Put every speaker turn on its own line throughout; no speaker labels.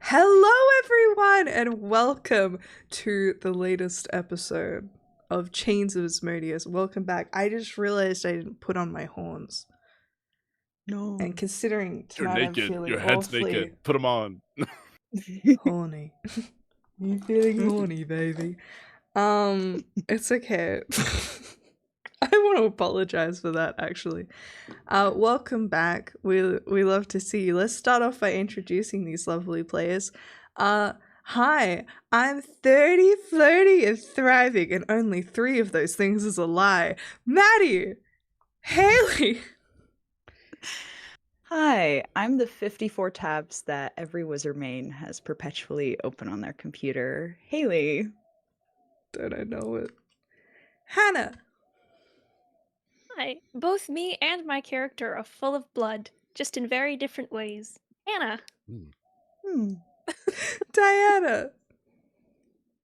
Hello, everyone, and welcome to the latest episode of Chains of Asmodeus. Welcome back. I just realized I didn't put on my horns.
No.
And considering
You're
tonight
naked.
I'm feeling
Your head's
awfully
naked. Put them on.
horny. You feeling horny, baby? It's okay. I want to apologize for that, actually. Welcome back. We love to see you. Let's start off by introducing these lovely players. Hi, I'm 30, flirty, and thriving, and only 3 of those things is a lie. Maddie! Haley!
Hi, I'm the 54 tabs that every wizard main has perpetually open on their computer. Haley.
Don't I know it? Hannah!
Hi, both me and my character are full of blood, just in very different ways. Anna.
Diana!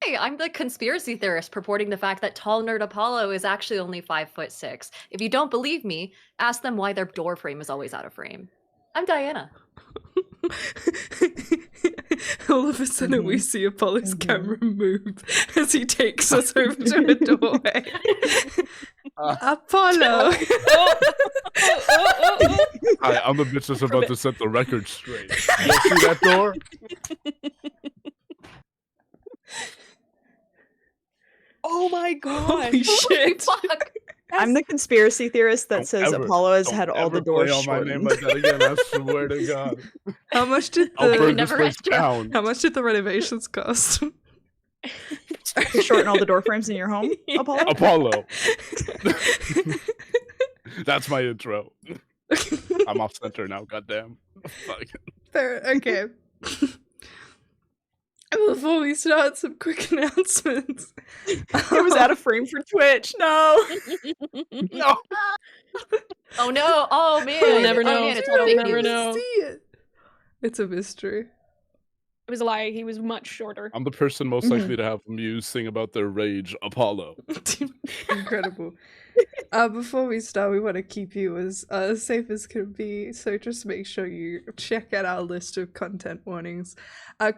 Hey, I'm the conspiracy theorist purporting the fact that tall nerd Apollo is actually only 5'6". If you don't believe me, ask them why their door frame is always out of frame. I'm Diana.
All of a sudden we see Apollo's camera move as he takes us over to a doorway. Apollo!
Hi, I'm the bitch that's about to set the record straight. You see that door?
Oh my god.
Holy shit.
Fuck.
I'm the conspiracy theorist that
Don't
says
ever-
Apollo has
Don't
had all the
ever
doors
play on my name like
shortened.
that again. I swear to God.
How much did
I'll
the
burn this
never
place
enter.
down.
how much did the renovations cost?
Shorten all the door frames in your home, Apollo?
Apollo. That's my intro. I'm off center now. Goddamn. Fuck.
Fair, okay. Before we start, some quick announcements.
It was out of frame for Twitch. No.
No.
Oh no! Oh man!
We'll never know.
Oh man, it's all
We'll
fake
never
news.
know.
See it. It's a mystery.
It was a lie, he was much shorter.
I'm the person most likely to have a muse sing about their rage, Apollo.
Incredible. Before we start, we want to keep you as safe as can be, so just make sure you check out our list of content warnings.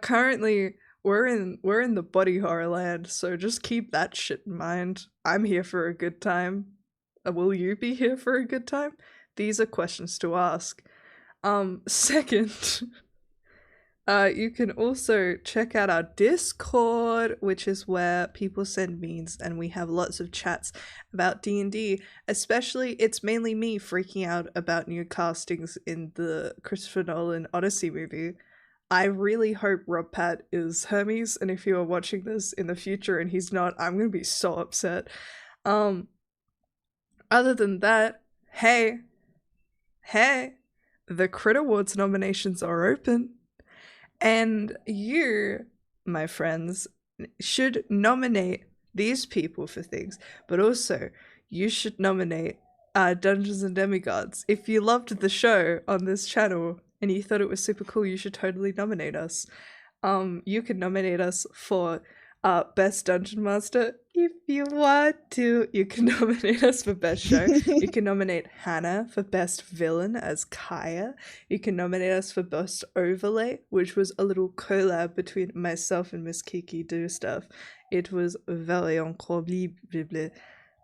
Currently, we're in the body horror land, so just keep that shit in mind. I'm here for a good time. Will you be here for a good time? These are questions to ask. Second, you can also check out our Discord, which is where people send memes and we have lots of chats about D&D. Especially, it's mainly me freaking out about new castings in the Christopher Nolan Odyssey movie. I really hope Rob Pat is Hermes, and if you are watching this in the future and he's not, I'm gonna be so upset. Other than that, hey, the Crit Awards nominations are open. And you, my friends, should nominate these people for things, but also you should nominate Dungeons and Demigods. If you loved the show on this channel and you thought it was super cool, you should totally nominate us. You can nominate us for Best Dungeon Master if you want to. You can nominate us for Best Show. You can nominate Hannah for Best Villain as Kaya. You can nominate us for Best Overlay, which was a little collab between myself and Miss Kiki Do Stuff. It was very incroyable.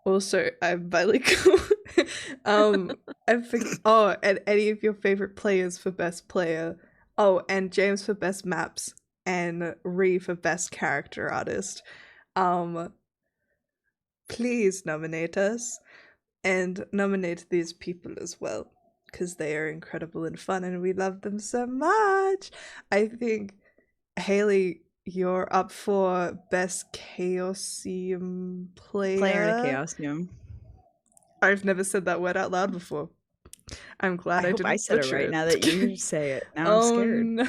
Also, I'm bilingual. I think. Oh, and any of your favorite players for Best Player. Oh, and James for Best Maps. And Ree for Best Character Artist. Please nominate us and nominate these people as well, because they are incredible and fun and we love them so much. I think, Haley, you're up for Best Chaosium Player.
Player in a Chaosium.
I've never said that word out loud before. I'm glad I
hope
didn't
I said it
butcher
right now that you say it. Now I'm
Oh,
scared.
no.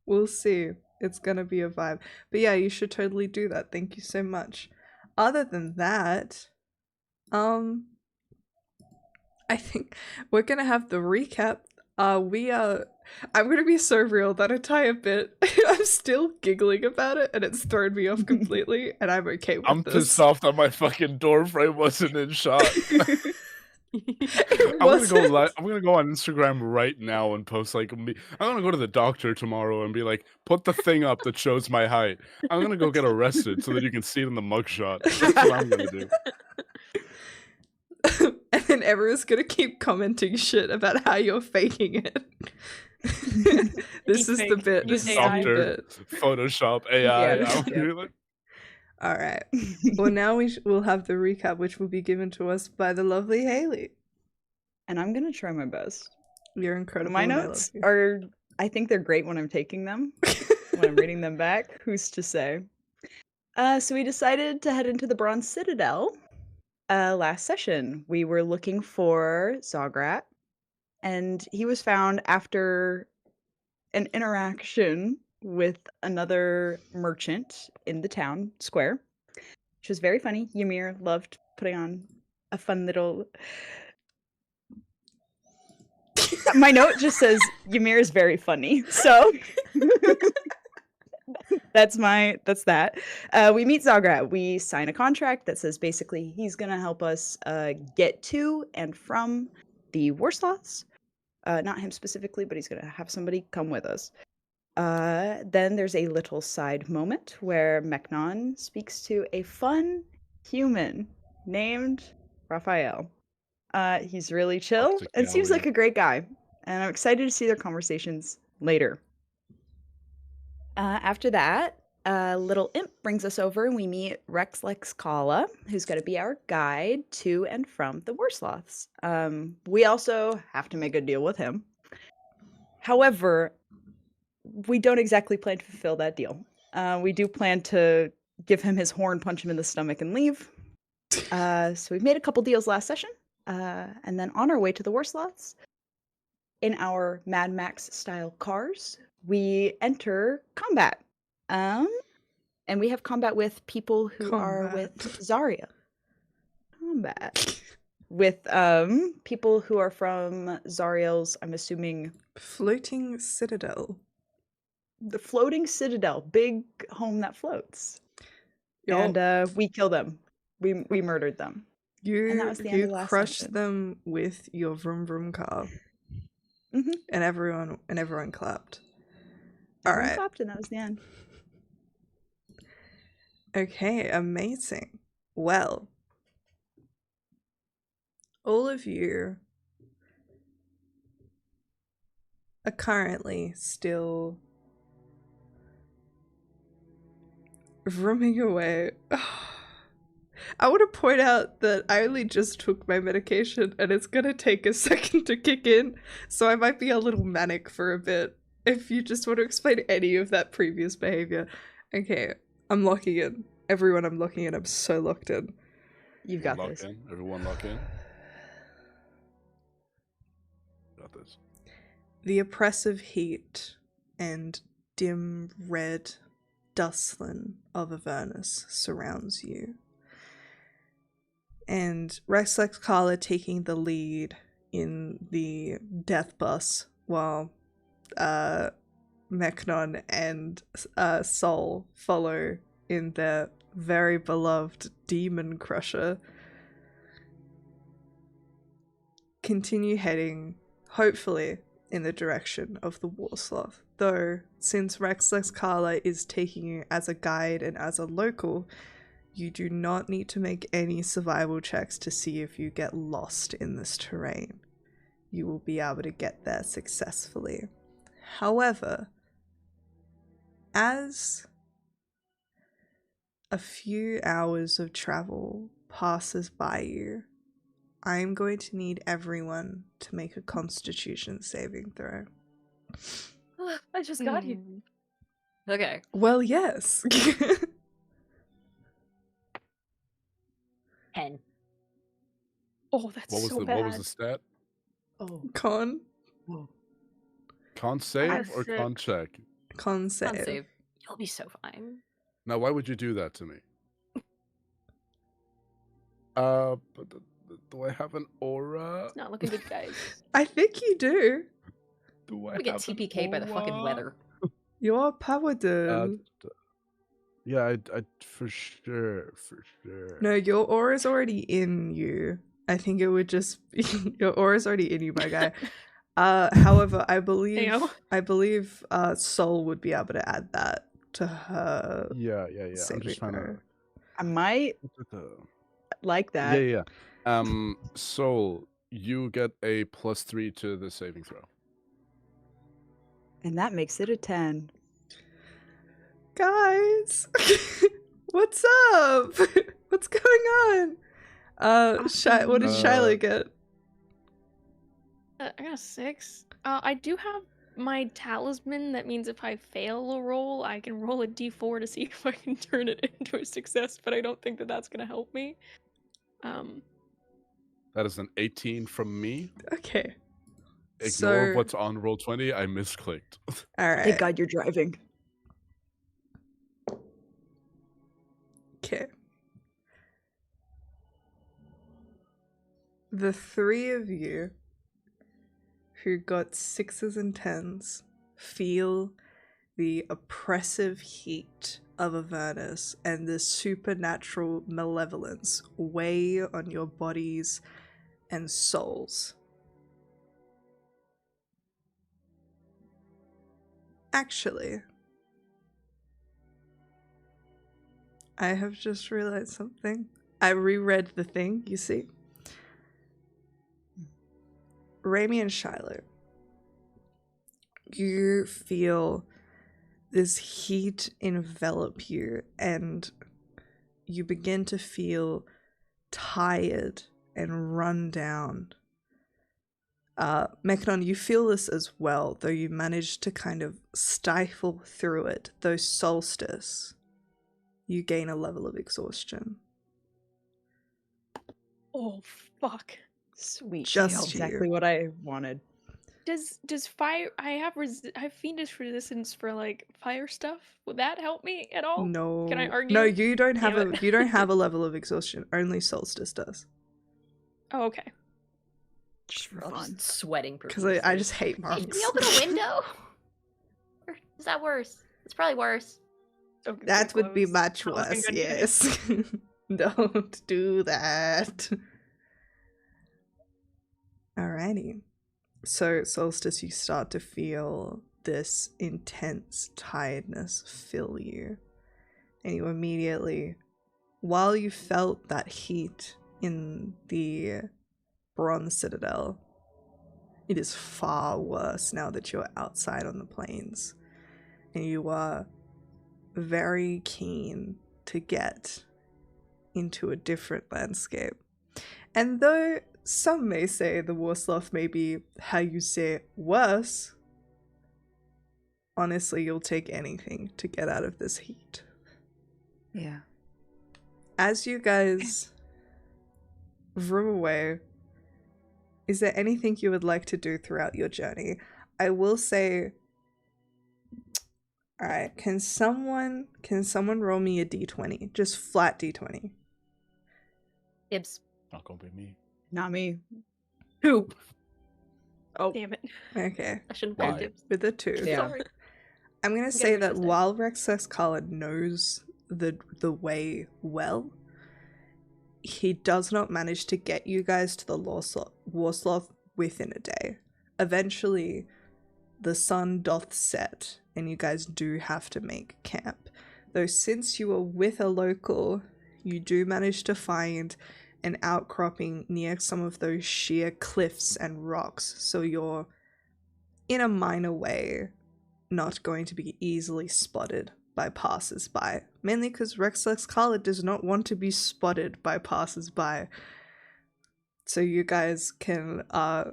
We'll see. It's gonna be a vibe. But yeah, you should totally do that. Thank you so much. Other than that, I think we're gonna have the recap. I'm gonna be so real, that entire bit. I'm still giggling about it and it's thrown me off completely, and I'm okay with
I'm
this.
pissed off that my fucking door frame wasn't in shot. I'm gonna go on Instagram right now and post like I'm gonna go to the doctor tomorrow and be like, put the thing up that shows my height. I'm gonna go get arrested so that you can see it in the mugshot. That's what I'm gonna do.
And then everyone's gonna keep commenting shit about how you're faking it. This is the
Deepfake.
bit. This is the
Doctor,
bit.
Photoshop, AI.
Yeah,
I'm gonna be like,
All right. Well, now we'll have the recap, which will be given to us by the lovely Haley.
And I'm gonna try my best.
You're incredible.
My
and I love
notes
you.
are, I think they're great when I'm taking them. When I'm reading them back, who's to say? So we decided to head into the Bronze Citadel. Last session, we were looking for Zograt, and he was found after an interaction with another merchant in the town square, which was very funny. Ymir loved putting on a fun little. My note just says Ymir is very funny, so that's that. We meet Zograt. We sign a contract that says basically he's gonna help us get to and from the Warsloths. Not him specifically, but he's gonna have somebody come with us. Then there's a little side moment where Mechnon speaks to a fun human named Raphael. He's really chill
Toxic
and seems
Yahweh.
like a great guy, and I'm excited to see their conversations later. After that, little imp brings us over and we meet Rex Lexkala, who's going to be our guide to and from the Warsloths. We also have to make a deal with him. However, we don't exactly plan to fulfill that deal. We do plan to give him his horn, punch him in the stomach, and leave. So we've made a couple deals last session. And then on our way to the Warsloths, in our Mad Max style cars, we enter combat. And we have combat with people who are with Zarya. Combat. With people who are from Zariel's, I'm assuming,
Floating Citadel.
the floating citadel, big home that floats.
Yup.
And we kill them. We murdered them. And that was the end of last
crushed
session.
them with your vroom vroom car,
Mhm.
and everyone clapped. All
Everyone
right.
clapped, and that was the end.
Okay, amazing. Well, all of you are currently still roaming away. I want to point out that I only just took my medication and it's gonna take a second to kick in, so I might be a little manic for a bit. If you just want to explain any of that previous behavior. Okay, I'm locking in. Everyone, I'm locking in. I'm so locked in.
You've got
lock
this.
in. Everyone lock in. Got this.
The oppressive heat and dim red dustland of Avernus surrounds you. And Rex Lexkala taking the lead in the death bus while Mechnon and Sol follow in their very beloved demon crusher. Continue heading, hopefully, in the direction of the Warsloth. Though, since Rex Lexkala is taking you as a guide and as a local, you do not need to make any survival checks to see if you get lost in this terrain. You will be able to get there successfully. However, as a few hours of travel passes by you, I am going to need everyone to make a Constitution saving throw.
I just got here. Okay.
Well, yes.
10.
Oh, that's
What was
so
the
bad.
what was the stat?
Oh.
Con
Con save or
sick.
con check?
Con save.
Con save. You'll be so fine.
Now, why would you do that to me? But do I have an aura?
It's not looking good, guys.
I think you do.
Do I
We get
have an
TPK by the fucking
aura?
weather.
You're a paladin.
Yeah, I for sure.
No, your aura's already in you. I think it would just your aura's already in you, my guy. However, I believe Sol would be able to add that to her.
Yeah. I'm
saving
just trying to.
throw.
I might like that.
Yeah. Soul, you get a +3 to the saving throw.
And that makes it a 10.
Guys, what's up? What's going on? What did Shiloh get?
I got a 6. I do have my talisman. That means if I fail a roll, I can roll a d4 to see if I can turn it into a success, but I don't think that that's going to help me.
That is an 18 from me.
Okay.
Ignore what's on Roll20. I misclicked.
All right.
Thank God you're driving.
Okay. The three of you who got 6s and 10s feel the oppressive heat of Avernus and the supernatural malevolence weigh on your bodies and souls. Actually, I have just realized something. I reread the thing, you see. Raimi and Shiloh, you feel this heat envelop you and you begin to feel tired and run down. Mekanon, you feel this as well, though you managed to kind of stifle through it. Though Solstice, you gain a level of exhaustion.
Oh, fuck.
Sweet.
Just
exactly
you.
what I wanted.
Does fire? I have fiendish resistance for like fire stuff. Would that help me at all?
No.
Can I argue?
No, you don't have
Damn it.
you don't have a level of exhaustion. Only Solstice does.
Oh, okay.
Just for
I'm
fun.
just sweating
Because
profusely.
I just hate
Hey,
marks.
can we open a window? Or is that worse? It's probably worse.
Okay,
That
pretty
would be
close.
much
Not looking
worse,
good,
yes. Don't do that. Alrighty. So, Solstice, you start to feel this intense tiredness fill you. And you immediately, while you felt that heat in the Bronze Citadel, it is far worse now that you're outside on the plains. And you are very keen to get into a different landscape. And though some may say the Warsloth may be, how you say it, worse, honestly, you'll take anything to get out of this heat.
Yeah.
As you guys vroom away, is there anything you would like to do throughout your journey? I will say, alright, can someone roll me a d20? Just flat d20.
Ibs.
Not gonna be me.
Not me.
Who?
Oh,
Damn it.
Okay,
I shouldn't
Why?
call Ibs.
with a 2.
Yeah.
Sorry.
I'm gonna
I'm
say
getting
that
resistant.
while Rexus Kala knows the way well, he does not manage to get you guys to the Warsloth within a day. Eventually, the sun doth set, and you guys do have to make camp. Though since you are with a local, you do manage to find an outcropping near some of those sheer cliffs and rocks, so you're, in a minor way, not going to be easily spotted by passers-by. Mainly because Rexlex Kala does not want to be spotted by passers-by. So you guys can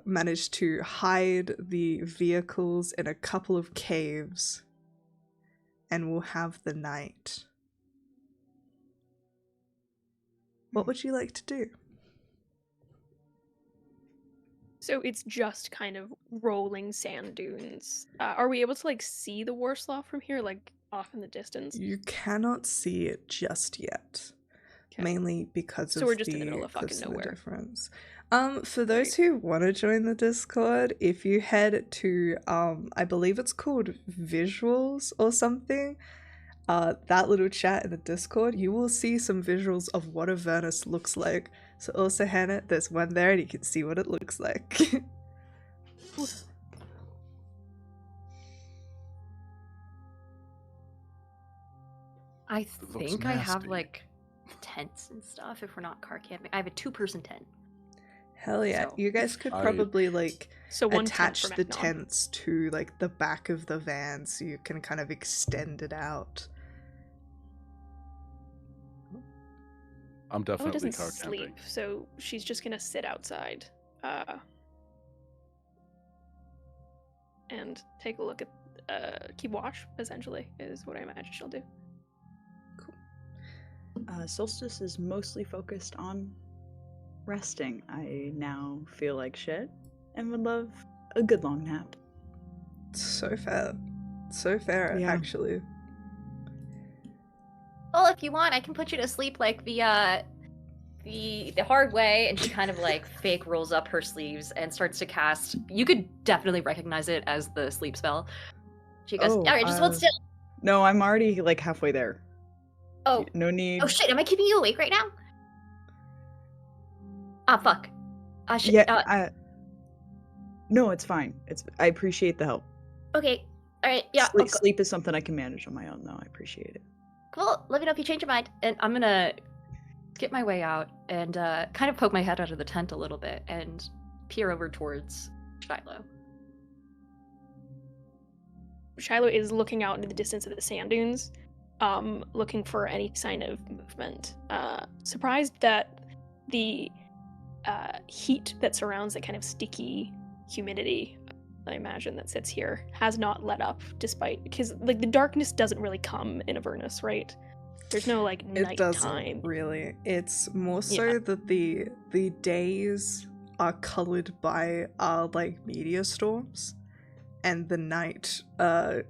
manage to hide the vehicles in a couple of caves, and we'll have the night. What would you like to do?
So it's just kind of rolling sand dunes. Are we able to like see the Warsloth from here, like off in the distance?
You cannot see it just yet.
Okay.
Mainly because
So
of
we're just in
the
the middle of fucking
cliffs and the
nowhere.
difference. For those who want to join the Discord, if you head to I believe it's called Visuals or something, that little chat in the Discord, you will see some visuals of what Avernus looks like. So also, Hannah, there's one there and you can see what it looks like.
I
looks
think I have
nasty.
like tents and stuff if we're not car camping. I have a 2-person tent.
Hell yeah.
So-
You guys could
I-
probably like
So one
attach
tent for
the
Mechnon.
tents to like the back of the van so you can kind of extend it out.
I'm
Oh, it
definitely
doesn't
car
sleep,
camping.
so she's just gonna sit outside, and take a look at, keep watch. Essentially, is what I imagine she'll do.
Solstice is mostly focused on resting. I now feel like shit and would love a good long nap.
So fair. So fair,
Yeah.
actually.
Well, if you want, I can put you to sleep like the hard way. And she kind of like fake rolls up her sleeves and starts to cast. You could definitely recognize it as the sleep spell. She goes,
Oh,
"All right, just hold still."
No, I'm already like halfway there.
Oh,
No need.
oh shit! Am I keeping you awake right now? Ah, fuck. Ah, shit.
Yeah. No, it's fine. I appreciate the help.
Okay. All right. Yeah.
Sleep is something I can manage on my own, though. I appreciate it.
Cool. Let me know if you change your mind. And I'm gonna get my way out and kind of poke my head out of the tent a little bit and peer over towards Shiloh.
Shiloh is looking out into the distance of the sand dunes, looking for any sign of movement. Surprised that the heat that surrounds the kind of sticky humidity, I imagine, that sits here has not let up, despite, because like the darkness doesn't really come in Avernus, right? There's no like
It
nighttime.
doesn't really. It's more so
Yeah.
that the days are colored by like meteor storms, and the night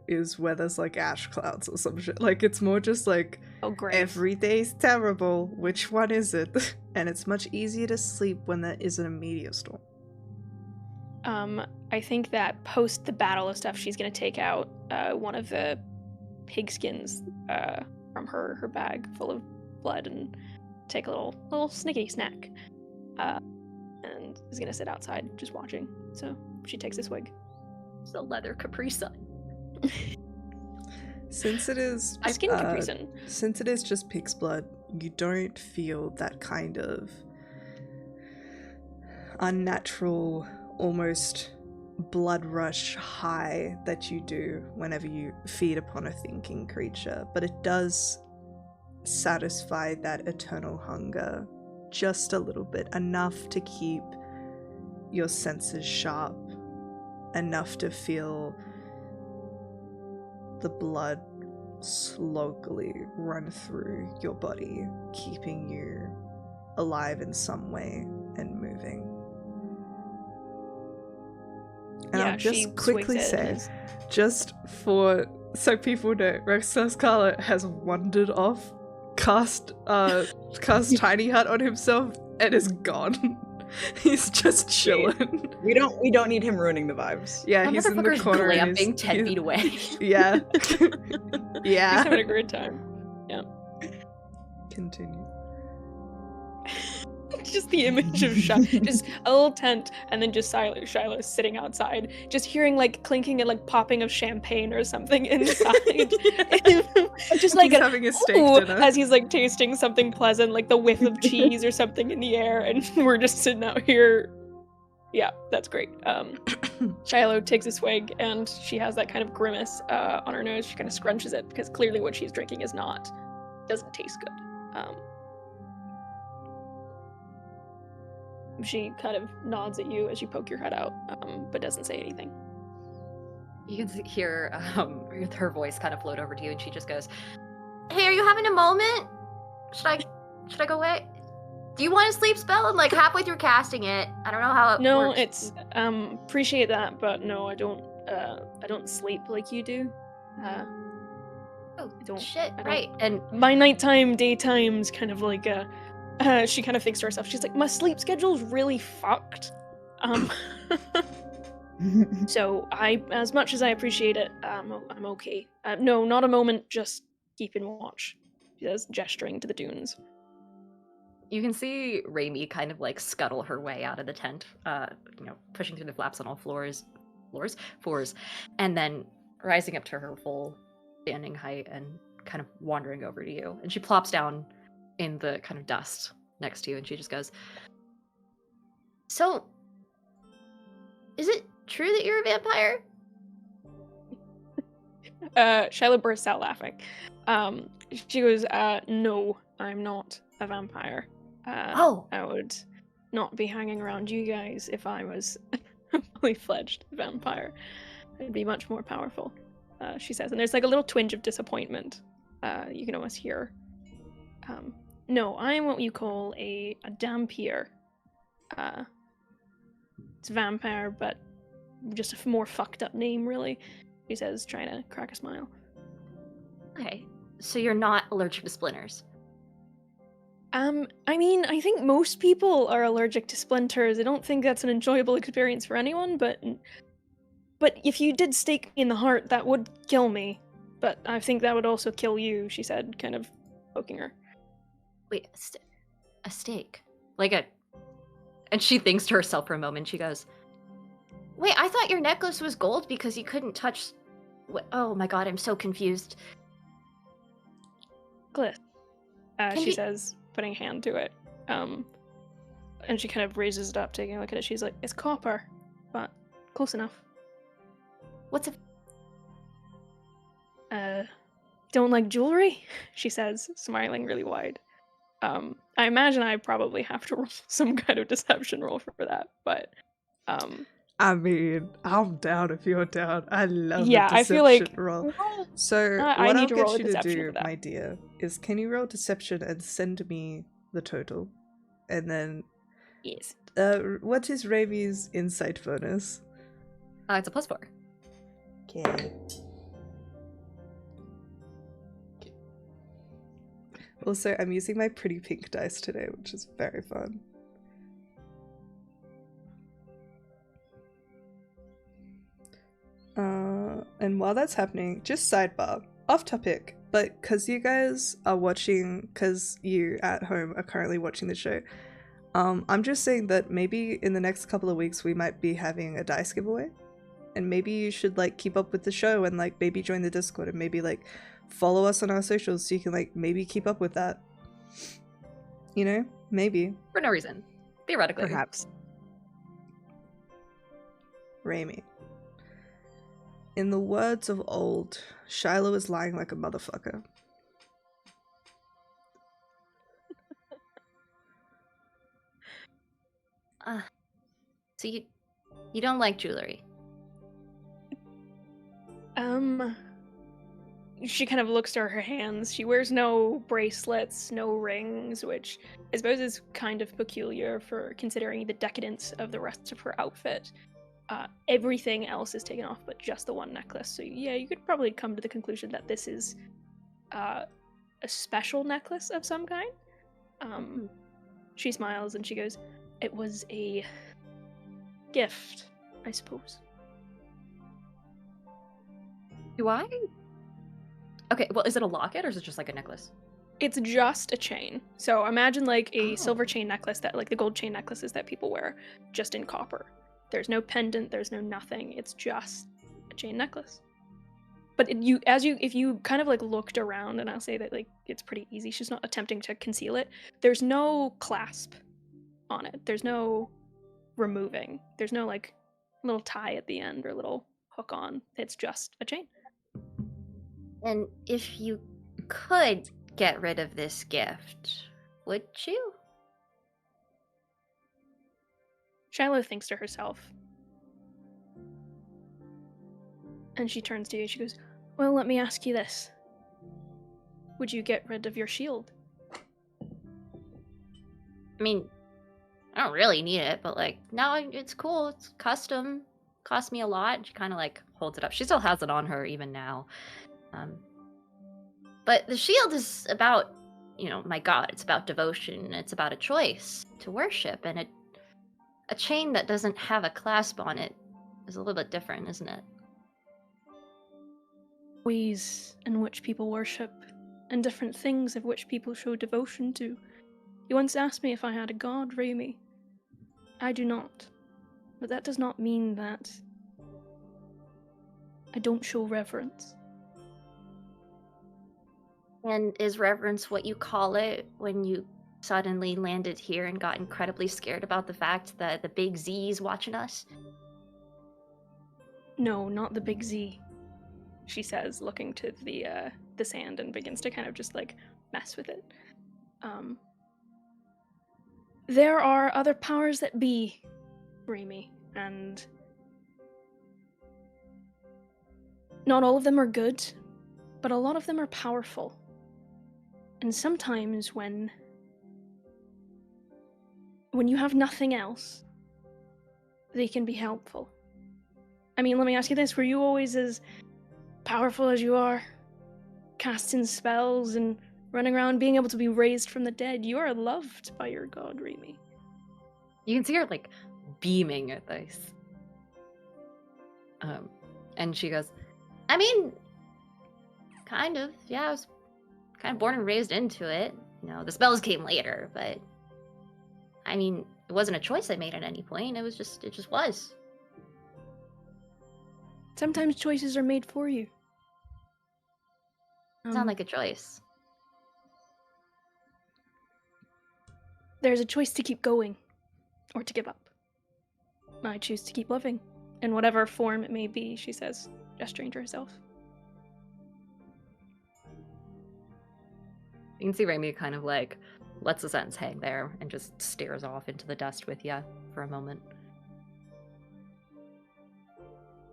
is where there's like ash clouds or some shit. Like it's more just like
Oh great.
every day's terrible. Which one is it? And it's much easier to sleep when there isn't a meteor storm.
I think that post the battle of stuff, she's gonna take out one of the pigskins from her bag full of blood and take a little snickety snack. And is gonna sit outside just watching. So she takes a swig.
It's a leather Capri Sun.
Since it is
A skin Capri Sun.
since it is just pig's blood, you don't feel that kind of unnatural, almost blood rush high that you do whenever you feed upon a thinking creature, but it does satisfy that eternal hunger just a little bit, enough to keep your senses sharp, enough to feel the blood slowly run through your body, keeping you alive in some way and moving. And
Yeah,
I'll
she
just quickly
swigs it and
say,
is-
just for so people know, Rex's Carla has wandered off, cast Tiny Hut on himself, and is gone. He's just chilling.
We don't need him ruining the vibes.
Yeah,
That
he's in the
motherfucker's
corner. and
glamping 10 feet away.
Yeah.
He's having
Yeah.
a great time.
Continue.
Just the image of just a little tent, and then just Shiloh sitting outside, just hearing like clinking and like popping of champagne or something inside. Just like
He's having a steak
"Ooh,"
dinner.
as he's like tasting something pleasant, like the whiff of cheese or something in the air, and we're just sitting out here. Yeah, that's great. Shiloh takes a swig, and she has that kind of grimace on her nose. She kind of scrunches it because clearly what she's drinking doesn't taste good. She kind of nods at you as you poke your head out, but doesn't say anything.
You can hear her voice kind of float over to you, and she just goes, "Hey, are you having a moment? Should I go away? Do you want a sleep spell? I'm like halfway through casting it. I don't know how it
No,
works."
it's appreciate that, but no, I don't sleep like you do.
Oh,
don't-
shit,
I don't-
right. And
My nighttime, daytime's kind of like she kind of thinks to herself. She's like, my sleep schedule's really fucked. So as much as I appreciate it, I'm okay. No, not a moment. Just keeping watch. She says, gesturing to the dunes.
You can see Raimi kind of like scuttle her way out of the tent, pushing through the flaps on all fours, and then rising up to her full standing height and kind of wandering over to you. And she plops down in the kind of dust next to you, and she just goes, "So, is it true that you're a vampire?"
Shiloh bursts out laughing. She goes, no, I'm not a vampire. I would not be hanging around you guys if I was a fully fledged vampire. I'd be much more powerful, she says. And there's like a little twinge of disappointment. You can almost hear. No, I am what you call a dampier. It's vampire, but just a more fucked up name, really. She says, trying to crack a smile.
Okay, so you're not allergic to splinters?
I mean, I think most people are allergic to splinters. I don't think that's an enjoyable experience for anyone, but if you did stake me in the heart, that would kill me. But I think that would also kill you, she said, kind of poking her.
Wait, a stake? Like a... And she thinks to herself for a moment, she goes, wait, I thought your necklace was gold because you couldn't touch... Oh my god, I'm so confused.
Glyph, she says, putting a hand to it. And she kind of raises it up, taking a look at it. She's like, it's copper, but close enough.
What's
Don't like jewelry? She says, smiling really wide. I imagine I probably have to roll some kind of deception roll for that, but
I mean, I'm down if you're down. I love
yeah,
a
I feel like
roll. So
I
what
need
I'll
to roll
get
a
you to
deception
do,
for that.
my dear, is can you roll deception and send me the total? And then
yes.
what is Raimi's insight bonus?
It's a +4.
Okay. Also, I'm using my pretty pink dice today, which is very fun. And while that's happening, just sidebar, off topic, but because you guys are watching, because you at home are currently watching the show, I'm just saying that maybe in the next couple of weeks we might be having a dice giveaway, and maybe you should like keep up with the show and like maybe join the Discord and maybe like follow us on our socials so you can like maybe keep up with that. You know, maybe
For no reason. Theoretically.
Perhaps.
Raimi. In the words of old, Shiloh is lying like a motherfucker.
So you don't like jewelry?
She kind of looks to her hands. She wears no bracelets, no rings, which I suppose is kind of peculiar for considering the decadence of the rest of her outfit. Everything else is taken off but just the one necklace. So yeah, you could probably come to the conclusion that this is a special necklace of some kind. She smiles and she goes, it was a gift, I suppose.
Do I? Okay, well, is it a locket or is it just like a necklace?
It's just a chain. So imagine like a silver chain necklace that like the gold chain necklaces that people wear, just in copper. There's no pendant, there's no nothing. It's just a chain necklace. But if you kind of like looked around, and I'll say that like it's pretty easy. She's not attempting to conceal it. There's no clasp on it. There's no removing. There's no like little tie at the end or little hook on. It's just a chain.
And if you could get rid of this gift, would you?
Shiloh thinks to herself. And she turns to you and she goes, well, let me ask you this. Would you get rid of your shield?
I mean, I don't really need it, but like, no, it's cool. It's custom. Cost me a lot. She kind of like holds it up. She still has it on her even now. But the shield is about, my god. It's about devotion. It's about a choice to worship. And a chain that doesn't have a clasp on it is a little bit different, isn't it?
Ways in which people worship and different things of which people show devotion to. You once asked me if I had a god, Raimi. I do not. But that does not mean that I don't show reverence.
And is reverence what you call it when you suddenly landed here and got incredibly scared about the fact that the big Z is watching us?
No, not the big Z, she says, looking to the sand and begins to kind of just like mess with it. There are other powers that be, Raimi, and not all of them are good, but a lot of them are powerful. And sometimes when you have nothing else, they can be helpful. I mean, let me ask you this, were you always as powerful as you are, casting spells and running around being able to be raised from the dead? You are loved by your god, Raimi.
You can see her like beaming at this. And she goes, I mean, kind of, yeah, I was kind of born and raised into it. You know, the spells came later, but I mean, it wasn't a choice I made at any point. It just was.
Sometimes choices are made for you.
Sound like a choice.
There's a choice to keep going, or to give up. I choose to keep living, in whatever form it may be, she says, gesturing to herself.
You can see Raimi kind of like lets the sentence hang there and just stares off into the dust with you for a moment.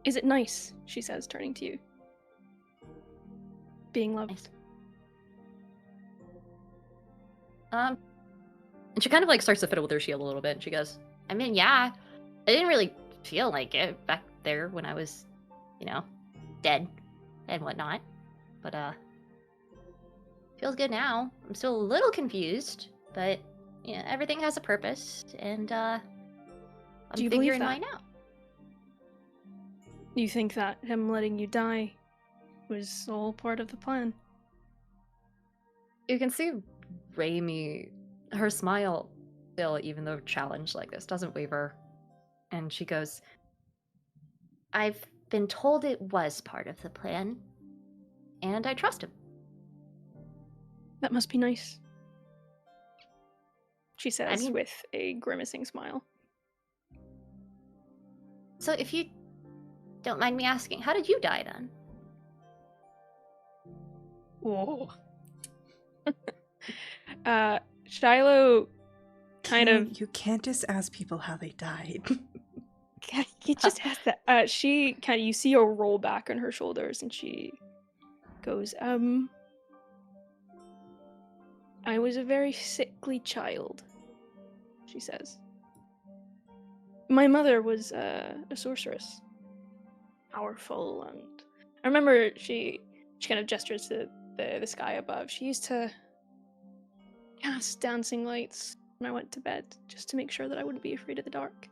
Is it nice, she says, turning to you, being loved?
Nice. And she kind of like starts to fiddle with her shield a little bit, and she goes, I mean, yeah, I didn't really feel like it back there when I was, you know, dead and whatnot. But, feels good now. I'm still a little confused, but, you know, everything has a purpose, and, I'm
Do you believe
figuring
that?
mine out.
You think that him letting you die was all part of the plan?
You can see Raimi, her smile still, even though challenged like this, doesn't waver. And she goes, I've been told it was part of the plan, and I trust him.
That must be nice, she says,
mean-
with a grimacing smile.
So if you don't mind me asking, how did you die then?
Whoa. Shiloh kind of...
You can't just ask people how they died.
You just has that. She kind of... You see her roll back on her shoulders, and she goes, I was a very sickly child, she says. My mother was a sorceress. Powerful, and I remember she kind of gestures to the sky above. She used to cast dancing lights when I went to bed, just to make sure that I wouldn't be afraid of the dark.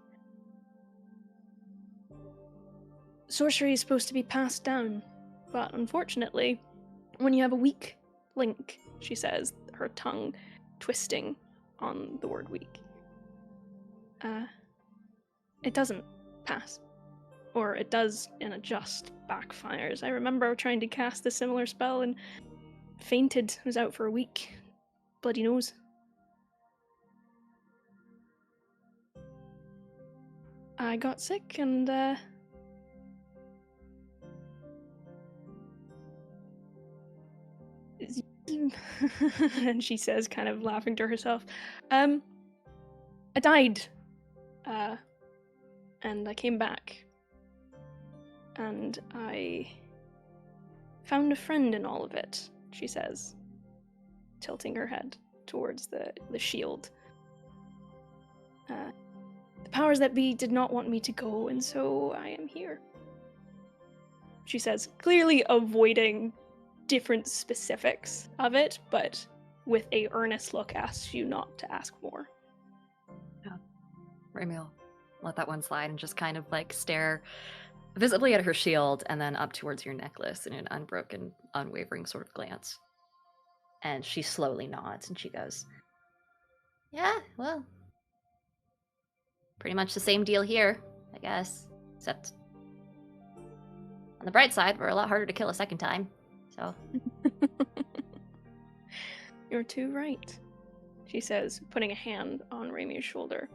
Sorcery is supposed to be passed down, but unfortunately, when you have a weak link, she says, her tongue twisting on the word weak, it doesn't pass. Or it does, and it just backfires. I remember trying to cast a similar spell and fainted. Was out for a week. Bloody nose. I got sick and, and she says, kind of laughing to herself, I died. And I came back. And I found a friend in all of it, she says, tilting her head towards the shield. The powers that be did not want me to go, and so I am here, she says, clearly avoiding different specifics of it, but with a earnest look asks you not to ask more.
Yeah. Raimi will let that one slide and just kind of like stare visibly at her shield and then up towards your necklace in an unbroken, unwavering sort of glance. And she slowly nods and she goes, yeah, well, pretty much the same deal here, I guess. Except on the bright side, we're a lot harder to kill a second time. So
You're too right, she says, putting a hand on Raimi's shoulder.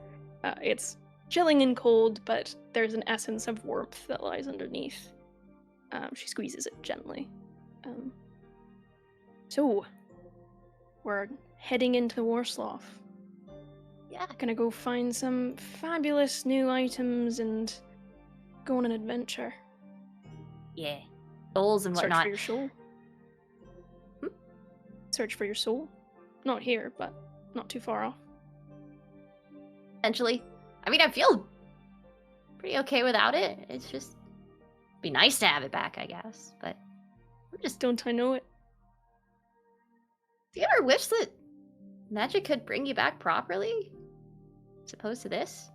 It's chilling and cold, but there's an essence of warmth that lies underneath. She squeezes it gently. So, we're heading into Warsloth.
yeah,
Gonna go find some fabulous new items and go on an adventure.
yeah, souls and
Search
whatnot.
for your soul. Search for your soul. Not here, but not too far off.
Essentially, I mean, I feel pretty okay without it. It's just be nice to have it back, I guess. But I'm just,
Don't I know it?
do you ever wish that magic could bring you back properly, as opposed to this?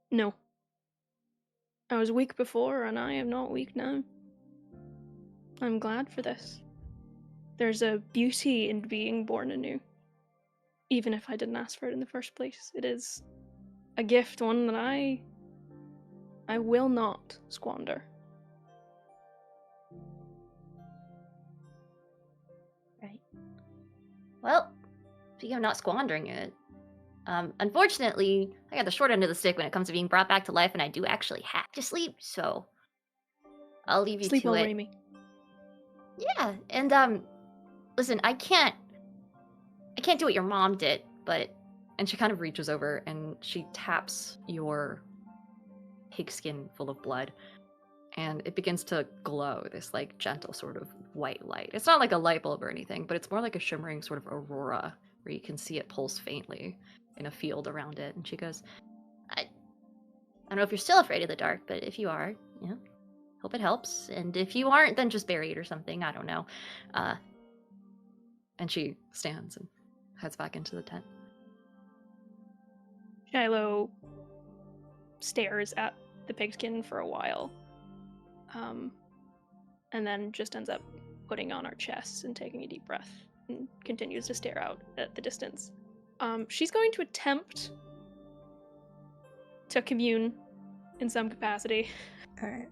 No. I was weak before, and I am not weak now. I'm glad for this. There's a beauty in being born anew. Even if I didn't ask for it in the first place. It is a gift, one that I will not squander.
Right. Well, speaking of not squandering it, unfortunately, I got the short end of the stick when it comes to being brought back to life, and I do actually have to sleep, so I'll leave you
Sleep
to
well,
it.
Raimi.
Yeah, and listen, I can't do what your mom did, but, and she kind of reaches over and she taps your pigskin full of blood, and it begins to glow this like gentle sort of white light. It's not like a light bulb or anything, but it's more like a shimmering sort of aurora where you can see it pulse faintly in a field around it. And she goes, I don't know if you're still afraid of the dark, but if you are, you know, hope it helps. And if you aren't, then just bury it or something. I don't know. And she stands and heads back into the tent.
Shiloh stares at the pigskin for a while. And then just ends up putting on our chests and taking a deep breath and continues to stare out at the distance. She's going to attempt to commune in some capacity.
Alright.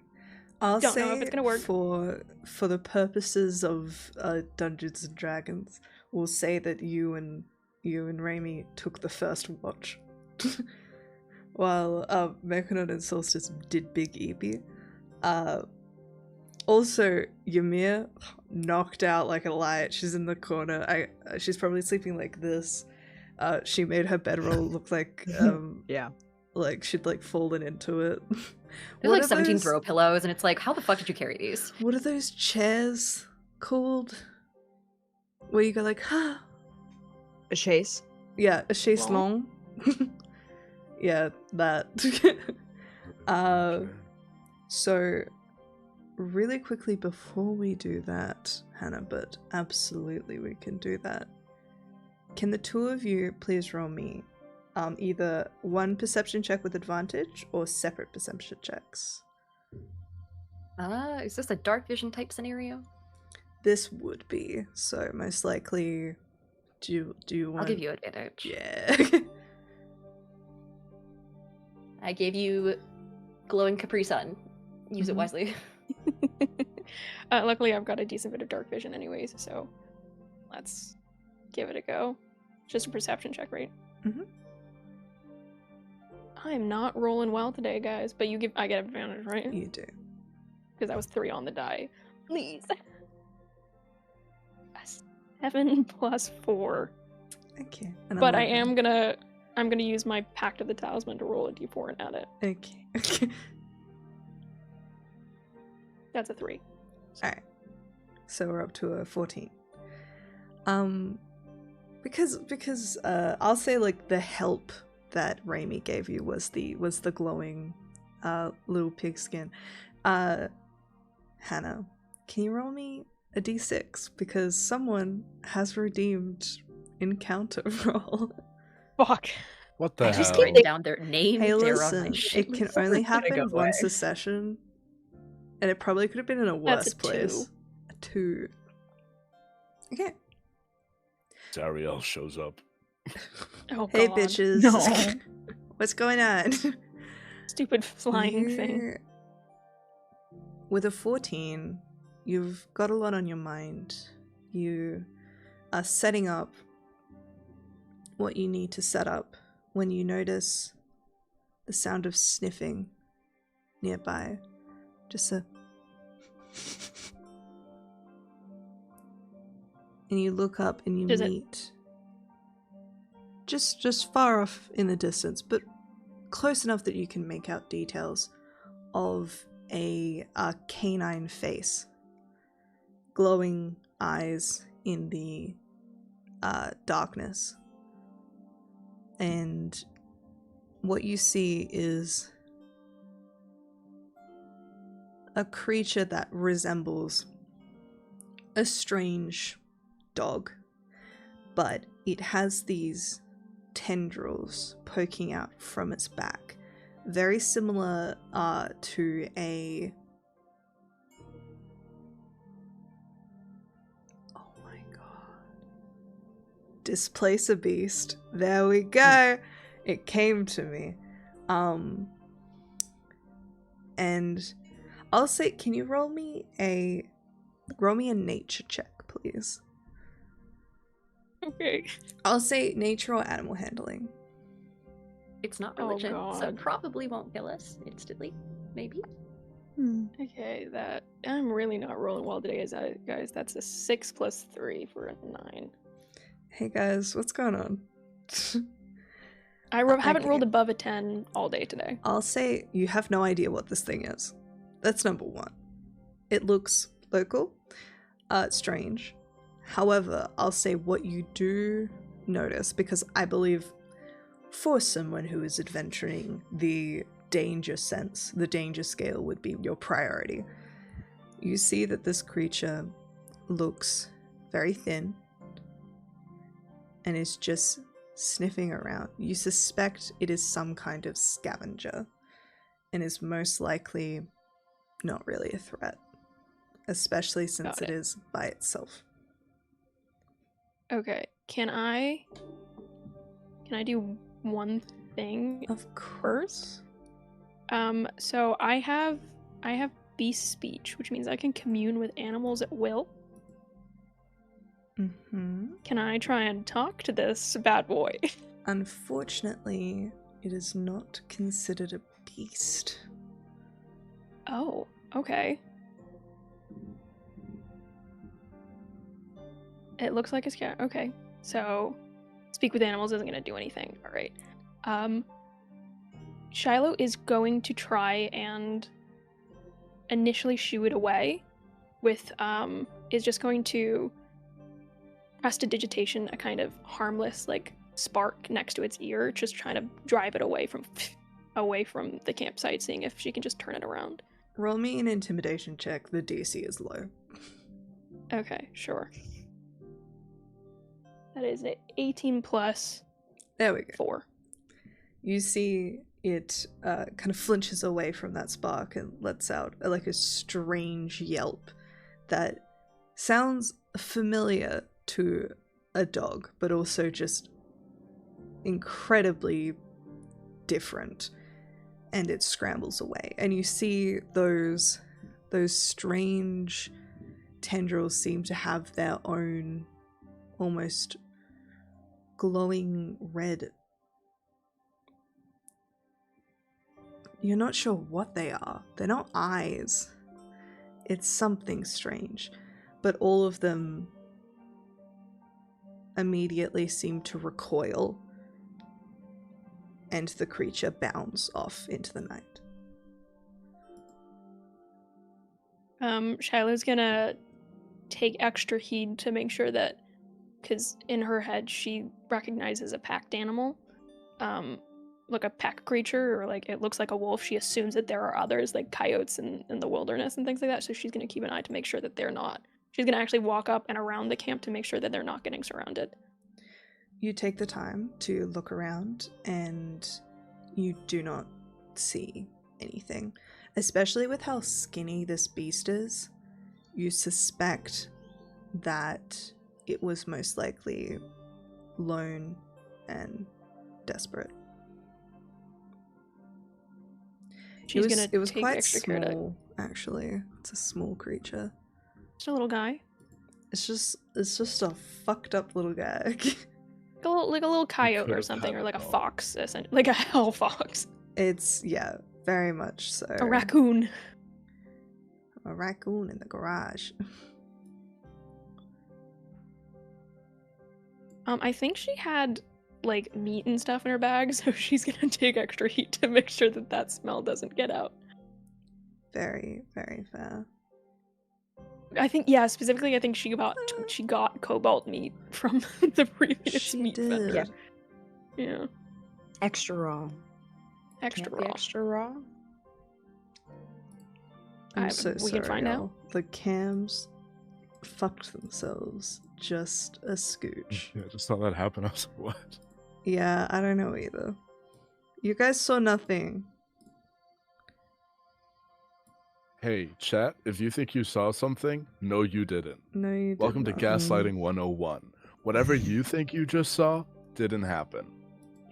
I'll
Don't
say
know if it's gonna work.
for the purposes of Dungeons and Dragons, we'll say that you and Raimi took the first watch. While Mechanon and Solstice did Big Eepy. Also, Ymir knocked out like a light. She's in the corner. She's probably sleeping like this. She made her bedroll look like
Yeah.
like she'd like fallen into it.
There's like
are
17
those-
throw pillows, and it's like, how the fuck did you carry these?
What are those chairs called? Where you go like, ha.
A chase.
Yeah, a chaise longue. Yeah, that. So, really quickly before we do that, Hannah, but absolutely we can do that. Can the two of you please roll me either one perception check with advantage or separate perception checks?
Is this a dark vision type scenario?
This would be, so most likely. Do you want?
I'll give you advantage.
Yeah.
I gave you glowing Capri Sun. Use it
Mhm.
wisely.
Luckily, I've got a decent bit of dark vision anyways, so let's give it a go. Just a perception check, right?
Mhm.
I am not rolling well today, guys, but I get advantage, right?
You do.
Because that was 3 on the die. Please. 7 plus 4.
Okay. And
But I
11.
am I'm gonna use my Pact of the Talisman to roll a d4 and add it.
Okay. Okay.
That's a 3.
Alright. So we're up to a 14. Because I'll say like the help that Raimi gave you was the glowing little pigskin. Hannah, can you roll me a d6? Because someone has redeemed encounter roll.
Fuck.
What the
I just
hell?
written down their name.
Hey,
They're on my
listen,
shit
it can
list.
only
It's gonna
happen
go
once
away.
a session, and it probably could have been in a
That's
worse
a
place.
2.
A 2. Okay.
Zariel shows up.
Oh,
Hey,
God.
bitches.
No.
What's going on?
Stupid flying thing.
You- With a 14, you've got a lot on your mind. You are setting up what you need to set up when you notice the sound of sniffing nearby. Just a... And you look up and you
Does it-
meet... Just far off in the distance, but close enough that you can make out details of a canine face, glowing eyes in the darkness, and what you see is a creature that resembles a strange dog, but it has these tendrils poking out from its back, very similar to a... Oh my god. Displace a beast. There we go. It came to me. And I'll say, can you roll me a nature check, please?
Okay.
I'll say nature or animal handling.
It's not
Oh,
religion, so
God.
it probably won't kill us instantly. Maybe.
Okay, that I'm really not rolling well today, guys. That's a 6 plus 3 for a 9.
Hey guys, what's going on?
I haven't
Okay.
rolled above a 10 all day today.
I'll say you have no idea what this thing is. That's number one. It looks local, strange. However, I'll say what you do notice, because I believe for someone who is adventuring, the danger sense, the danger scale would be your priority. You see that this creature looks very thin and is just sniffing around. You suspect it is some kind of scavenger and is most likely not really a threat, especially since
Got
it
it.
is by itself.
Okay, can I do one thing?
Of course.
So I have beast speech, which means I can commune with animals at will.
Mm-hmm.
Can I try and talk to this bad boy?
Unfortunately, it is not considered a beast.
Oh, okay. It looks like a scout. Okay, so speak with animals isn't gonna do anything. All right. Shiloh is going to try and initially shoo it away with is just going to prestidigitation a kind of harmless like spark next to its ear, just trying to drive it away from the campsite, seeing if she can just turn it around.
Roll me an intimidation check. The DC is low.
Okay, sure. That is a 18 plus
There we go.
4.
You see it kind of flinches away from that spark and lets out like a strange yelp that sounds familiar to a dog, but also just incredibly different. And it scrambles away. And you see those strange tendrils seem to have their own almost glowing red. You're not sure what they are. They're not eyes. It's something strange. But all of them immediately seem to recoil, and the creature bounds off into the night.
Shiloh's gonna take extra heed to make sure that, because in her head she recognizes a packed animal, like a pack creature, or like it looks like a wolf. She assumes that there are others, like coyotes in the wilderness and things like that, so she's gonna keep an eye to make sure that they're not. She's gonna actually walk up and around the camp to make sure that they're not getting surrounded.
You take the time to look around and you do not see anything. Especially with how skinny this beast is, you suspect that it was most likely lone and desperate.
She's
it was,
gonna
it was
take
quite
extra care to.
small, actually. It's a small creature.
Just a little guy,
It's just a fucked up little guy.
like a little coyote or
could've
something,
had
or
a
like a
dog.
fox, like a hell fox,
It's, yeah, very much so.
a raccoon.
A raccoon in the garage.
I think she had like meat and stuff in her bag, so she's gonna take extra heat to make sure that smell doesn't get out.
Very, very fair.
I think, yeah, specifically, I think she got cobalt meat from the previous
She
meat
did.
vendor. Yeah,
Extra raw.
extra
Can't be
raw.
extra raw.
I'm so
we
sorry,
can find out.
y'all. The cams fucked themselves just a scooch.
Yeah, just saw that happen. I was like, what?
Yeah, I don't know either. You guys saw nothing.
Hey, chat, if you think you saw something, no, you didn't.
No, you did
Welcome to
not.
Gaslighting 101. Whatever you think you just saw didn't happen.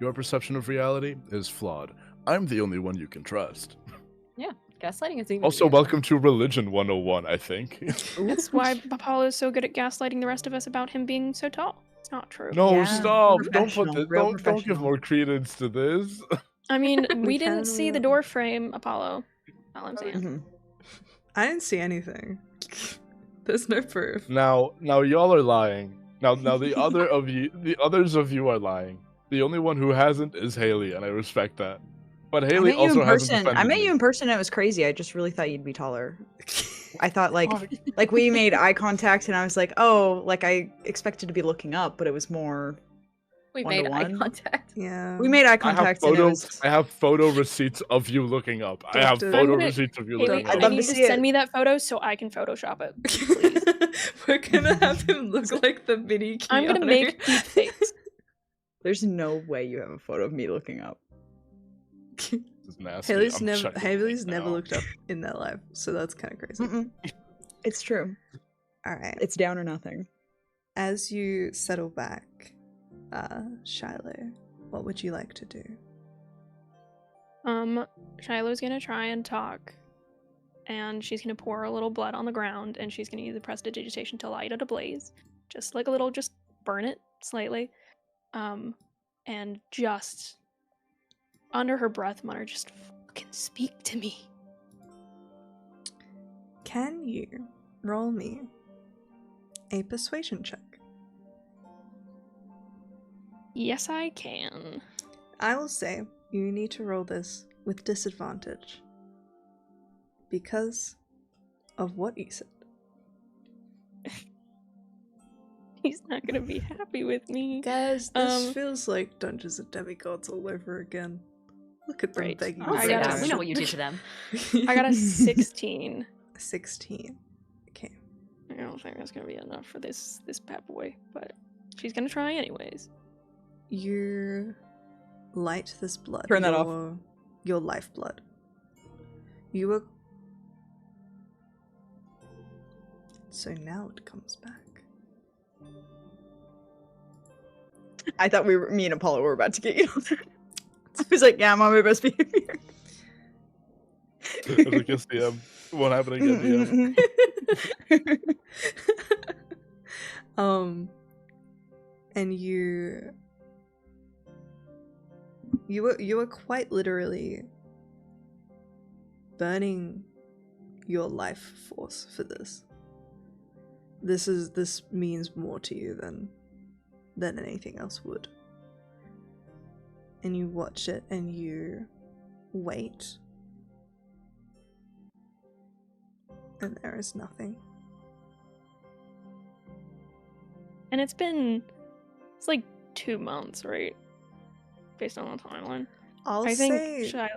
Your perception of reality is flawed. I'm the only one you can trust.
Gaslighting is even
Also,
weird.
welcome to Religion 101, I think.
That's why Apollo is so good at gaslighting the rest of us about him being so tall. It's not true.
No,
Yeah,
stop! Don't put
professional,
this.
real
Don't give
professional.
more credence to this.
I mean, we
We
didn't
can,
see
we
the
won't.
door frame, Apollo. All I'm saying.
Mhm.
I didn't see anything. There's no proof.
Now, y'all are lying. Now, the others of you are lying. The only one who hasn't is Haley, and I respect that. But
I
Haley
met you
also
in
hasn't
person.
defended
I met
me.
you in person. And it was crazy. I just really thought you'd be taller. I thought
Oh,
like we made eye contact, and I was like, oh, like I expected to be looking up, but it was more.
We made eye
1-to-1.
contact.
Yeah.
We made eye
I have
contact, and it was.
I have photo receipts of you looking up. I have
Doctor-
photo
I'm gonna-
receipts of you
Haley,
looking
I'd
up.
love
I
to
need you to
see it.
send me that photo so I can Photoshop it. Please.
We're gonna have him look like the mini Keanu.
I'm gonna make deep fakes.
There's no way you have a photo of me looking up.
This is nasty.
Haley's
I'm
never
checking
Haley's
right
never
now.
looked up in their life, so that's kind of crazy.
Mm-mm. It's true.
All right.
It's down or nothing.
As you settle back, Shiloh, what would you like to do?
Shiloh's gonna try and talk, and she's gonna pour a little blood on the ground, and she's gonna use the prestidigitation to light it ablaze, just like a little, just burn it slightly, and just under her breath, mutter, "Just fucking speak to me."
Can you roll me a persuasion check?
Yes, I can.
I will say you need to roll this with disadvantage because of what you said.
He's not gonna be happy with me.
Guys, this
Um,
feels like Dungeons and Demigods all over again. Look at them
Right.
begging
Oh,
I
for
got
yeah,
a-
we know what you do to them.
I got a 16.
16. Okay.
I don't think that's gonna be enough for this bad boy, but she's gonna try anyways.
You light this blood.
Turn that off.
Your lifeblood. You were. So now it comes back.
I thought me and Apollo were about to get you. I was like, yeah, I'm on my best behavior.
I was like, yes, DM. Won't happen again, DM.
And you were quite literally burning your life force for this. This means more to you than anything else would. And you watch it and you wait. And there is nothing.
And it's like 2 months, right? Based on the timeline.
I'll
I
say
think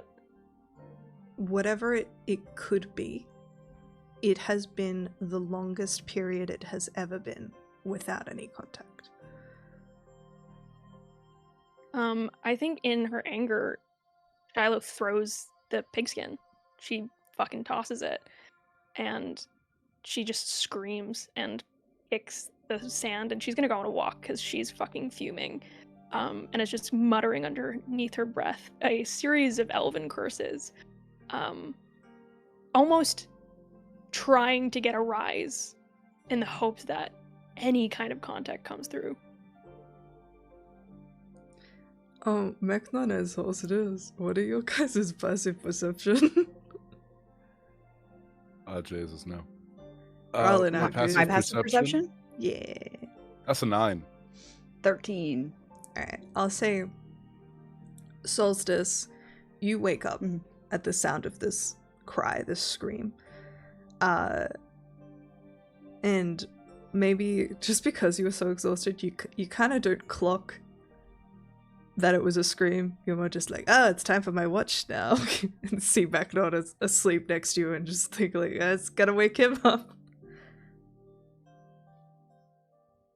whatever it could be, it has been the longest period it has ever been without any contact.
I think in her anger, Shiloh throws the pigskin. She fucking tosses it. And she just screams and kicks the sand, and she's gonna go on a walk because she's fucking fuming. And is just muttering underneath her breath a series of elven curses, almost trying to get a rise in the hopes that any kind of contact comes through.
Oh, Mechnon and Solstice, what are your guys' passive perception?
Jesus, no.
Roll it
my
out, dude.
My passive perception?
Yeah.
That's a 9.
13.
Alright, I'll say Solstice, you wake up at the sound of this cry, this scream. And maybe just because you were so exhausted, you kind of don't clock that it was a scream. You're more just like, it's time for my watch now. And see Mechnon asleep next to you and just think like, it's gotta wake him up.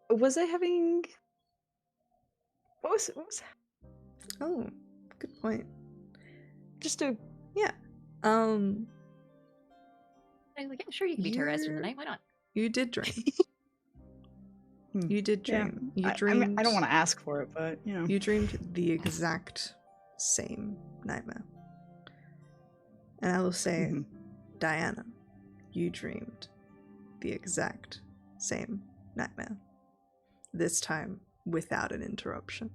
Was I having... What was
Oh, good point.
just a...
Yeah.
I'm like, yeah, sure, you can be terrorized in the night. Why not?
You did dream. You did dream. You
I
dreamed.
mean, I don't want to ask for it, but, you know.
You dreamed the exact same nightmare. And I will say, Diana, you dreamed the exact same nightmare. This time without an interruption.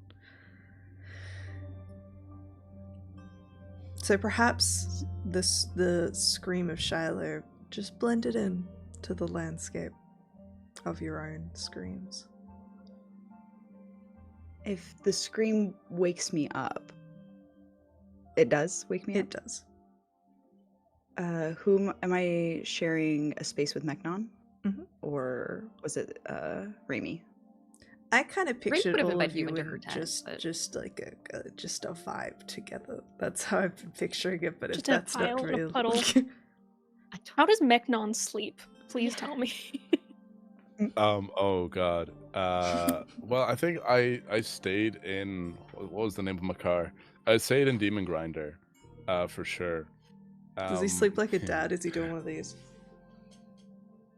So perhaps the scream of Shiloh just blended in to the landscape of your own screams.
If the scream wakes me up, it does wake me
It does.
up. Whom am I sharing a space with Mechnon?
Mhm.
Or was it Raimi?
I kind of pictured
would have
all of
invited you
you
into
in
her tent, but-
just like just a vibe together. That's how I've been picturing it. But if
Just a
that's
pile
not
and a
real,
puddle.
I don't-
How does Mechnon sleep? Please tell me.
Oh god. Well, I think I stayed in, what was the name of my car? I stayed in Demon Grinder, for sure.
does he sleep like a dad? Is he doing one of these?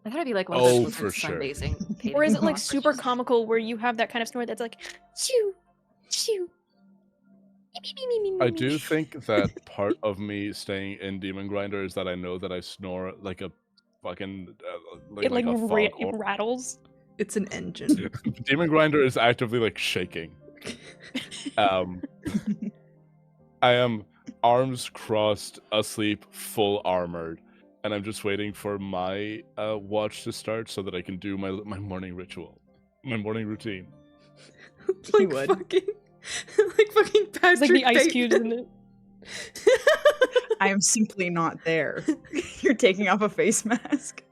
I thought it'd be like one of those
Oh,
lizard
for sure.
sunbathing.
Or is it like
paintings.
super comical where you have that kind of snore that's like shoo, shoo.
I do think that part of me staying in Demon Grinder is that I know that I snore like a fucking
It like
a foghorn.
rattles.
It's an engine.
Demon Grinder is actively like shaking. I am arms crossed, asleep, full armored, and I'm just waiting for my watch to start so that I can do my morning ritual, my morning routine.
like
would.
fucking, like fucking Patrick.
It's like the ice
Bateman.
cubes in it.
I am simply not there. You're taking off a face mask.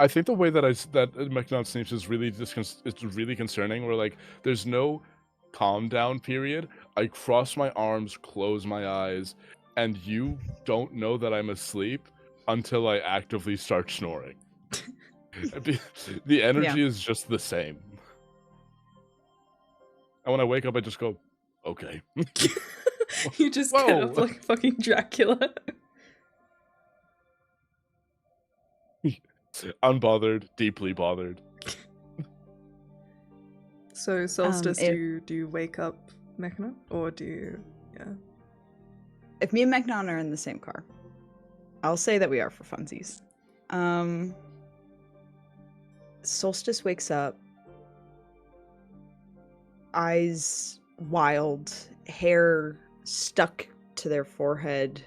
I think the way that that Mechnon sleeps is really it's really concerning. Where like there's no calm down period. I cross my arms, close my eyes, and you don't know that I'm asleep until I actively start snoring. The energy is just the same. And when I wake up, I just go, okay.
You just get up
Whoa.
like fucking Dracula.
Unbothered, deeply bothered.
So Solstice,
if-
do you wake up Mechna, or do you? Yeah.
If me and Mechnon are in the same car, I'll say that we are for funsies. Solstice wakes up, eyes wild, hair stuck to their forehead,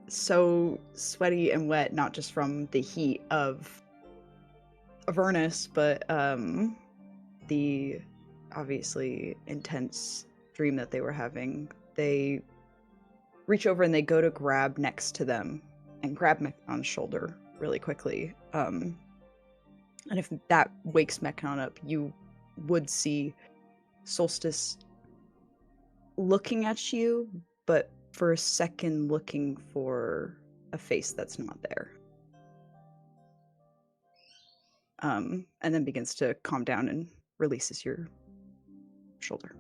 so sweaty and wet, not just from the heat of Avernus, but the obviously intense dream that they were having. They reach over and they go to grab next to them and grab Mechnon's shoulder really quickly. And if that wakes Mechnon up, you would see Solstice looking at you, but for a second looking for a face that's not there. And then begins to calm down and releases your shoulder.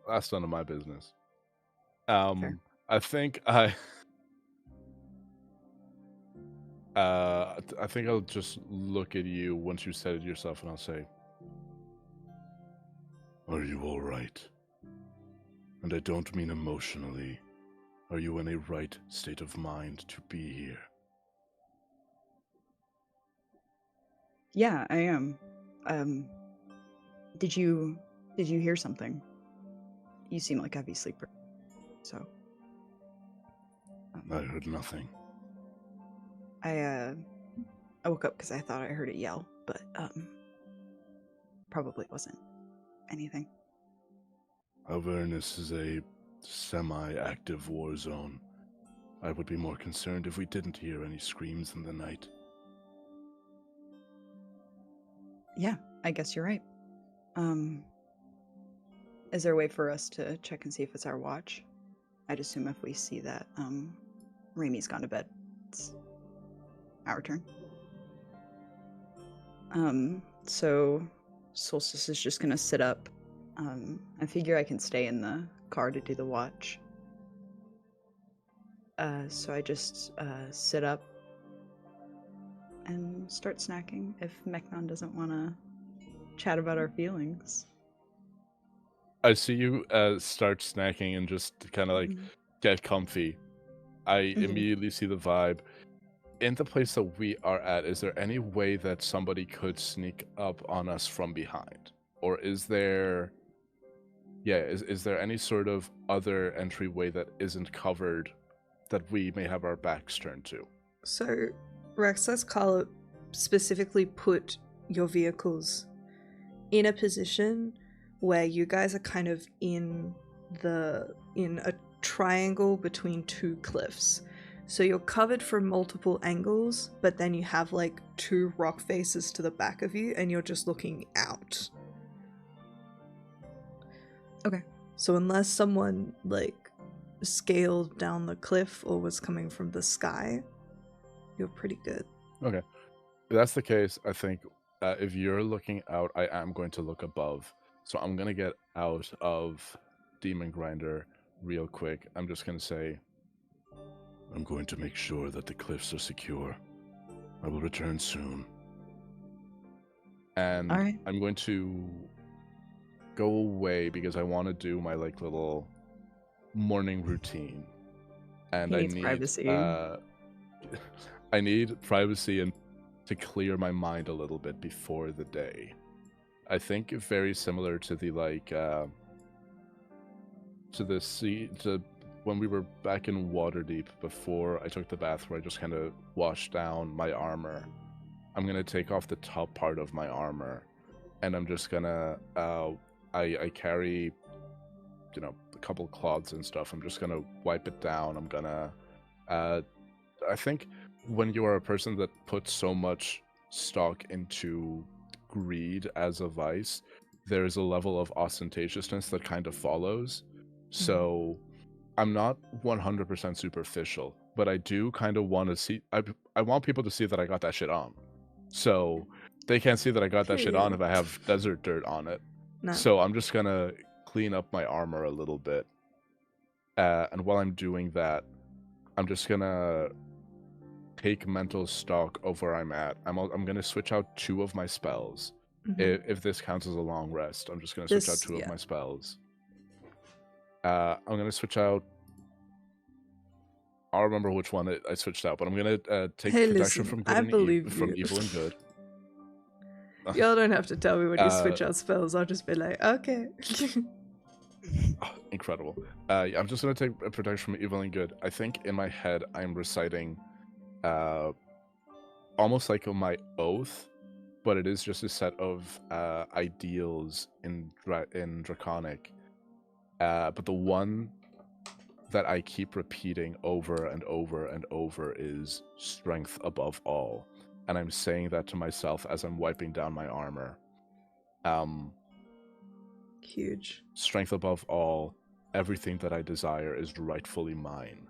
That's none of my business.
Fair.
I think I I think I'll just look at you once you said it yourself, and I'll say, "Are you all right? And I don't mean emotionally. Are you in a right state of mind to be here?"
Yeah, I am. Did you hear something? You seem like a heavy sleeper, so.
I heard nothing.
I woke up because I thought I heard it yell, but probably wasn't anything.
Avernus is a semi-active war zone. I would be more concerned if we didn't hear any screams in the night.
Yeah, I guess you're right. Is there a way for us to check and see if it's our watch? I'd assume if we see that Raimi's gone to bed, it's our turn. So Solstice is just gonna sit up. I figure I can stay in the car to do the watch. So I just sit up and start snacking if Meknon doesn't want to chat about our feelings.
I see you start snacking and just kind of like get comfy. I immediately see the vibe. In the place that we are at, is there any way that somebody could sneak up on us from behind? Or is there... Yeah, is there any sort of other entryway that isn't covered that we may have our backs turned to?
So, Rex, let's call it specifically put your vehicles in a position where you guys are kind of in a triangle between two cliffs. So you're covered from multiple angles, but then you have like two rock faces to the back of you and you're just looking out.
Okay.
So unless someone like scaled down the cliff or was coming from the sky, you're pretty good.
Okay. If that's the case, I think if you're looking out, I am going to look above. So I'm going to get out of Demon Grinder real quick. I'm just going to say, I'm going to make sure that the cliffs are secure. I will return soon. And
All right.
I'm going to go away because I want to do my like little morning routine. And
He
I
needs
need
privacy.
I need privacy and to clear my mind a little bit before the day. I think very similar to the like to when we were back in Waterdeep before I took the bath where I just kind of washed down my armor. I'm gonna take off the top part of my armor, and I'm just gonna I carry, you know, a couple cloths and stuff. I'm just gonna wipe it down. I'm gonna I think when you are a person that puts so much stock into greed as a vice, there is a level of ostentatiousness that kind of follows. So I'm not 100% superficial, but I do kind of want to see, I want people to see that I got that shit on. So they can't see that I got that shit on if I have desert dirt on it.
No.
So I'm just gonna clean up my armor a little bit. And while I'm doing that, I'm just gonna take mental stock of where I'm at. I'm gonna switch out 2 of my spells. If this counts as a long rest, I'm just gonna switch out 2 of my spells. I'm gonna switch out. I'll remember which one I switched out, but I'm gonna take protection from good and from evil and good.
Y'all don't have to tell me when you switch out spells. I'll just be like, okay.
Incredible. I'm just gonna take protection from evil and good. I think in my head I'm reciting almost like my oath, but it is just a set of ideals in Draconic. But the one that I keep repeating over and over and over is strength above all. And I'm saying that to myself as I'm wiping down my armor.
Huge.
Strength above all, everything that I desire is rightfully mine.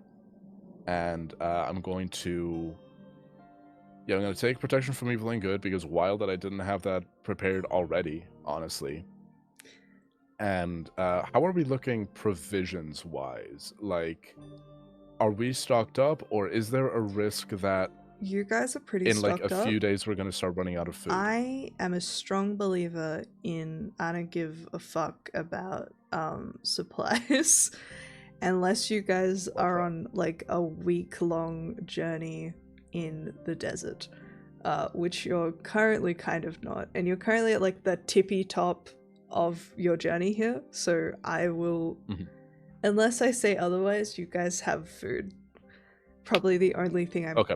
And I'm going to take protection from evil and good, because wild that I didn't have that prepared already, honestly. And how are we looking provisions-wise? Like, are we stocked up, or is there a risk that
You guys are pretty
In like
stocked
a
up.
few days, we're gonna start running out of food.
I am a strong believer in I don't give a fuck about supplies unless you guys are on like a week-long journey in the desert, which you're currently kind of not, and you're currently at like the tippy top of your journey here. So I will, unless I say otherwise, you guys have food. Probably the only thing
Okay.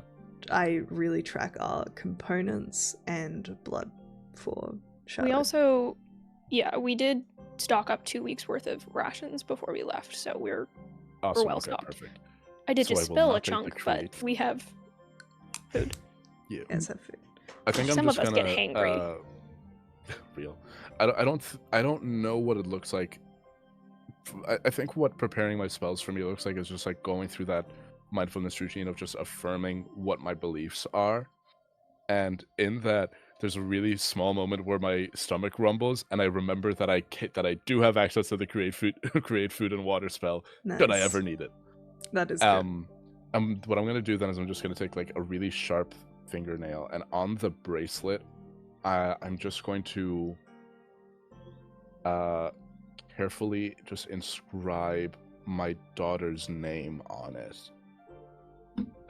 I really track are components and blood for Charlotte.
We also, we did stock up 2 weeks worth of rations before we left, so we're
Awesome.
well
Okay,
stocked.
Perfect.
I did
So
just
I will
spill a
not take the
chunk, but
crate.
we have food.
Yeah.
Yes, have food.
I think
Some
I'm just
of us
gonna.
get hangry.
Real. I don't know what it looks like. I think what preparing my spells for me looks like is just like going through that mindfulness routine of just affirming what my beliefs are, and in that there's a really small moment where my stomach rumbles, and I remember that I do have access to the create food and water spell should I
Nice.
ever need it.
That is good.
What I'm gonna do then is I'm just gonna take like a really sharp fingernail, and on the bracelet, I'm just going to carefully just inscribe my daughter's name on it.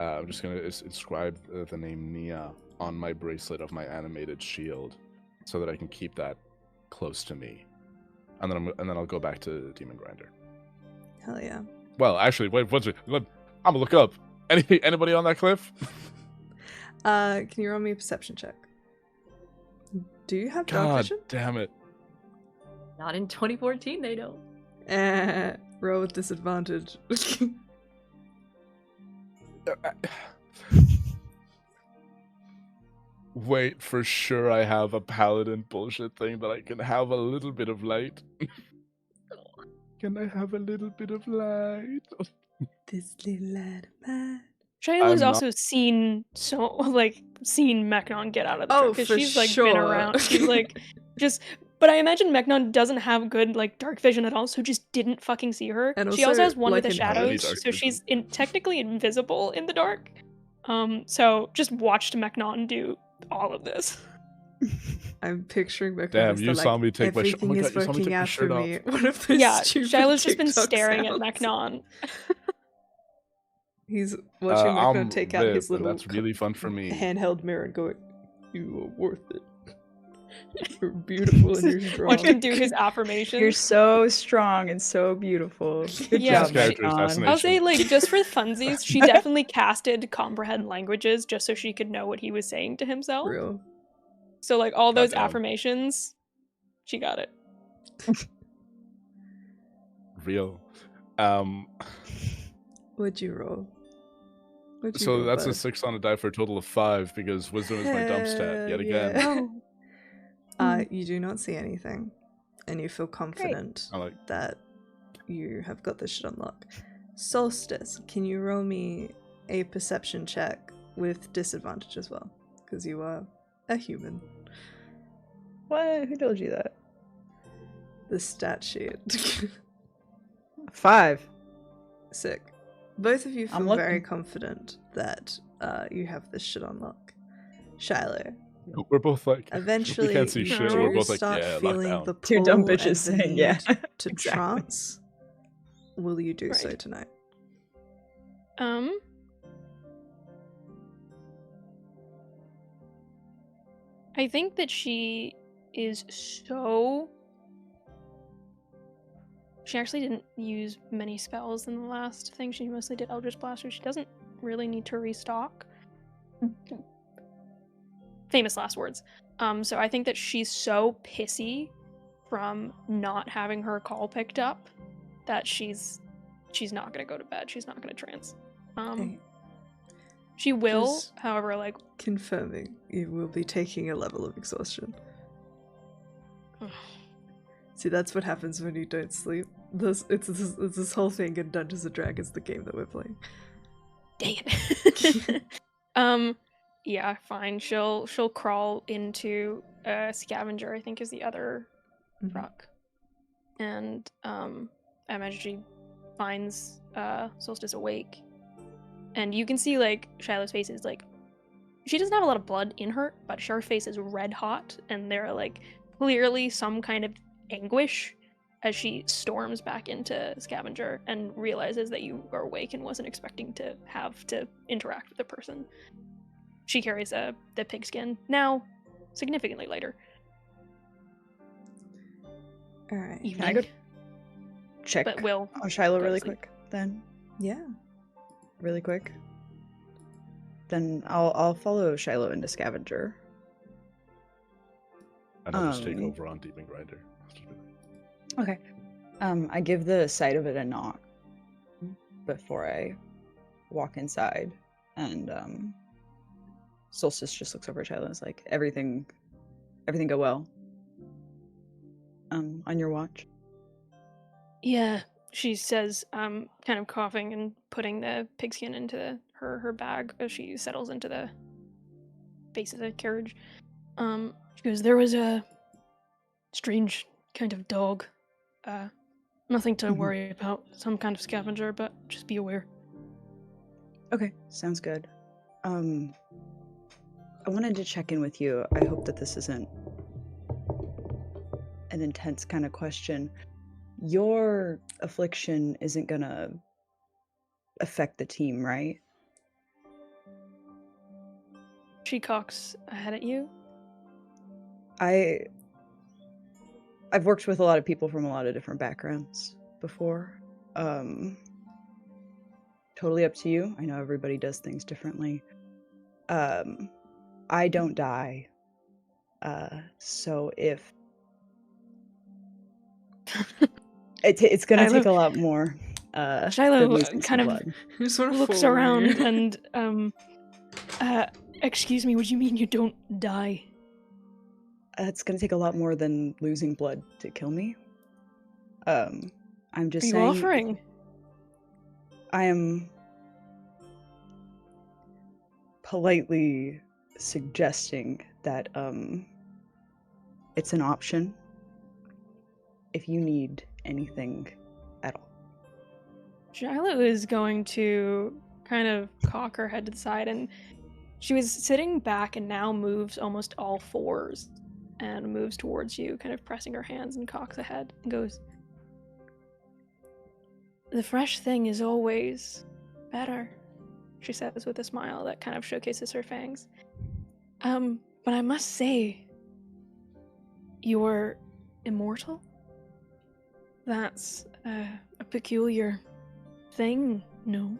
I'm just gonna inscribe the name Nia on my bracelet of my animated shield, so that I can keep that close to me, and then I'll go back to Demon Grinder.
Hell yeah.
Well, actually, wait. I'm gonna look up. Anybody on that cliff?
Can you roll me a perception check? Do you have dark
God
vision?
damn it!
Not in 2014, they don't.
Roll with disadvantage.
Wait, for sure I have a paladin bullshit thing that I can have a little bit of light. Can I have a little bit of light?
This little light of mine.
Shiloh's
I'm
also seen Mechnon get out of the
Oh,
truck, 'cause
for
she's like
sure.
been around. She's like just, but I imagine Mechnon doesn't have good like dark vision at all, so just didn't fucking see her.
And
She
also,
also has one
like,
with the
an
already
shadows,
dark
so
vision.
she's technically invisible in the dark. So just watched Mechnon do all of this.
I'm picturing Becker.
Damn,
as
you
the,
saw
like,
me take my shirt.
everything
Oh my
is
God, you saw me
working
take my
out for
shirt off.
me. One of those
Yeah,
stupid
Shiloh's just been
TikTok
staring
sounds.
at Mechnon.
He's watching Mechnon
I'm
take out his
ripped, and
little
that's really fun for me.
handheld mirror and going, "You are worth it. You're beautiful and you're strong."
Watch him do his affirmations.
You're so strong and so beautiful. Good
Yeah.
job,
Character
Mechnon.
assassination.
I'll say, like, just for funsies, she definitely casted comprehend languages just so she could know what he was saying to himself.
Real.
So, like, all those
Goddamn.
affirmations, she got it.
Real.
What'd you roll? What'd you
So
roll,
that's a
bud?
6 on a die for a total of 5 because wisdom is my dump stat yet
Hell yeah.
again.
You do not see anything, and you feel confident
I like.
that you have got this shit on lock. Solstice, can you roll me a perception check with disadvantage as well? Because you are a human.
What? Who told you that?
The stat sheet.
5.
Sick. Both of you
I'm
feel very
looking.
confident that you have this shit on lock. Shiloh,
We're both like.
eventually
we can't see
you
shit.
do
We're both like,
start
yeah,
feeling
lockdown.
the
Two dumb
pull and
bitches
the
saying, yeah,
need to
exactly.
trance. Will you do so
Right.
tonight?
I think that she is so... She actually didn't use many spells in the last thing. She mostly did Eldritch Blast, so she doesn't really need to restock. Famous last words. So I think that she's so pissy from not having her call picked up that she's not gonna go to bed. She's not gonna trance.
Okay.
She will,
Just-
however, like
Confirming you will be taking a level of exhaustion. See, that's what happens when you don't sleep. It's this whole thing in Dungeons & Dragons, the game that we're playing.
dang it. Yeah, fine. She'll crawl into a scavenger, I think is the other
Mhm.
truck. And I imagine she finds Solstice awake. And you can see like Shiloh's face is like She doesn't have a lot of blood in her, but her face is red hot, and there are like clearly some kind of anguish as she storms back into Scavenger and realizes that you are awake and wasn't expecting to have to interact with the person. She carries the pigskin, now significantly lighter.
All right.
Can I
Evening.
go check
But Will
on Shiloh
go to
really
sleep.
quick then?
Yeah.
Really quick? Then I'll follow Shiloh into Scavenger.
And I'll just take
Um,
over on Demon Grinder.
Okay. I give the sight of it a knock before I walk inside, and Solstice just looks over at Shiloh and is like, everything go well? On your watch?
Yeah, she says, kind of coughing and putting the pigskin into her bag as she settles into the base of the carriage. She goes, there was a strange kind of dog. Nothing to
Mhm.
worry about. Some kind of scavenger, but just be aware.
Okay, sounds good. I wanted to check in with you. I hope that this isn't an intense kind of question. Your affliction isn't gonna affect the team, right?
She cocks ahead at you.
I've worked with a lot of people from a lot of different backgrounds before. Totally up to you. I know everybody does things differently. I don't die. So if it's gonna take a lot more
Shiloh
than losing some
kind of
blood.
I just want to
looks around and excuse me, what do you mean you don't die?
It's gonna take a lot more than losing blood to kill me. I'm just
Are you
saying.
offering?
I am politely suggesting that it's an option if you need anything at all.
Shiloh is going to kind of cock her head to the side, and she was sitting back and now moves almost all fours and moves towards you, kind of pressing her hands, and cocks ahead and goes, the fresh thing is always better, she says with a smile that kind of showcases her fangs. But I must say, you're immortal? That's a peculiar thing, no?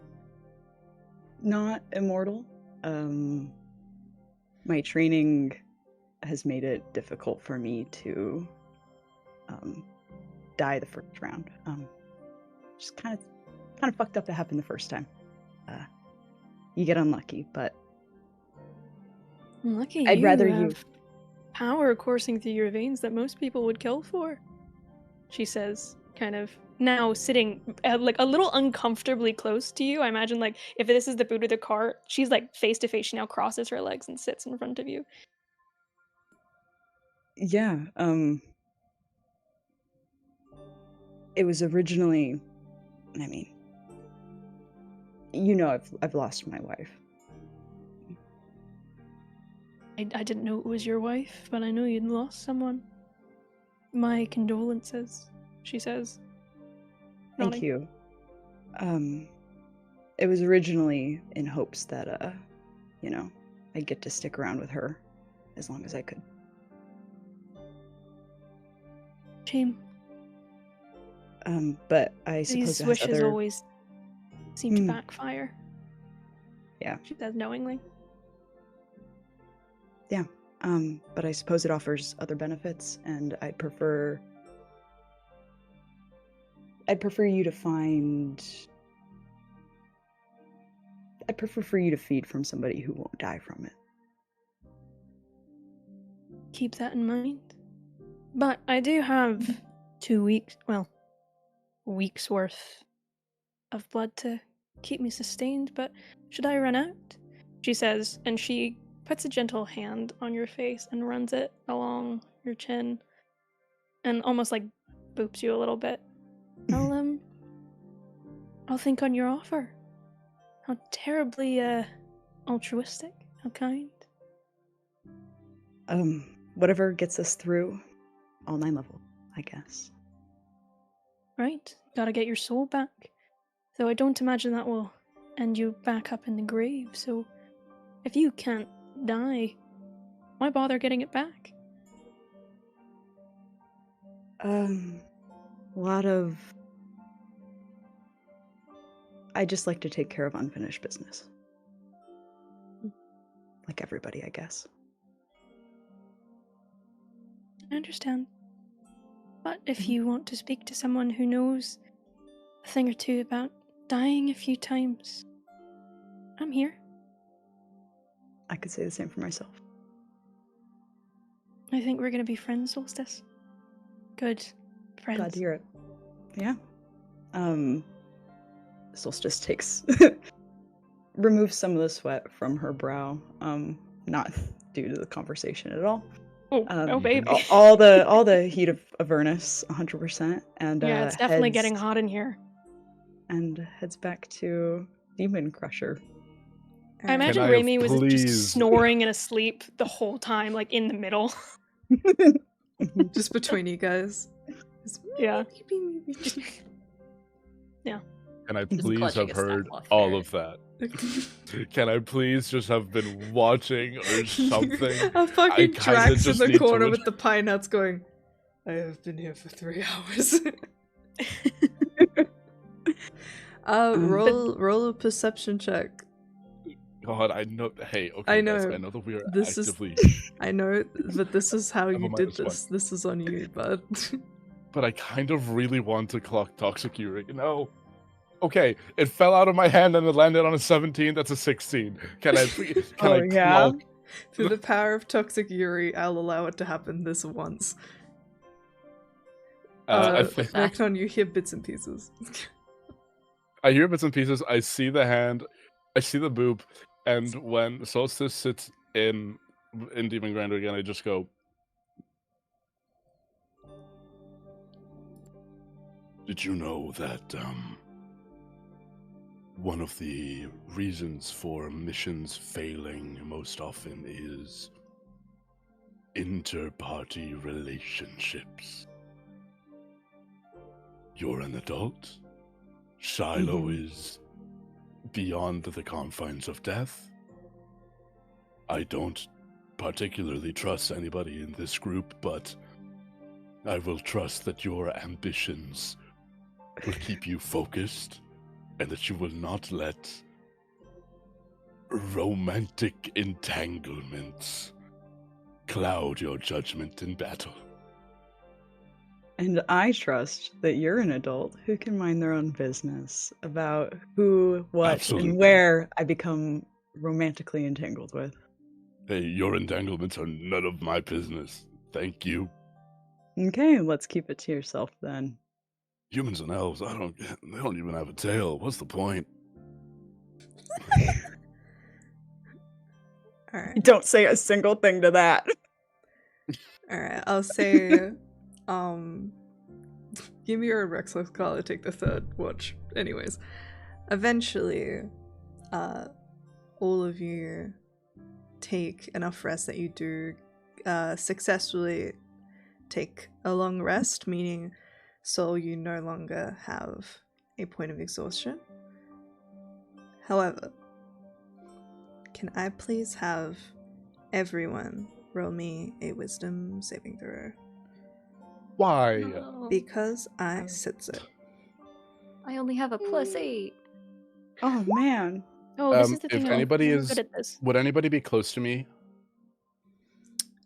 Not immortal. My training has made it difficult for me to die the first round. Just kind of fucked up to happen the first time. You get unlucky, but
Lucky
I'd
you
rather
have
you.
power coursing through your veins that most people would kill for, she says, kind of now sitting like a little uncomfortably close to you. I imagine like if this is the boot of the cart, she's like face to face. She now crosses her legs and sits in front of you.
Yeah, it was originally, I mean, you know, I've lost my wife.
I didn't know it was your wife, but I know you'd lost someone. My condolences, she says.
Thank
nodding.
you. It was originally in hopes that, you know, I'd get to stick around with her as long as I could.
Shame.
But I suppose
These
it has
wishes
other.
always seem to backfire.
Yeah.
She says knowingly.
Yeah. But I suppose it offers other benefits, and I'd prefer you to find. I'd prefer for you to feed from somebody who won't die from it.
Keep that in mind. But I do have 2 weeks, well, weeks worth of blood to keep me sustained, but should I run out? She says, and she puts a gentle hand on your face and runs it along your chin and almost like boops you a little bit. I'll think on your offer. How terribly altruistic How kind.
Whatever gets us through all 9 levels, I guess.
Right, gotta get your soul back. Though I don't imagine that will end you back up in the grave, so if you can't die, why bother getting it back?
A lot of... I just like to take care of unfinished business. Like everybody, I guess.
I understand. But if you want to speak to someone who knows a thing or two about dying a few times, I'm here.
I could say the same for myself.
I think we're gonna be friends, Solstice. Good friends.
Glad to hear it. Yeah. Solstice takes... removes some of the sweat from her brow. Not due to the conversation at all.
Oh, baby.
All the heat of Avernus, 100%. And
Yeah, it's definitely
heads-
getting hot in here.
And heads back to Demon Crusher.
I imagine
I have
Raimi was
please-
just snoring and asleep the whole time, like in the middle.
Just between you guys. Just
Yeah.
Can I
Just
please
clutching
have
a
heard
Snaplock
all
ferret.
of that? Can I please just have been watching or something?
A fucking
kinda
Drax in
just
the
need to
corner
win-
with the pine nuts going, I have been here for 3 hours. Roll a perception check.
God, I know. Hey, okay,
I
guys,
know.
I know that we are
This is-
actively,
I know, but this is how
I'm
you
a
did
-1.
this. This is on you, bud.
but I kind of really want to clock Tchaikovsky. No. Okay, it fell out of my hand and it landed on a 17. That's a 16. Can I please? Can
Oh,
I
yeah?
clock?
Through the power of toxic Yuri, I'll allow it to happen this once.
I think
Vecton, you hear bits and pieces.
I hear bits and pieces. I see the hand. I see the boob. And when Solstice sits in Demon Grinder again, I just go. Did you know that one of the reasons for missions failing most often is inter-party relationships? You're an adult. Shiloh is beyond the confines of death. I don't particularly trust anybody in this group, but I will trust that your ambitions will keep you focused and that you will not let romantic entanglements cloud your judgment in battle.
And I trust that you're an adult who can mind their own business about who, what,
Absolutely.
and where I become romantically entangled with.
Hey, your entanglements are none of my business. Thank you.
Okay, let's keep it to yourself then.
Humans and elves, they don't even have a tail. What's the point?
Alright.
Don't say a single thing to that.
Alright, I'll say, give me your Rexlex call, I take the third watch. Anyways, eventually, all of you take enough rest that you do successfully take a long rest, meaning Soul, you no longer have a point of exhaustion. However, can I please have everyone roll me a wisdom saving throw?
Why?
No.
Because I said so.
I only have a +8.
Oh man.
Oh, this is the
if
thing.
anybody
I'm
is-
good at this.
Would anybody be close to me?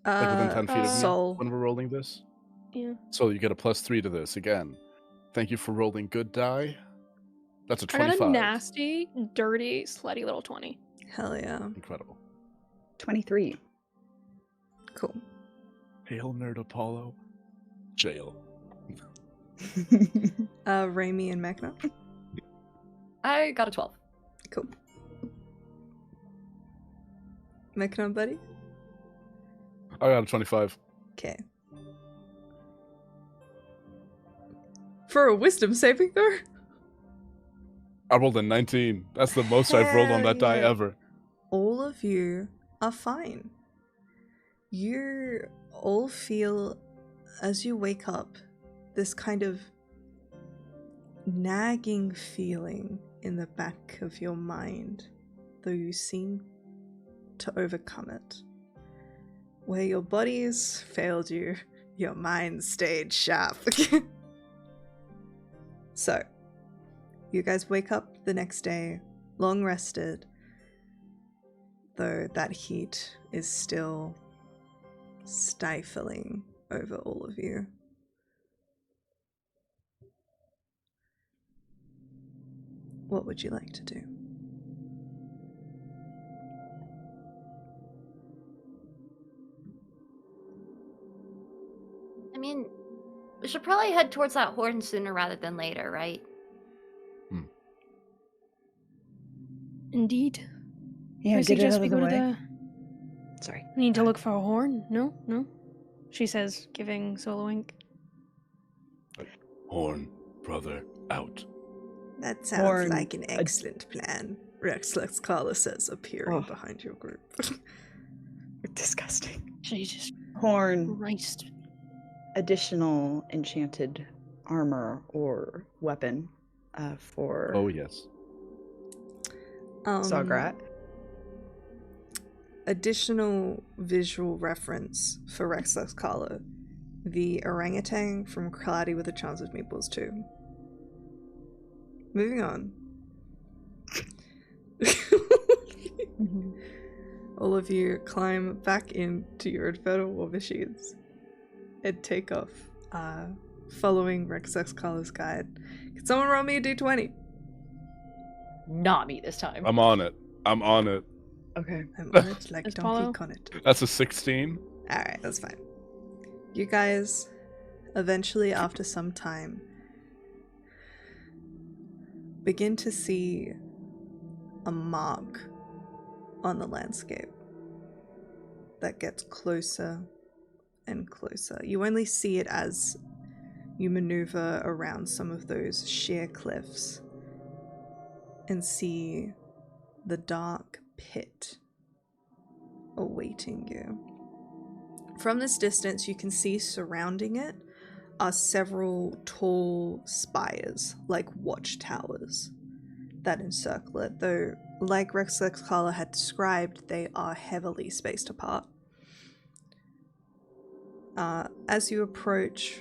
Like within 10 feet of me
Soul.
when we're rolling this?
Yeah.
So you get a +3 to this again. Thank you for rolling good die. That's a
I got
25.
a nasty, dirty, slutty little 20.
Hell yeah.
Incredible.
23.
Cool.
Hail Nerd Apollo. Jail.
Raimi and Magna.
I got a 12.
Cool. Magna, buddy?
I got a 25.
Okay. For a wisdom saving throw?
I rolled a 19. That's the most I've rolled on that die
Hell yeah.
ever.
All of you are fine. You all feel, as you wake up, this kind of nagging feeling in the back of your mind, though you seem to overcome it. Where your bodies failed you, your mind stayed sharp. So, you guys wake up the next day, long rested, though that heat is still stifling over all of you. What would you like to do?
I mean, we should probably head towards that horn sooner rather than later, right?
Indeed.
Yeah,
I
get it
suggest
out
we
of the
go
way.
to the.
Sorry.
We need to look for a horn. No, no. She says, giving Sol a wink.
Horn, brother, out.
That sounds
Horn,
like an excellent plan, Rex Carla says, appearing behind your group.
Disgusting.
Jesus
Horn,
Christ.
additional enchanted armor or weapon for
Oh, yes.
Sograt.
Additional visual reference for Rex Carla. The orangutan from Cloudy with a Chance of Meatballs 2. Moving on. All of you climb back into your infernal war machines and take off, following Rex Carla's guide. Can someone roll me a d20?
Not me this time.
I'm on it. I'm on it.
Okay.
I'm on it like
Does
Donkey
Paulo?
Kong it.
That's a 16.
Alright, that's fine. You guys, eventually after some time, begin to see a mark on the landscape that gets closer and closer. You only see it as you maneuver around some of those sheer cliffs and see the dark pit awaiting you. From this distance, you can see surrounding it are several tall spires, like watchtowers, that encircle it, though, like Rex Carla had described, they are heavily spaced apart. As you approach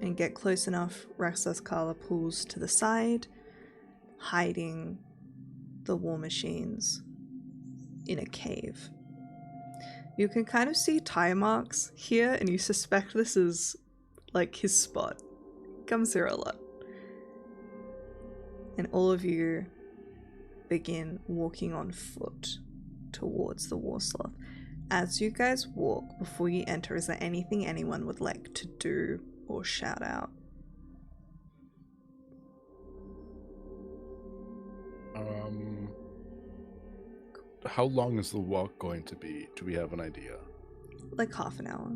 and get close enough, Rex Carla pulls to the side, hiding the war machines in a cave. You can kind of see tire marks here, and you suspect this is like his spot. He comes here a lot. And all of you begin walking on foot towards the war sloth. As you guys walk, before you enter, is there anything anyone would like to do or shout out?
How long is the walk going to be? Do we have an idea?
Like half an hour.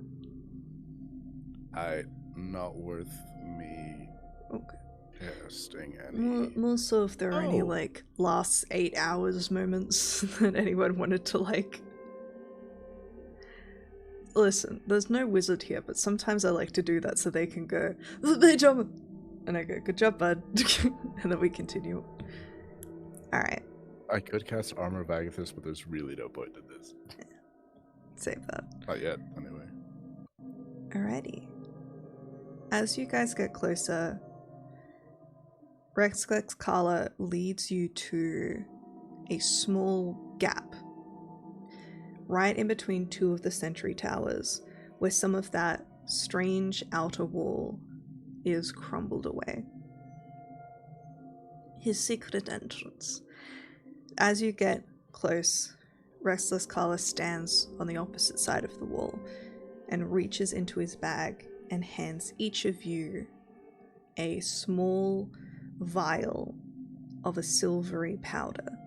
Not worth me
Okay.
casting any.
More so if there are any
Oh.
like last 8 hours moments that anyone wanted to like. Listen, there's no wizard here, but sometimes I like to do that so they can go, "Hey, jump!" And I go, "Good job, bud." And then we continue. Alright,
I could cast Armor of Agathis, but there's really no point in this.
save that.
Not yet, anyway.
Alrighty. As you guys get closer, Rex Carla leads you to a small gap right in between two of the sentry towers, where some of that strange outer wall is crumbled away. His secret entrance. As you get close, Restless Carla stands on the opposite side of the wall and reaches into his bag and hands each of you a small vial of a silvery powder.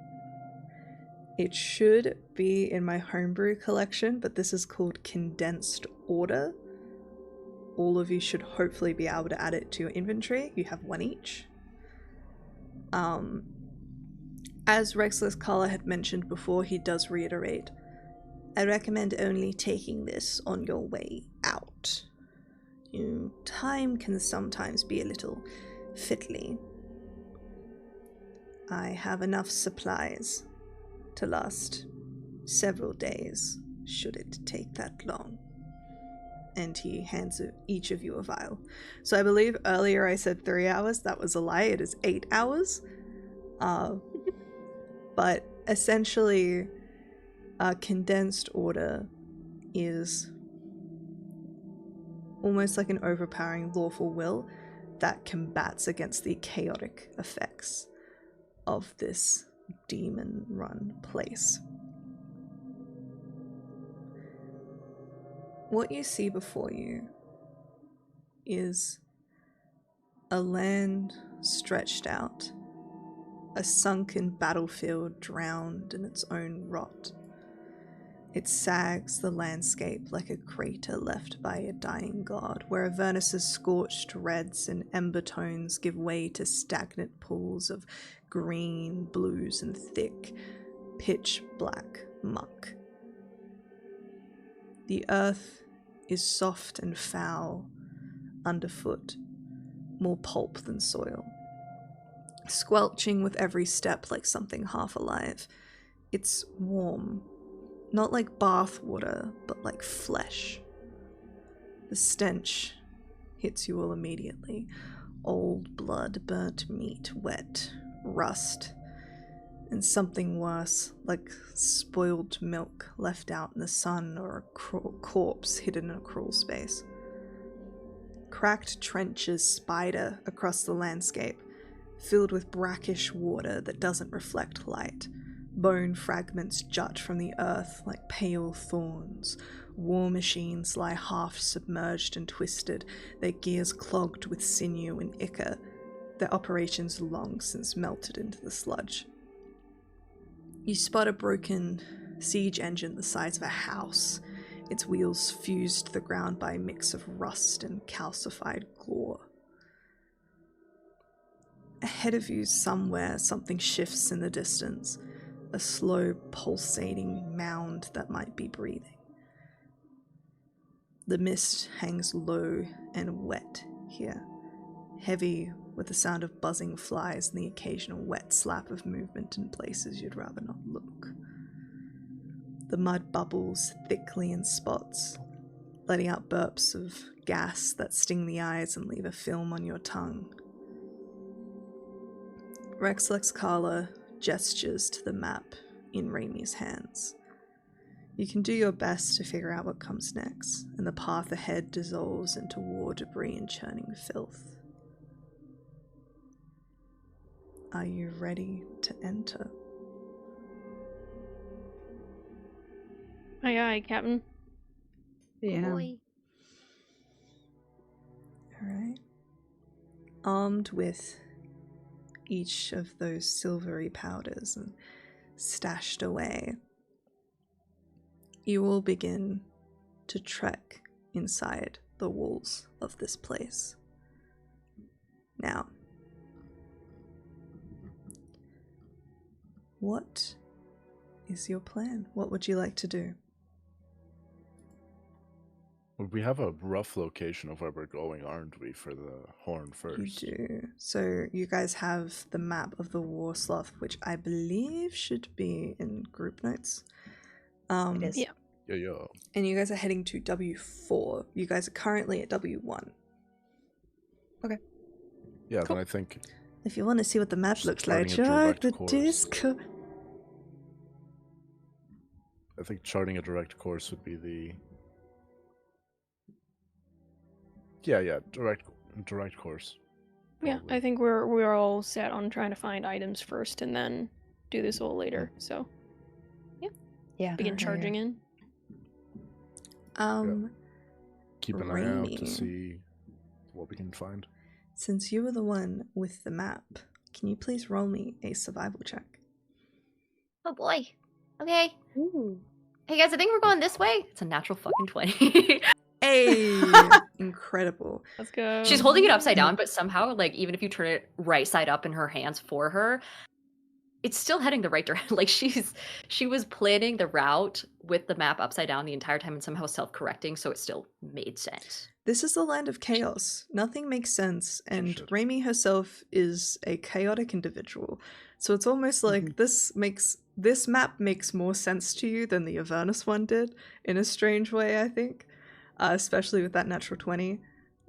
It should be in my homebrew collection, but this is called Condensed Order. All of you should hopefully be able to add it to your inventory. You have one each. As Rexless Carla had mentioned before, he does reiterate I recommend only taking this on your way out. Time can sometimes be a little fiddly. I have enough supplies to last several days, should it take that long. And he hands each of you a vial. So I believe earlier I said 3 hours. That was a lie. It is 8 hours. But essentially, condensed order is almost like an overpowering lawful will that combats against the chaotic effects of this demon-run place. What you see before you is a land stretched out, a sunken battlefield drowned in its own rot. It sags the landscape like a crater left by a dying god, where Avernus's scorched reds and ember tones give way to stagnant pools of green, blues, and thick, pitch-black muck. The earth is soft and foul underfoot, more pulp than soil. Squelching with every step like something half alive. It's warm, not like bath water, but like flesh. The stench hits you all immediately. Old blood, burnt meat, wet, rust, and something worse, like spoiled milk left out in the sun or a corpse hidden in a crawl space. Cracked trenches spider across the landscape, filled with brackish water that doesn't reflect light. Bone fragments jut from the earth like pale thorns. War machines lie half submerged and twisted, their gears clogged with sinew and ichor, their operations long since melted into the sludge. You spot a broken siege engine the size of a house, its wheels fused to the ground by a mix of rust and calcified gore. Ahead of you somewhere, something shifts in the distance, a slow, pulsating mound that might be breathing. The mist hangs low and wet here, heavy with the sound of buzzing flies and the occasional wet slap of movement in places you'd rather not look. The mud bubbles thickly in spots, letting out burps of gas that sting the eyes and leave a film on your tongue. Rex Lexcala gestures to the map in Raimi's hands. You can do your best to figure out what comes next, and the path ahead dissolves into war debris and churning filth. Are you ready to enter?
Aye, aye, Captain.
Yeah.
Boy.
Alright. Armed with each of those silvery powders and stashed away, you will begin to trek inside the walls of this place. Now, what is your plan? What would you like to do?
We have a rough location of where we're going, aren't we, for the horn first?
You do. So you guys have the map of the War Sloth, which I believe should be in group notes.
It is.
Yeah.
Yeah.
And you guys are heading to W4. You guys are currently at W1.
Yeah,
Cool.
then I think
If you want to see what the map
Just
looks like,
charting a
check
direct
the
course.
Discord.
charting a direct course would be the direct course.
Yeah,
probably.
I think we're all set on trying to find items first and then do this all later. So
Yeah.
begin charging in.
Keep an eye out to
Rainy.
see what we can find.
Since you were the one with the map, can you please roll me a survival check?
Oh boy. Okay.
Ooh.
Hey guys, I think we're going this way. It's a natural fucking 20.
Hey! Incredible.
Let's go.
She's holding it upside down, but somehow, like, even if you turn it right side up in her hands for her, it's still heading the right direction. Like she was planning the route with the map upside down the entire time and somehow self-correcting, so it still made sense.
This is the land of chaos. Nothing makes sense, and
shit.
Raimi herself is a chaotic individual. So it's almost like this map makes more sense to you than the Avernus one did, in a strange way, I think. Especially with that natural 20.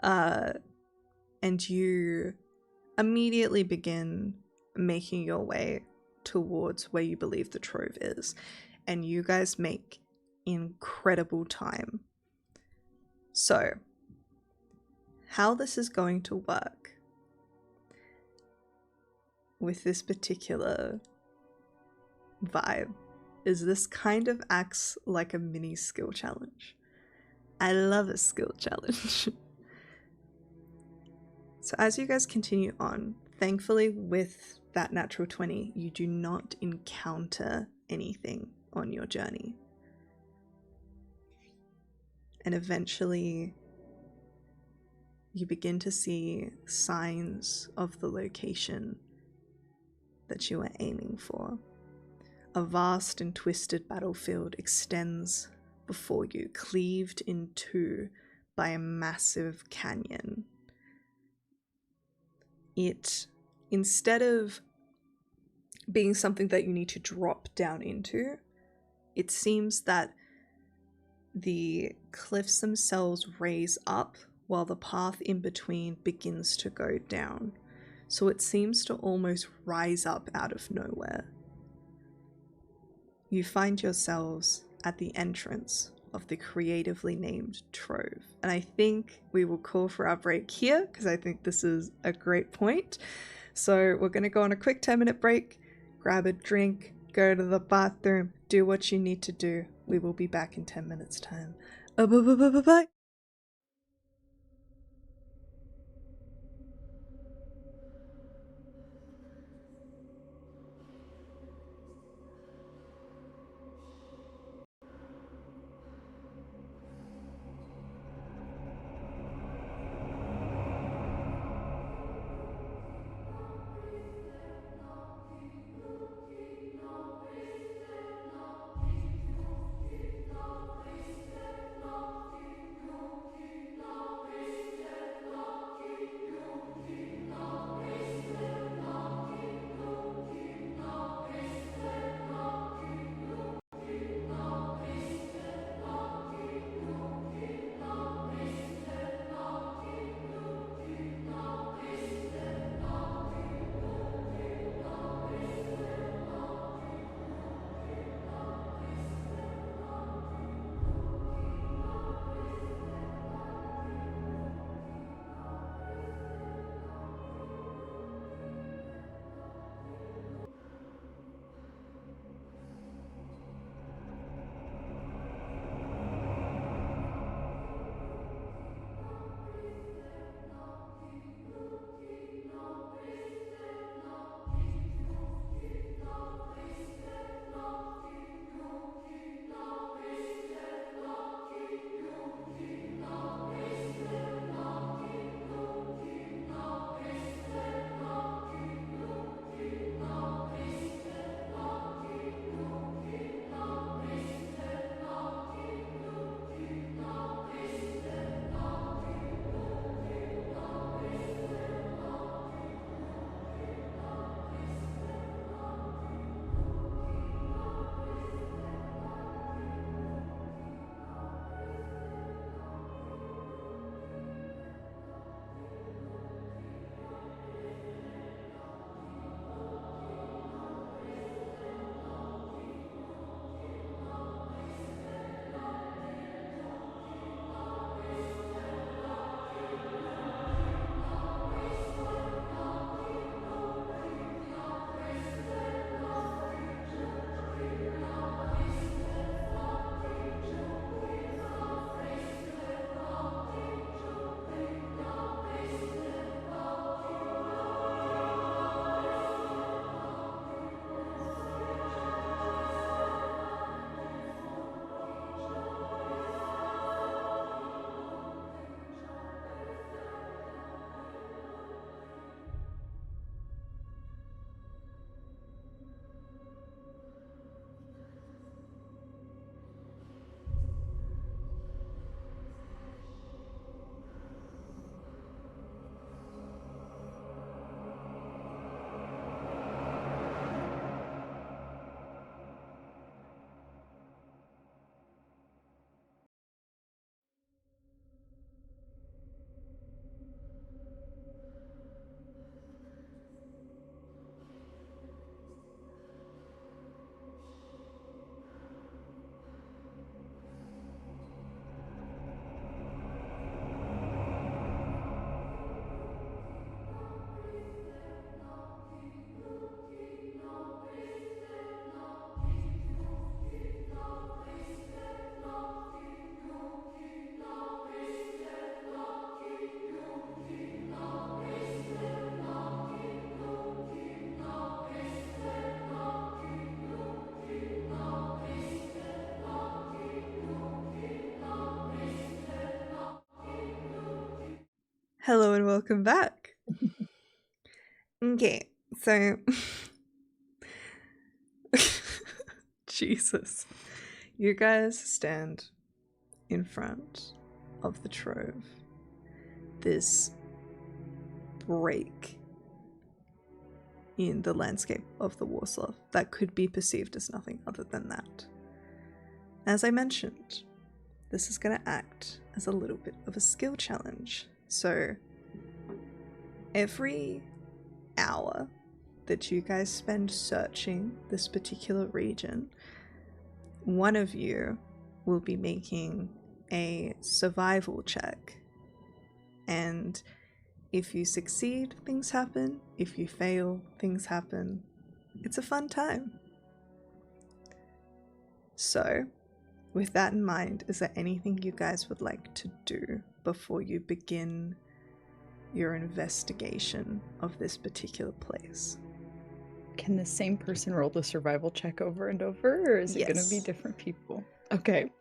And you immediately begin making your way towards where you believe the trove is. And you guys make incredible time. So, how this is going to work with this particular vibe is this kind of acts like a mini skill challenge. I love a skill challenge. So as you guys continue on, thankfully with that natural 20, you do not encounter anything on your journey. And eventually you begin to see signs of the location that you are aiming for. A vast and twisted battlefield extends before you, cleaved in two by a massive canyon. It, instead of being something that you need to drop down into, it seems that the cliffs themselves raise up while the path in between begins to go down. So it seems to almost rise up out of nowhere. You find yourselves at the entrance of the creatively named Trove. And I think we will call for our break here because I think this is a great point. So we're going to go on a quick 10-minute break, grab a drink, go to the bathroom, do what you need to do. We will be back in 10 minutes time. Bye. Hello and welcome back. Okay, so Jesus. You guys stand in front of the trove. This break in the landscape of the Warsloth that could be perceived as nothing other than that. As I mentioned, this is going to act as a little bit of a skill challenge. So every hour that you guys spend searching this particular region, one of you will be making a survival check. And if you succeed, things happen. If you fail, things happen. It's a fun time. So, with that in mind, is there anything you guys would like to do before you begin your investigation of this particular place?
Can the same person roll the survival check over and over, or is it going to be
Yes.
different people? Okay.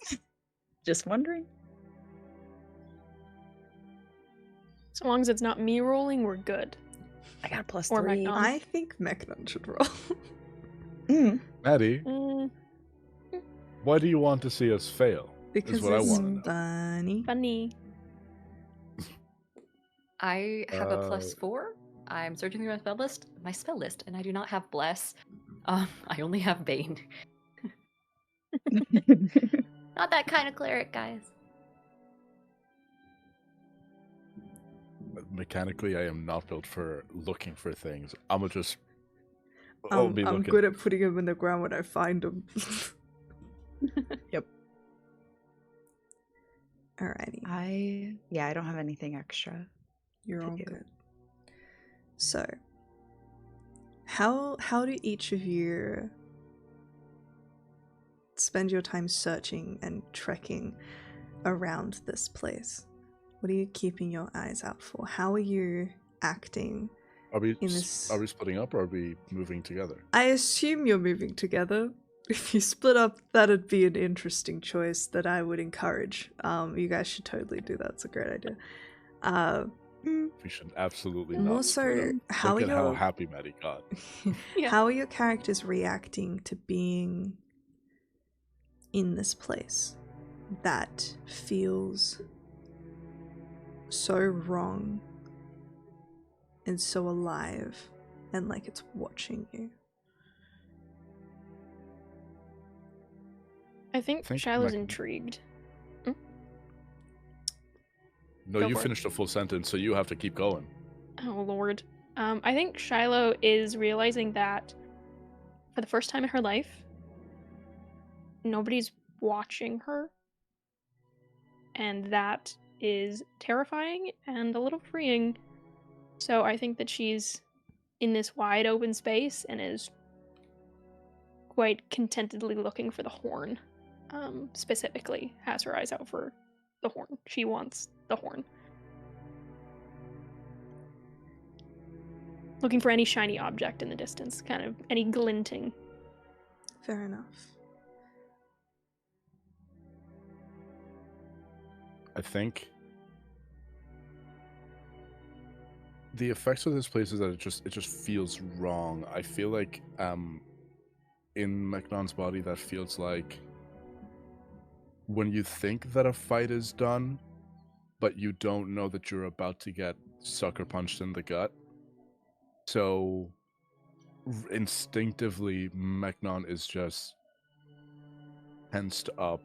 Just wondering.
So long as it's not me rolling, we're good.
I got a plus
Or
3.
Meknon.
I think Meknon should roll.
Maddie,
Mm,
why do you want to see us fail?
Because
what I
it's
wanna know.
funny.
funny.
I have a +4. I'm searching through my spell list, and I do not have Bless. I only have Bane. Not that kind of cleric, guys.
Mechanically, I am not built for looking for things. I'ma just.
I'm
looking.
good at putting them in the ground when I find them.
Yep.
Alrighty,
I don't have anything extra.
you're
to
all
do.
good. So, how do each of you spend your time searching and trekking around this place? What are you keeping your eyes out for? How are you acting?
Are we
in this-
are we splitting up or are we moving together?
I assume you're moving together. If you split up, that'd be an interesting choice that I would encourage. You guys should totally do that. It's a great idea.
We should absolutely
More
not. split
so,
up.
how
Look
are
at how
your
happy Maddie got.
Yeah.
how are your characters reacting to being in this place that feels so wrong and so alive and like it's watching you?
I think
Think
Shiloh's
Meknon.
intrigued.
No,
Go
you
for it.
finished a full sentence, so you have to keep going.
Oh lord. I think Shiloh is realizing that for the first time in her life, nobody's watching her. And that is terrifying and a little freeing. So I think that she's in this wide open space and is quite contentedly looking for the horn. Specifically, has her eyes out for the horn. She wants the horn. Looking for any shiny object in the distance, kind of any glinting.
Fair enough.
I think the effects of this place is that it just feels wrong. I feel like in Meknon's body that feels like when you think that a fight is done, but you don't know that you're about to get sucker punched in the gut. So instinctively, Meknon is just tensed up,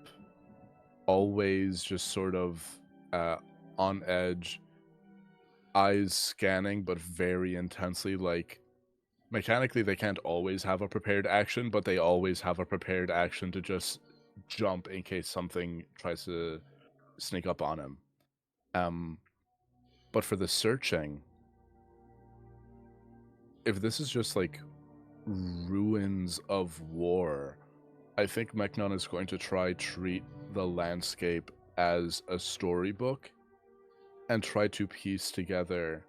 always just sort of on edge, eyes scanning, but very intensely. Like, mechanically, they can't always have a prepared action, but they always have a prepared action to just jump in case something tries to sneak up on him. But for the searching, if this is just like ruins of war, I think Meknon is going to try treat the landscape as a storybook and try to piece together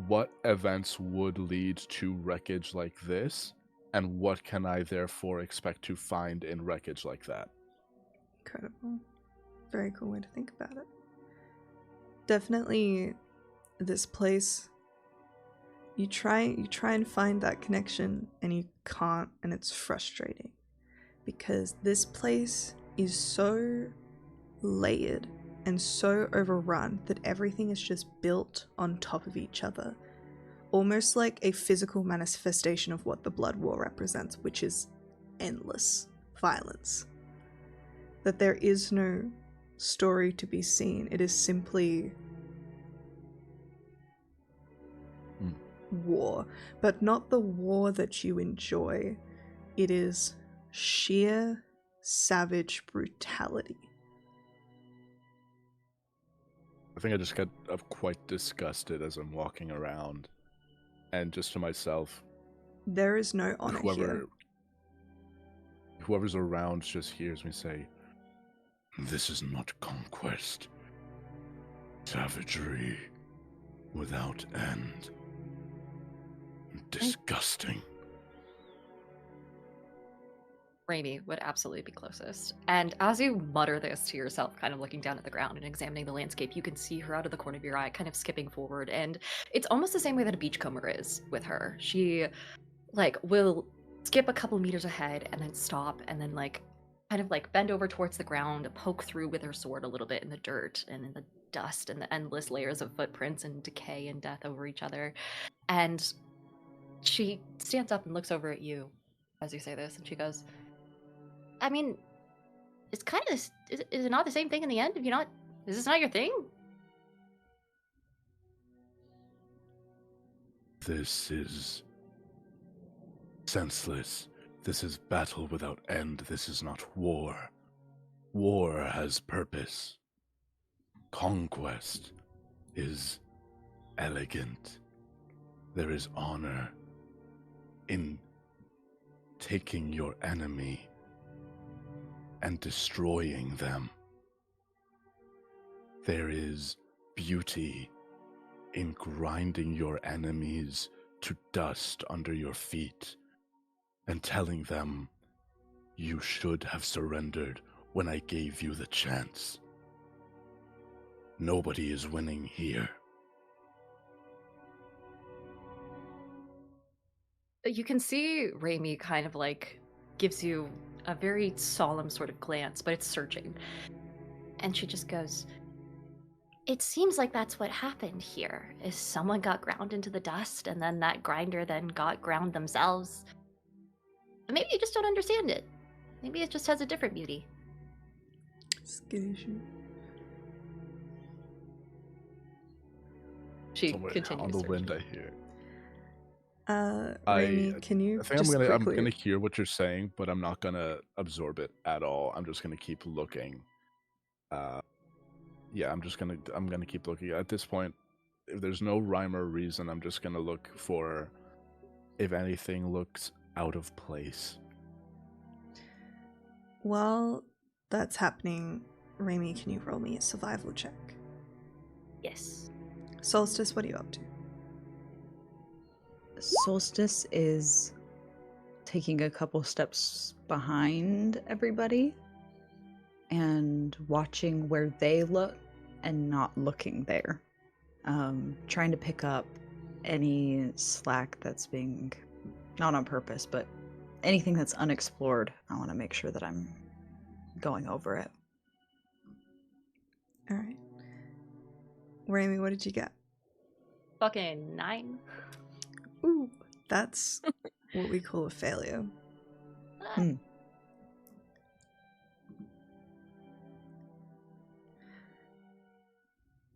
what events would lead to wreckage like this, and what can I therefore expect to find in wreckage like that.
Incredible. Very cool way to think about it. Definitely this place, you try and find that connection and you can't, and it's frustrating because this place is so layered and so overrun that everything is just built on top of each other, almost like a physical manifestation of what the Blood War represents, which is endless violence. That there is no story to be seen. It is simply war, but not the war that you enjoy. It is sheer savage brutality.
I think I just get quite disgusted as I'm walking around, and just to myself,
There is no honor here.
Whoever's around just hears me say, "This is not conquest. Savagery without end. Disgusting."
Raimi would absolutely be closest. And as you mutter this to yourself, kind of looking down at the ground and examining the landscape, you can see her out of the corner of your eye, kind of skipping forward. And it's almost the same way that a beachcomber is with her. She, will skip a couple meters ahead and then stop and then, kind of bend over towards the ground, poke through with her sword a little bit in the dirt and in the dust and the endless layers of footprints and decay and death over each other. And she stands up and looks over at you as you say this, and she goes, I mean, it's kind of is it not the same thing in the end? Is this not your thing?
This is senseless. This is battle without end. This is not war. War has purpose. Conquest is elegant. There is honor in taking your enemy and destroying them. There is beauty in grinding your enemies to dust under your feet and telling them, "You should have surrendered when I gave you the chance." Nobody is winning here.
You can see Raimi kind of gives you a very solemn sort of glance, but it's searching. And she just goes, it seems like that's what happened here, is someone got ground into the dust, and then that grinder then got ground themselves. Maybe you just don't understand it. Maybe it just has a different beauty.
Skittish.
She
Somewhere
continues
on the
searching.
wind, I hear.
Raimi, can you
I think
just
I'm
quickly...
gonna hear what you're saying, but I'm not gonna absorb it at all. I'm just gonna keep looking. Yeah, I'm gonna keep looking. At this point, if there's no rhyme or reason, I'm just gonna look for if anything looks out of place.
While that's happening, Raimi, can you roll me a survival check?
Yes.
Solstice, what are you up to?
Solstice is taking a couple steps behind everybody and watching where they look and not looking there. Trying to pick up any slack that's being, not on purpose, but anything that's unexplored. I want to make sure that I'm going over it.
All right. Raimi, what did you get?
Fucking 9.
Ooh, that's what we call a failure.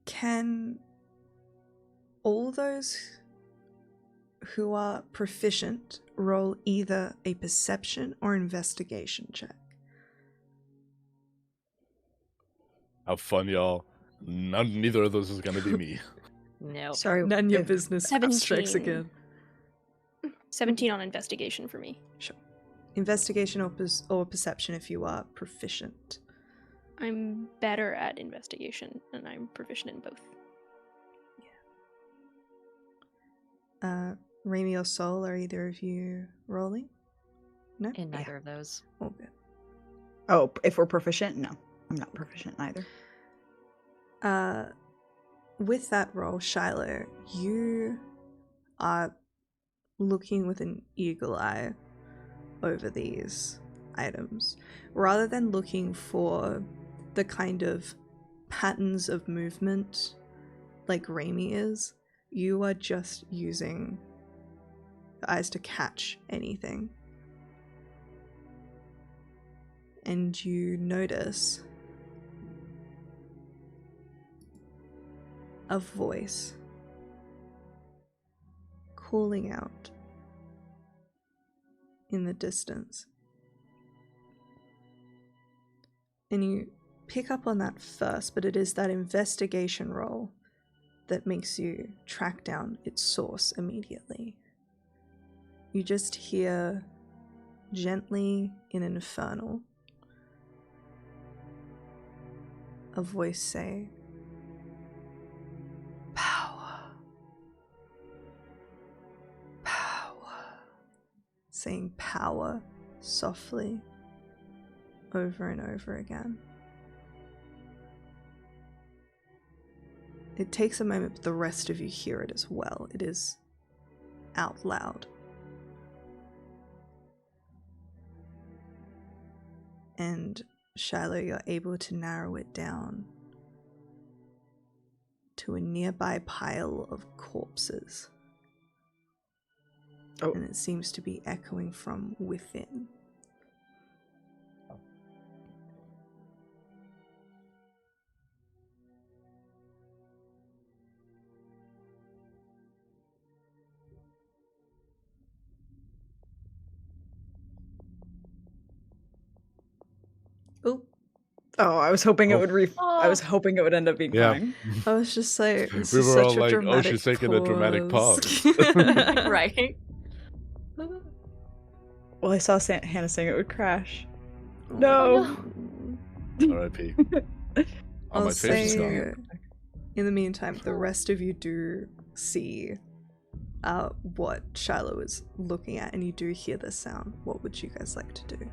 Can all those who are proficient roll either a perception or investigation check?
Have fun, y'all. Neither of those is gonna be me.
No.
Sorry,
None your
if-
business.
17.
Strikes again.
17 on investigation for me.
Sure. Investigation or perception if you are proficient.
I'm better at investigation, and I'm proficient in both.
Raimi or Sol, are either of you rolling? No?
In neither of those.
All good.
Oh, if we're proficient? No, I'm not proficient either.
with that roll, Shiloh, you are looking with an eagle eye over these items. Rather than looking for the kind of patterns of movement like Raimi is, you are just using the eyes to catch anything. And you notice a voice calling out in the distance. And you pick up on that first, but it is that investigation roll that makes you track down its source immediately. You just hear gently in infernal a voice say, "Power. Power." Saying power softly over and over again. It takes a moment, but the rest of you hear it as well. It is out loud. And Shiloh, you're able to narrow it down to a nearby pile of corpses.
Oh.
And it seems to be echoing from within.
Oh, I was hoping it
Oh.
would I was hoping it would end up being
Yeah.
fine.
I was just like, this
We
is
were
such
all
a
like, oh,
dramatic
she's taking a dramatic pause.
Right.
Well, I saw Hannah saying it would crash.
Oh,
No.
R.I.P.
I'll
my face is
say,
gone.
in the meantime, the rest of you do see what Shiloh is looking at, and you do hear the sound. What would you guys like to do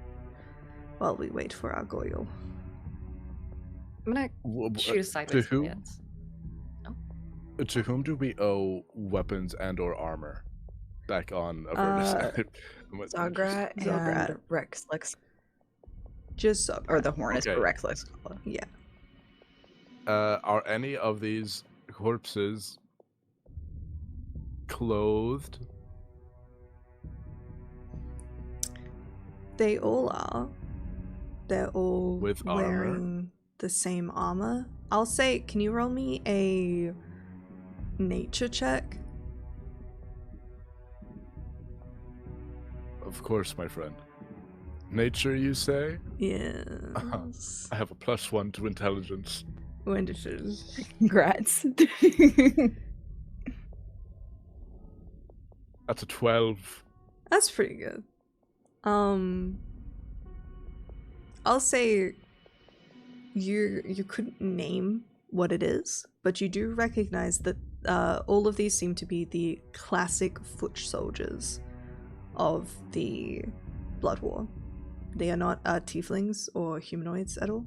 while we wait for our Goyle?
I'm gonna shoot a sideways
who?
glance.
To whom do we owe weapons and or armor? Back on Avernus.
Zograt
Zograt.
and Rex Lex,
Just so.
or the horn is for
Okay.
Rex Lex.
Yeah.
Are any of these corpses clothed?
They all are. They're all
With armor?
wearing the same armor. I'll say, can you roll me a nature check?
Of course, my friend. Nature, you say?
Yes.
I have a +1 to intelligence.
Wonderful.
Congrats.
That's a 12.
That's pretty good. I'll say you couldn't name what it is, but you do recognize that all of these seem to be the classic foot soldiers of the Blood War. They are not tieflings or humanoids at all.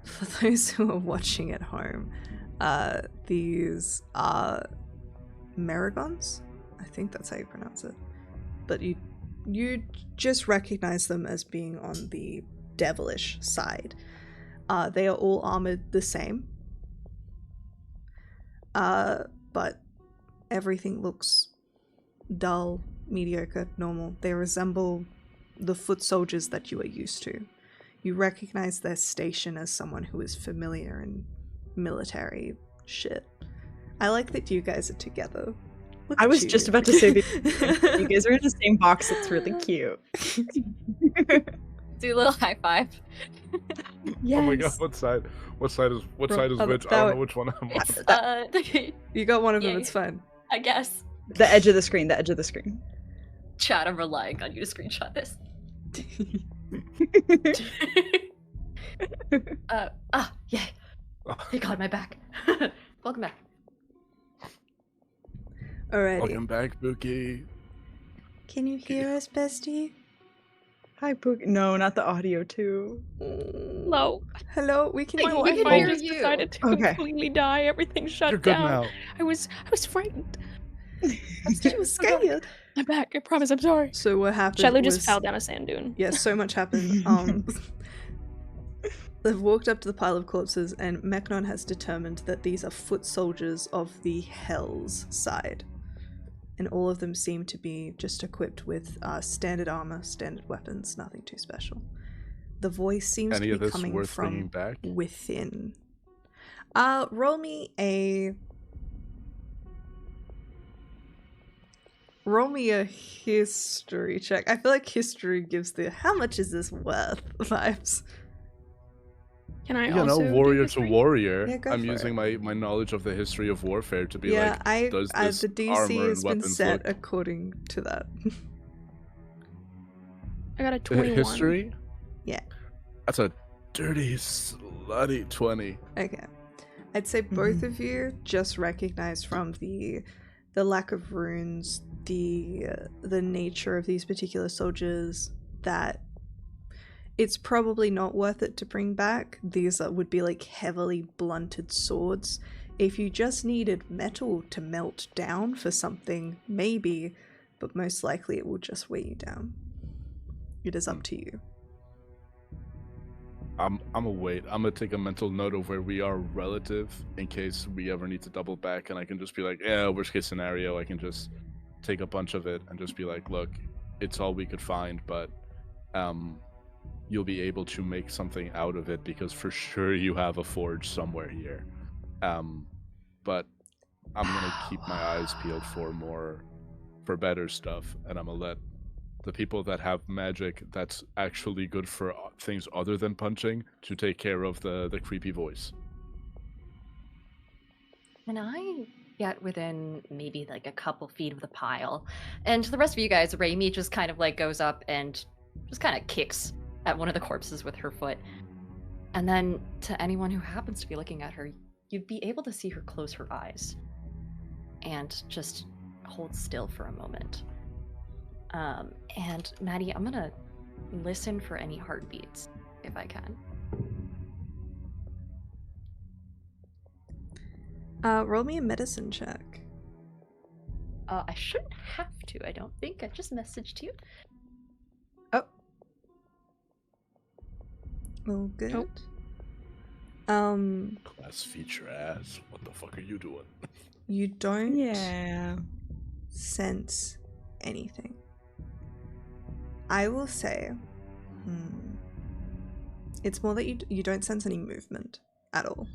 For those who are watching at home, these are Merigons. I think that's how you pronounce it. But you just recognize them as being on the devilish side. They are all armored the same. But everything looks dull, mediocre, normal. They resemble the foot soldiers that you are used to. You recognize their station as someone who is familiar in military shit. I like that you guys are together. Look
I
at
was
you.
just about to say that you guys are in the same box. It's really cute.
Do a little high five.
Yes.
Oh my god, what side is which? I
that
don't know which one I'm on.
You got one of them,
Yay.
it's fine.
I guess.
The edge of the screen. The edge of the screen.
Chad, I'm relying on you to screenshot this. Yay. Thank God, my back. Welcome back.
Alrighty.
Welcome back, Bookie.
Can you hear us, bestie?
Hi, Pook. No, not the audio too.
Hello.
Hello, we can
Hey,
My
we can
Wi-Fi
hear
just
you.
decided to
Okay.
completely die. Everything shut
You're good
down.
now.
I was frightened.
She was scared.
I'm back. I promise. I'm sorry.
So what happened
Shiloh
was
just fell down a sand dune.
yeah, so much happened. They've walked up to the pile of corpses, and Mechnon has determined that these are foot soldiers of the Hell's side. And all of them seem to be just equipped with standard armor, standard weapons, nothing too special. The voice seems
Any
to
of
be
this
coming
worth bringing
from
back?
within. Roll me a history check. I feel like history gives the "how much is this worth" vibes.
Can I
You know,
also do
warrior to
history?
warrior.
Yeah, go
I'm
for
using my knowledge of the history of warfare to be
Yeah,
like, does this
the DC
armor
has
and
been
weapons
set
look
according to that.
I got a 21.
history?
Yeah.
That's a dirty, slutty 20.
Okay. I'd say both of you just recognize from the lack of runes, the nature of these particular soldiers, that it's probably not worth it to bring back. These would be like heavily blunted swords. If you just needed metal to melt down for something, maybe, but most likely it will just weigh you down. It is up to you.
I'm gonna wait. I'm gonna take a mental note of where we are relative in case we ever need to double back, and I can just be like, yeah, worst case scenario, I can just take a bunch of it and just be like, look, it's all we could find, but you'll be able to make something out of it because for sure you have a forge somewhere here. But I'm gonna keep my eyes peeled for better stuff, and I'm gonna let the people that have magic that's actually good for things other than punching to take care of the creepy voice.
Can I get within maybe like a couple feet of the pile? And to the rest of you guys, Raimi just kind of like goes up and just kind of kicks at one of the corpses with her foot. And then to anyone who happens to be looking at her, you'd be able to see her close her eyes and just hold still for a moment. And Maddie, I'm gonna listen for any heartbeats if I can.
Roll me a medicine check.
I shouldn't have to, I don't think. I just messaged you.
Oh, good.
Oh.
Class feature ass. What the fuck are you doing?
You don't
Yeah.
sense anything. I will say, it's more that you don't sense any movement at all.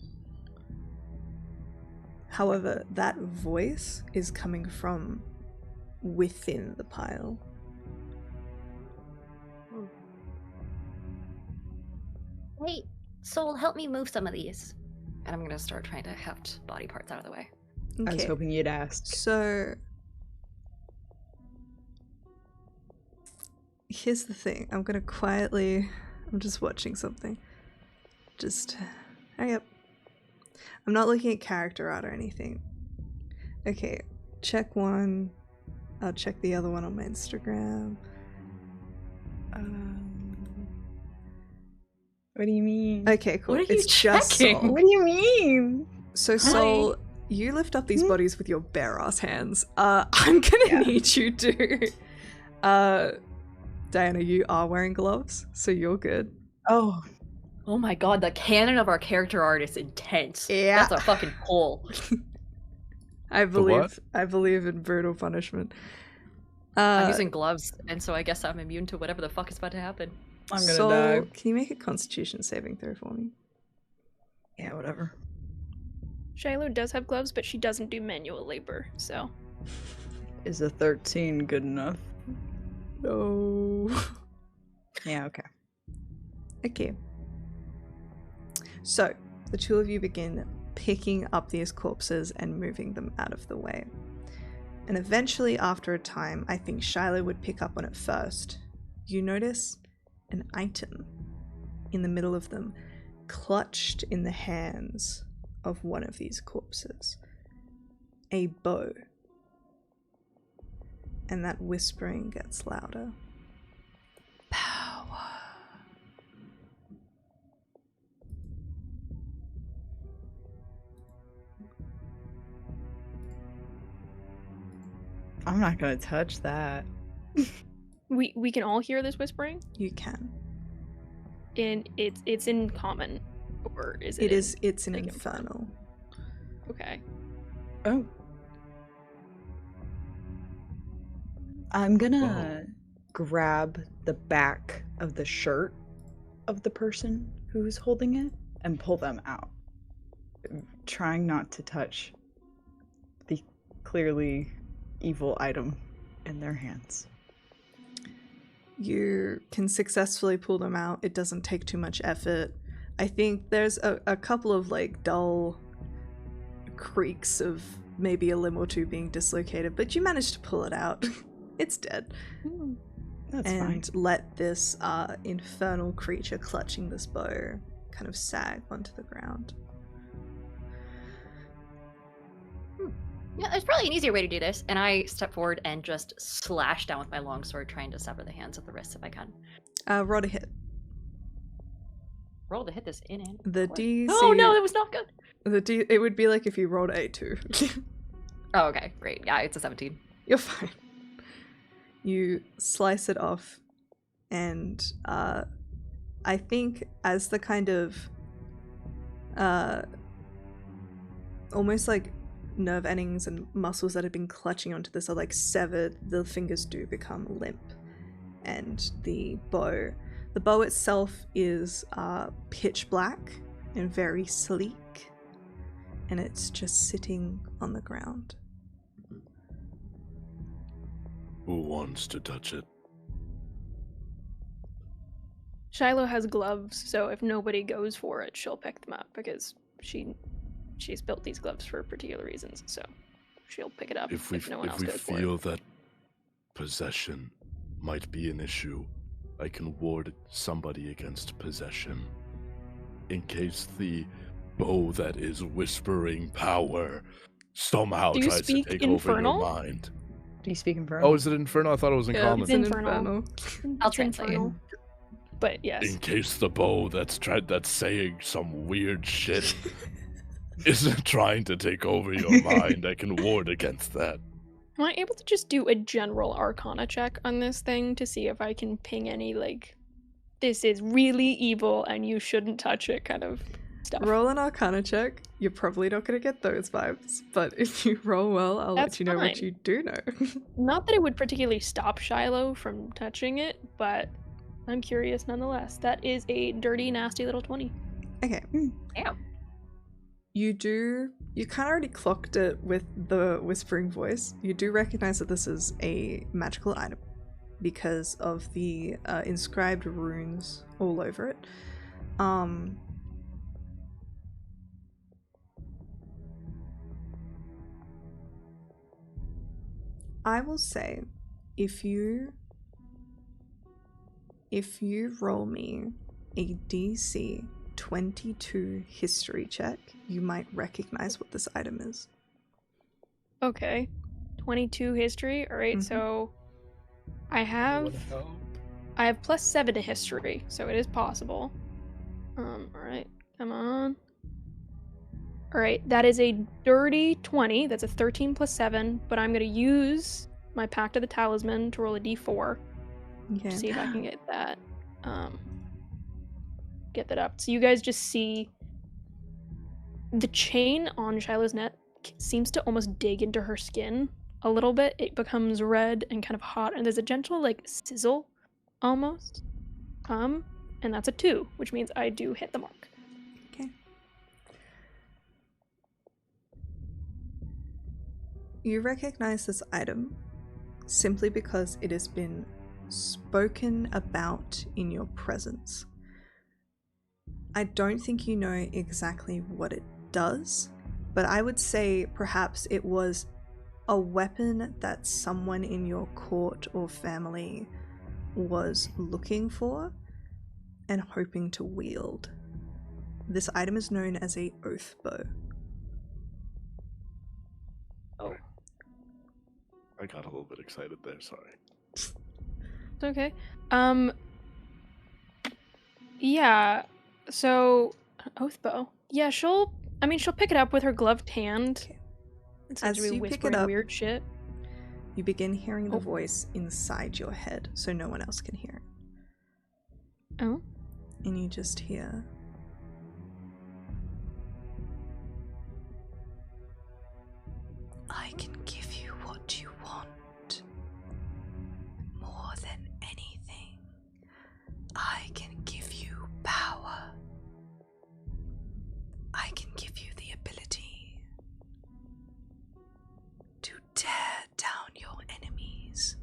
However, that voice is coming from within the pile.
Hey, Soul, help me move some of these. And I'm gonna start trying to heft body parts out of the way.
I was
Okay.
hoping you'd ask.
So here's the thing. I'm just watching something. Just hurry up. I'm not looking at character art or anything. Okay, check one. I'll check the other one on my Instagram.
What do you mean?
Okay, cool.
What are you
It's just
checking?
Soul.
What do you mean?
So Soul, you lift up these bodies with your bare ass hands. I'm gonna need you to. Diana, you are wearing gloves, so you're good.
Oh,
Oh my god, the canon of our character art is intense.
Yeah.
That's a fucking pull.
I
what?
believe in brutal punishment.
I'm using gloves, and so I guess I'm immune to whatever the fuck is about to happen.
I'm gonna
Soul,
die.
can you make a Constitution saving throw for me?
Yeah, whatever.
Shiloh does have gloves, but she doesn't do manual labor, so.
Is a 13 good enough?
No.
Yeah, okay.
Okay. So, the two of you begin picking up these corpses and moving them out of the way. And eventually, after a time, I think Shiloh would pick up on it first. You notice an item in the middle of them, clutched in the hands of one of these corpses. A bow. And that whispering gets louder. Pow.
I'm not gonna touch that.
We can all hear this whispering,
You can.
and it's in common, or is it?
It's an
like,
infernal.
Okay.
Oh. I'm gonna grab the back of the shirt of the person who's holding it and pull them out, trying not to touch the clearly evil item in their hands.
You can successfully pull them out. It doesn't take too much effort. I think there's a couple of like dull creaks of maybe a limb or two being dislocated, but you managed to pull it out. It's dead.
That's
and
fine.
let this infernal creature clutching this bow kind of sag onto the ground.
Yeah, there's probably an easier way to do this. And I step forward and just slash down with my longsword, trying to sever the hands at the wrists if I can.
Roll to hit.
Roll to hit this in and.
The DC.
Oh no, that was not good.
It would be like if you rolled A2.
Oh, okay, great. Yeah, it's a 17.
You're fine. You slice it off, and I think as the kind of almost like nerve endings and muscles that have been clutching onto this are like severed, the fingers do become limp, and the bow itself is pitch black and very sleek, and it's just sitting on the ground.
Who wants to touch it?
Shiloh has gloves, so if nobody goes for it, she'll pick them up because she's built these gloves for particular reasons. So she'll pick it up
If we
no one else goes for
feel
it.
that possession might be an issue, I can ward somebody against possession. In case the bow that is whispering power somehow
Do you
tries to
speak
take
Infernal?
over your mind.
Do you speak Infernal?
Oh, is it Infernal? I thought it was in common.
It's infernal.
I'll
It's
translate.
infernal. But yes.
In case the bow that's saying some weird shit isn't trying to take over your mind, I can ward against that.
Am I able to just do a general arcana check on this thing to see if I can ping any, like, this is really evil and you shouldn't touch it kind of stuff?
Roll an Arcana check. You're probably not going to get those vibes, but if you roll well, I'll
That's
let you know what
fine.
you do know.
Not that it would particularly stop Shiloh from touching it, but I'm curious nonetheless. That is a dirty, nasty little 20.
Okay.
Damn.
You kind of already clocked it with the whispering voice. You do recognize that this is a magical item because of the inscribed runes all over it. I will say, if you roll me a DC 22 history check, you might recognize what this item is.
Okay. 22 history. Alright, so I have +7 to history, so it is possible. Alright, come on. Alright, that is a dirty 20. That's a 13 plus 7, but I'm gonna use my Pact of the Talisman to roll a d4
Okay.
to see if I can get that. Get that up. So you guys just see the chain on Shiloh's neck seems to almost dig into her skin a little bit. It becomes red and kind of hot, and there's a gentle like sizzle almost. And that's a 2, which means I do hit the mark.
Okay. You recognize this item simply because it has been spoken about in your presence. I don't think you know exactly what it does, but I would say perhaps it was a weapon that someone in your court or family was looking for and hoping to wield. This item is known as a oath bow.
Oh,
I got a little bit excited there, sorry.
it's okay. Yeah. So, oath bow. Yeah, she'll pick it up with her gloved hand.
Okay.
It seems
As
to be
you pick it
whispering
up-
weird shit.
you begin hearing the
Oh.
voice inside your head, so no one else can hear it.
Oh.
And you just hear, I can give you what you want. More than anything, I can give you power. I can give you the ability to tear down your enemies.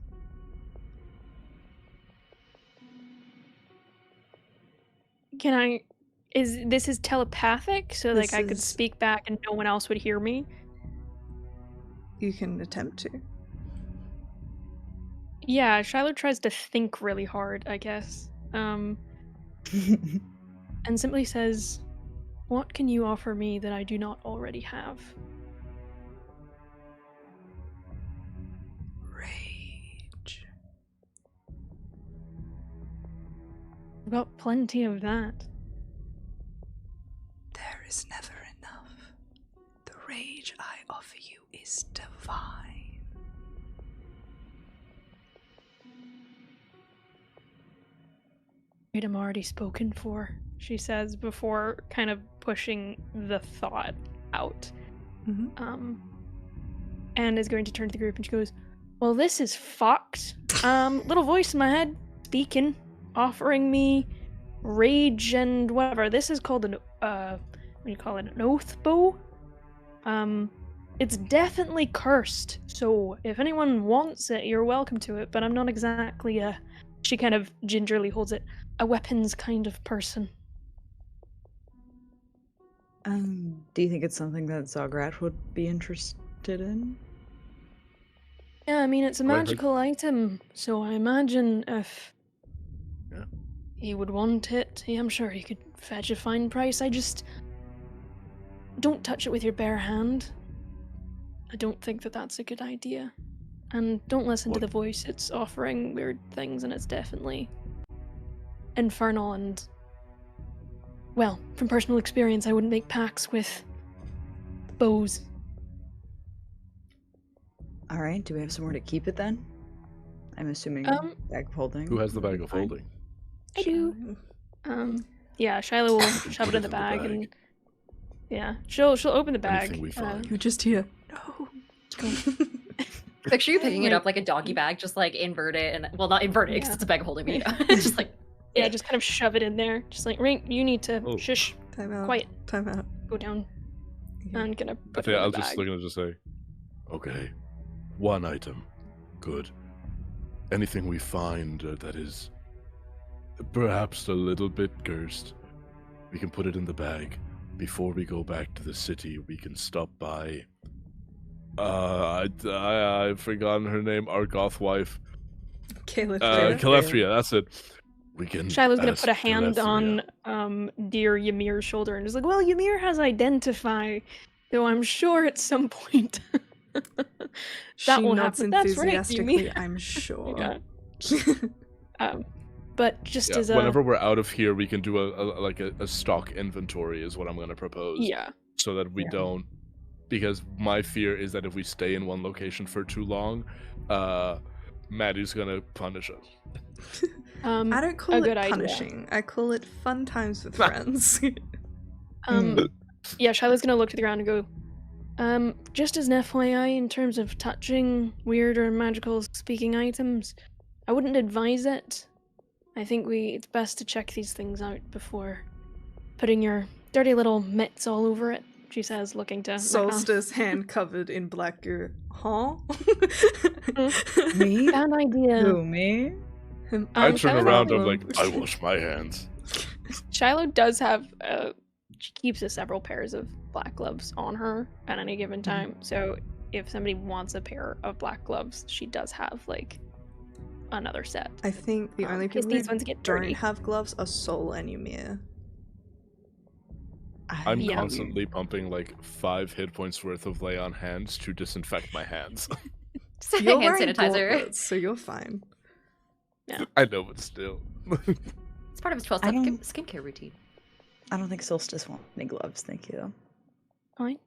Can I? This is telepathic? So like
This
I could
is-
speak back and no one else would hear me?
You can attempt to.
Yeah, Shiloh tries to think really hard, I guess. And simply says, "What can you offer me that I do not already have?"
Rage.
I've got plenty of that.
There is never enough. The rage I offer you is divine.
Wait, I'm already spoken for, she says before kind of pushing the thought out.
Mm-hmm.
And is going to turn to the group and she goes, "Well, this is fucked. Little voice in my head speaking, offering me rage and whatever. This is called an what do you call it? An oath bow. It's definitely cursed. So if anyone wants it, you're welcome to it. But I'm not exactly a." She kind of gingerly holds it. A weapons kind of person.
Do you think it's something that Zograt would be interested in?
Yeah, I mean, it's a
Well, I heard-
magical item, so I imagine if
Yeah.
he would want it, I'm sure he could fetch a fine price. I just don't touch it with your bare hand. I don't think that that's a good idea. And don't listen to
What-
the voice. It's offering weird things, and it's definitely infernal and... Well, from personal experience, I wouldn't make pacts with bows.
Alright, do we have somewhere to keep it then? I'm assuming bag of holding.
Who has the bag of
Fine.
holding?
I do. Yeah, Shiloh will shove it in the bag, and yeah, she'll open the bag.
Anything we find.
You just hear, no.
Picture you picking it
Like-
up like a doggy bag, just like invert it, and well, not invert it because
Yeah.
it's a bag of holding, but you know, it's just like
Yeah, just kind of shove it in there. Just like, Ring, you need to
Oh.
shush,
Time out.
quiet,
Time out.
go down.
Yeah.
I'm gonna
I
put it
think
in
I
the
was just
bag.
looking to just say, okay, one item, good. Anything we find that is perhaps a little bit cursed, we can put it in the bag. Before we go back to the city, we can stop by. I've forgotten her name. Our goth wife,
Calithria.
Calethria. That's it. We can.
Shiloh's gonna
ask
put a hand
Calethria.
on dear Ymir's shoulder and is like, "Well, Ymir has identify, though I'm sure at some point
She
will
nods
happen. That's right,
enthusiastically,
Ymir."
I'm sure.
Yeah. But just
Yeah,
as a
whenever we're out of here, we can do a stock inventory. Is what I'm gonna propose.
yeah,
So that we
Yeah.
don't, because my fear is that if we stay in one location for too long, Maddie's gonna punish us.
I don't call
a
it
good idea.
punishing. I call it fun times with friends.
Yeah, Shiloh's gonna look to the ground and go, just as an FYI, in terms of touching weird or magical speaking items, I wouldn't advise it. I think it's best to check these things out before putting your dirty little mitts all over it, she says, looking to Macron.
Solstice, hand covered in black goo. Huh?
Me?
Bad idea.
Who, me?
I turn
Shiloh's
around.
got-
I'm like, I wash my hands.
Shiloh does have, she keeps several pairs of black gloves on her at any given time, so if somebody wants a pair of black gloves, she does have, like, another set.
I think the only
'cause
people
these
who
ones get
don't
dirty.
have gloves are Sol and Ymir.
I'm
Yeah.
constantly pumping like 5 hit points worth of lay on hands to disinfect my hands.
just
You're
hand
wearing
sanitizer.
gauntlets, so you're fine.
I know, but still.
It's part of his 12-step
I don't-
skincare routine.
I don't think Solstice wants any gloves, thank you.
Fine.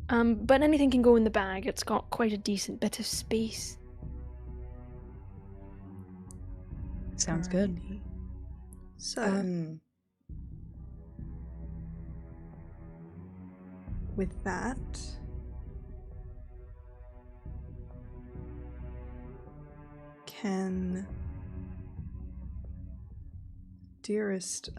But anything can go in the bag. It's got quite a decent bit of space.
Sounds good.
Alrighty. So, with that, can dearest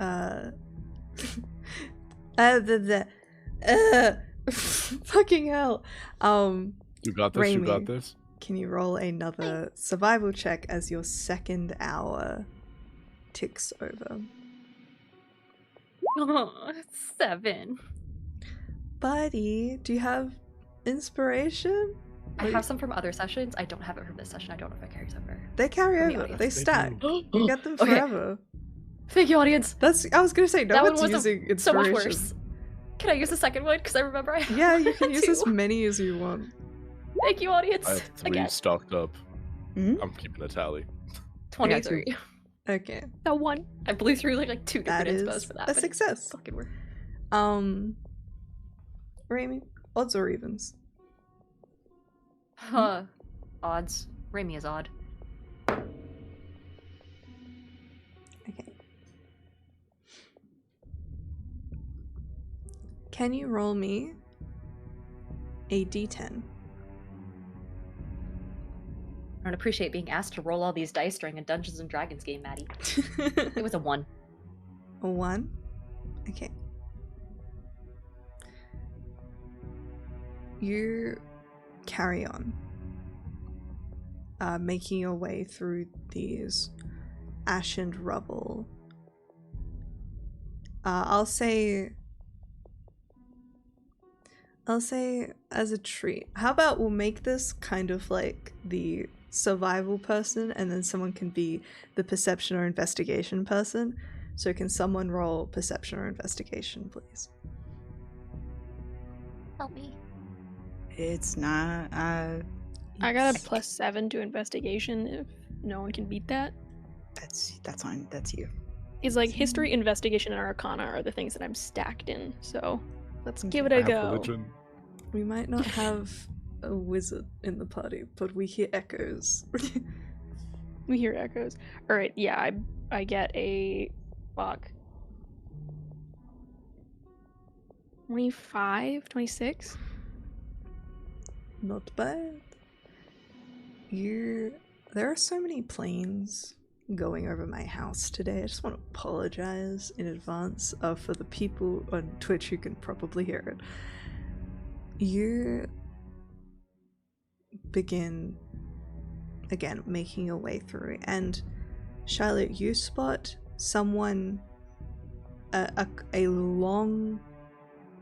fucking hell.
You got this. You got
Raimi.
this.
Can you roll another survival check as your second hour ticks over?
Oh, 7.
Buddy, do you have inspiration?
I have some from other sessions. I don't have it from this session. I don't know if it carries over.
They carry
From the
over.
audience.
They
They
stack.
do.
You get them
Okay.
forever.
Thank you, audience.
I was gonna say, no
That one
one's
was
using
so much
inspiration.
worse. Can I use the second one? Because I remember I
Yeah, you can use
two.
as many as you want.
Thank you, audience.
I have 3
Again,
stocked up.
Mhm.
I'm keeping a tally.
23.
Okay,
That one.
I blew through like 2
that
different
is
inspos for that.
a
but it
success.
fucking worked.
Raimi, odds or evens?
Huh. Odds. Raimi is odd.
Okay. Can you roll me a d10?
I don't appreciate being asked to roll all these dice during a Dungeons and Dragons game, Maddie. It was a 1.
A 1? Okay. You carry on, making your way through these ash and rubble. I'll say as a treat, how about we'll make this kind of like the survival person, and then someone can be the perception or investigation person. So can someone roll perception or investigation, please?
Help me.
It's not.
I got a +7 to investigation if no one can beat that.
That's fine. That's you.
It's like history, investigation, and arcana are the things that I'm stacked in. So let's give it
I
a
have
go.
religion.
We might not have a wizard in the party, but we hear echoes.
We hear echoes. All right, yeah, I get a 25, 26.
Not bad. There are so many planes going over my house today. I just want to apologize in advance for the people on Twitch who can probably hear it. You begin again making your way through, and Charlotte, you spot someone, a long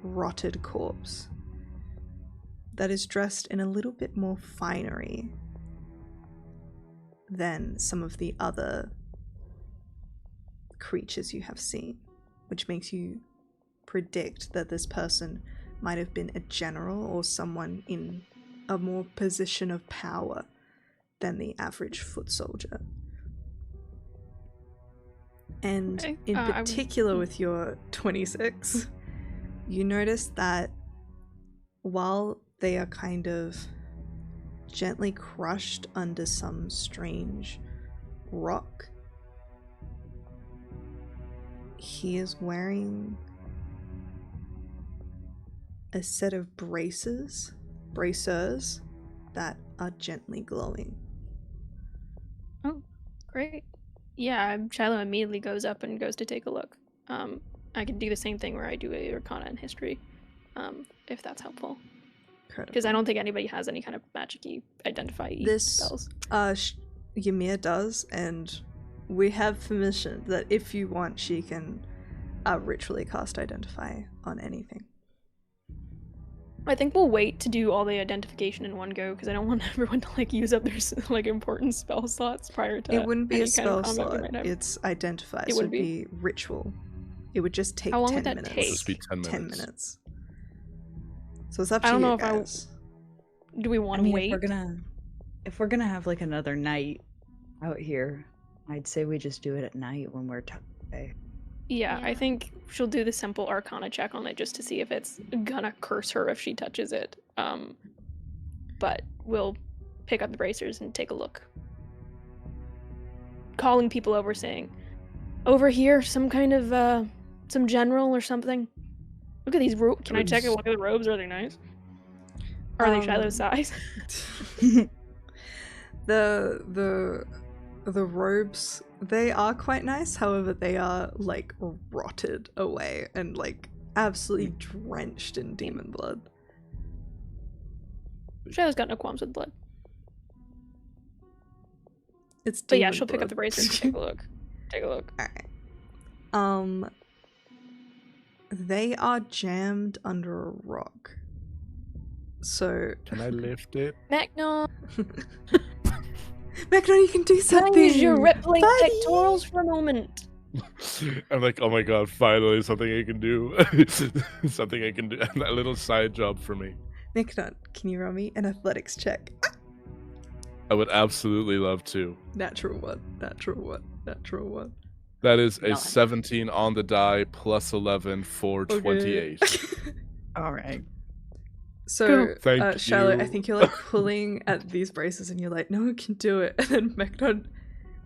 rotted corpse that is dressed in a little bit more finery than some of the other creatures you have seen, which makes you predict that this person might have been a general or someone in a more position of power than the average foot soldier. And
Okay,
in
I would-
particular with your 26, you notice that while they are kind of gently crushed under some strange rock, he is wearing a set of bracers that are gently glowing.
Great. Yeah, Shiloh immediately goes up and goes to take a look. I can do the same thing where I do a arcana in history, if that's helpful. Because I don't think anybody has any kind of magic-y identify
This
spells.
Ymir does, and we have permission that if you want, she can ritually cast identify on anything.
I think we'll wait to do all the identification in one go because I don't want everyone to like use up their like important spell slots prior to.
It wouldn't be
any
a
kind of
spell
combat we
slot.
might have.
It's identify.
It
So
would
it'd be ritual. It would just take
How long
10
would that
minutes.
take?
Just be 10 minutes.
10 minutes. So it's up to
I don't
you
know if I-
guys.
Do we want
I
to
mean,
wait?
if we're gonna have like another night out here, I'd say we just do it at night when we're okay.
Yeah, I
Yeah.
think she'll do the simple Arcana check on it just to see if it's gonna curse her if she touches it. But we'll pick up the bracers and take a look. Calling people over, saying, "Over here, some kind of some general or something. Look at these robes. Can I check it? Look at the robes. Are they nice? Are they Shiloh's size?"
The robes, they are quite nice. However, they are like rotted away and like absolutely drenched in demon blood.
Shiloh's got no qualms with blood.
It's
But
demon
yeah, she'll pick up the
blood.
bracers and take a look. Take a look.
Alright. They are jammed under a rock. So
Can I lift it?
Magnon,
Magnon, you can do
can I
something.
use your rippling
buddy.
pectorals for a moment?
I'm like, oh my god, finally something I can do. Something I can do. That little side job for me.
Magnon, can you roll me an athletics check?
I would absolutely love to.
Natural one. Natural one. Natural one.
That is a
Nine.
17 on the die plus 11 for 28.
All right.
So,
Thank
Charlotte, I
you.
think you're like pulling at these braces and you're like, no one can do it. And then Magnon,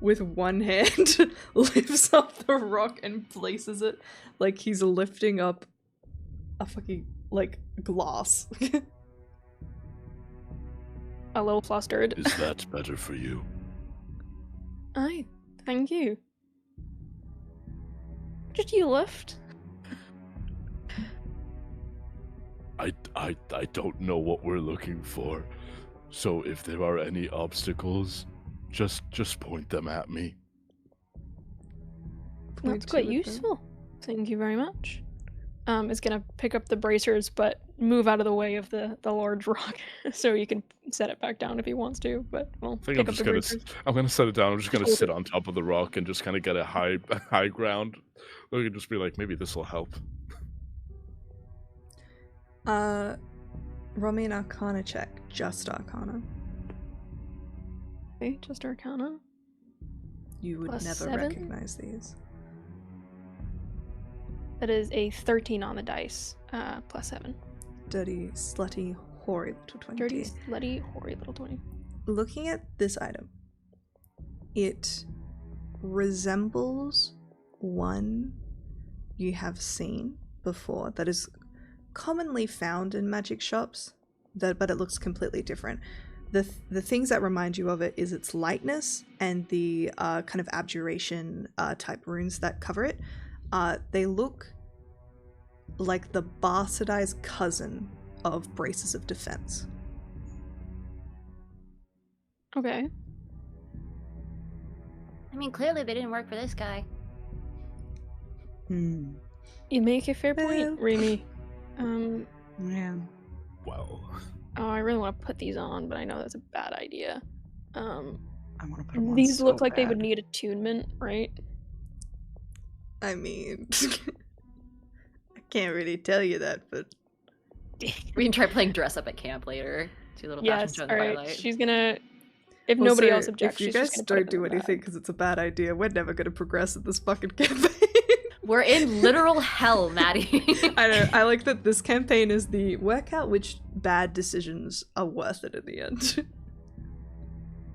with one hand, lifts up the rock and places it like he's lifting up a fucking, like, glass.
A little flustered.
Is that better for you?
Aye, thank you. Did you lift?
I don't know what we're looking for. So if there are any obstacles, just point them at me.
Point
That's quite
to it, then.
useful. Thank you very much. Is gonna pick up the bracers, but move out of the way of the large rock, so he can set it back down if he wants to. But we'll
I think
pick up the bracers.
I'm gonna set it down. I'm just gonna
Hold
sit
it.
on top of the rock and just kind of get a high ground. We could just be like, maybe this will help.
Roll me an Arcana check. Just Arcana.
Okay, just Arcana.
You would
Plus
never
7?
recognize these.
That is a 13 on the dice. Plus 7.
Dirty, slutty, hoary little 20.
Dirty, slutty, hoary little 20.
Looking at this item, it resembles one you have seen before that is commonly found in magic shops, but it looks completely different. The things that remind you of it is its lightness and the kind of abjuration type runes that cover it. They look like the bastardized cousin of Braces of Defense.
Okay.
I mean, clearly they didn't work for this guy.
Hmm.
You make a fair
Well.
point, Remy.
Yeah.
Well,
Oh, I really want to put these on, but I know that's a bad idea.
I want to put them on
These
so
look like they would
bad.
need attunement, right?
I mean, I can't really tell you that, but
We can try playing dress up at camp later. Do a little fashion
Yes,
show in the
alright.
twilight.
She's gonna... If nobody
Also,
else objects,
if you
she's
guys
just gonna
don't
put it in
do
the
anything
bag.
because it's a bad idea, we're never going to progress in this fucking campaign.
We're in literal hell, Maddie.
I know. I like that this campaign is the work out which bad decisions are worth it in the end.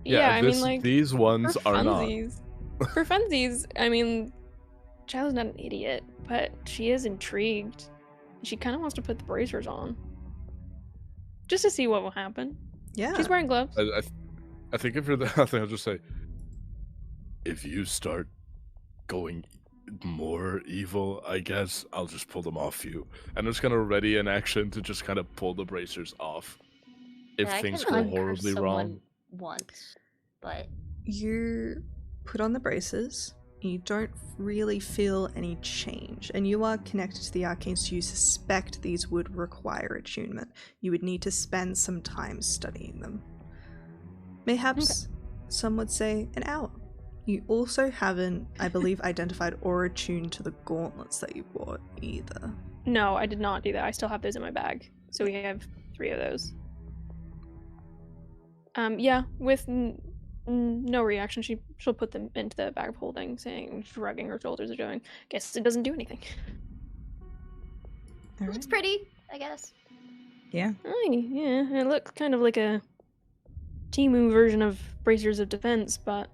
Yeah, I mean, like,
these ones
for
are not.
funsies. For funsies, I mean, Child's not an idiot, but she is intrigued. She kind of wants to put the bracers on. Just to see what will happen.
Yeah.
She's wearing gloves.
I think if you're the, I think I'll just say, if you start going more evil, I guess I'll just pull them off you. And I'm just gonna ready an action to just kind of pull the bracers off if
Yeah, I
things
can
go
uncurse
horribly
someone
wrong.
once, but
You put on the braces. You don't really feel any change, and you are connected to the arcane, so you suspect these would require attunement. You would need to spend some time studying them. Mayhaps some would say an hour. You also haven't, I believe, identified or attuned to the gauntlets that you bought either.
No, I did not do that. I still have those in my bag. So we have 3 of those. Yeah, with no reaction, she'll put them into the bag of holding, saying, shrugging her shoulders and going, guess it doesn't do anything.
All
Looks
right.
pretty, I guess.
Yeah.
Oh, yeah, it looks kind of like a Timu version of Bracers of Defense, but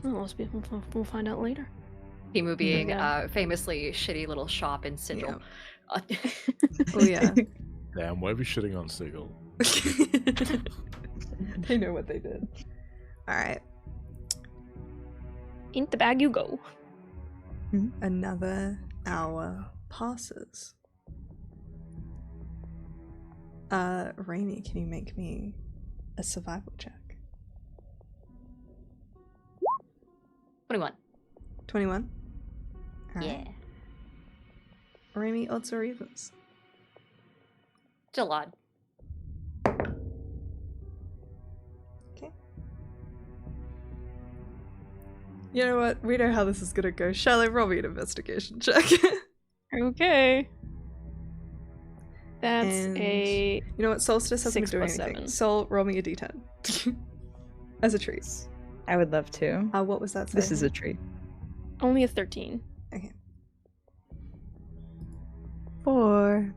we'll find out later.
Timu being
Yeah.
famously shitty little shop in Sigil.
Oh yeah.
Damn, why are we shitting on Sigil?
They know what they did. All right.
In the bag you go.
Another hour passes. Rainy, can you make me a survival check?
21.
21?
Yeah.
Rainy, odds or evens?
Still odd.
Okay. You know what? We know how this is gonna go. Shall I roll me an investigation check?
Okay. That's
And
a
You know what? Solstice hasn't
6
been doing
plus
anything.
7.
Sol, roll me a d10. As a treat.
I would love to.
What was that?
This
say?
is a treat.
only a 13.
Okay.
4.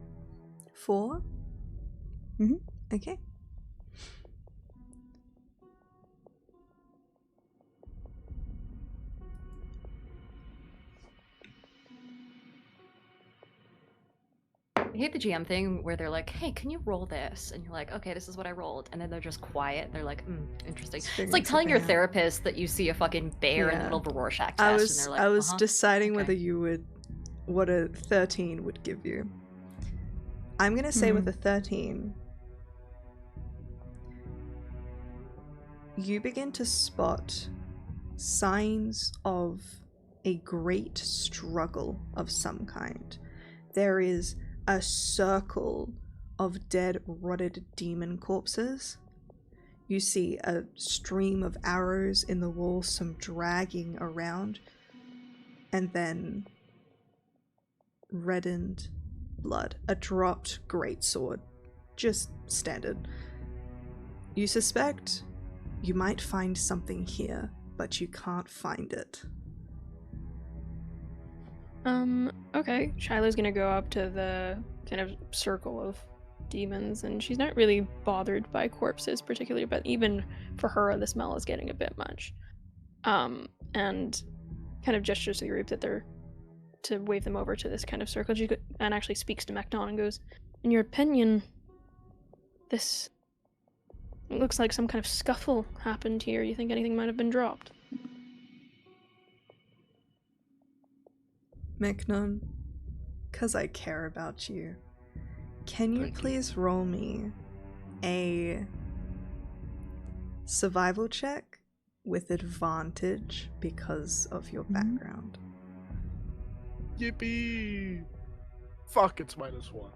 4?
Mhm.
Okay.
I hate the GM thing where they're like, hey, can you roll this? And you're like, okay, this is what I rolled. And then they're just quiet. They're like, interesting.
Figuring
It's like telling your
something out.
therapist that you see a fucking bear in the
Yeah.
middle of a Rorschach test.
I
and
was
they're like,
I was
"Uh-huh,
deciding
okay."
whether you would what a 13 would give you. I'm gonna say with a 13, you begin to spot signs of a great struggle of some kind. There is a circle of dead, rotted demon corpses. You see a stream of arrows in the wall, some dragging around, and then reddened blood. A dropped greatsword. Just standard. You suspect you might find something here, but you can't find it.
Okay. Shiloh's gonna go up to the kind of circle of demons, and she's not really bothered by corpses particularly, but even for her, the smell is getting a bit much. And kind of gestures to the group that they're to wave them over to this kind of circle, and actually speaks to Meknon and goes, in your opinion, this looks like some kind of scuffle happened here. You think anything might have been dropped?
Meknon, because I care about you, can you
Thank you.
please roll me a survival check with advantage because of your background?
Yippee! Fuck, it's -1.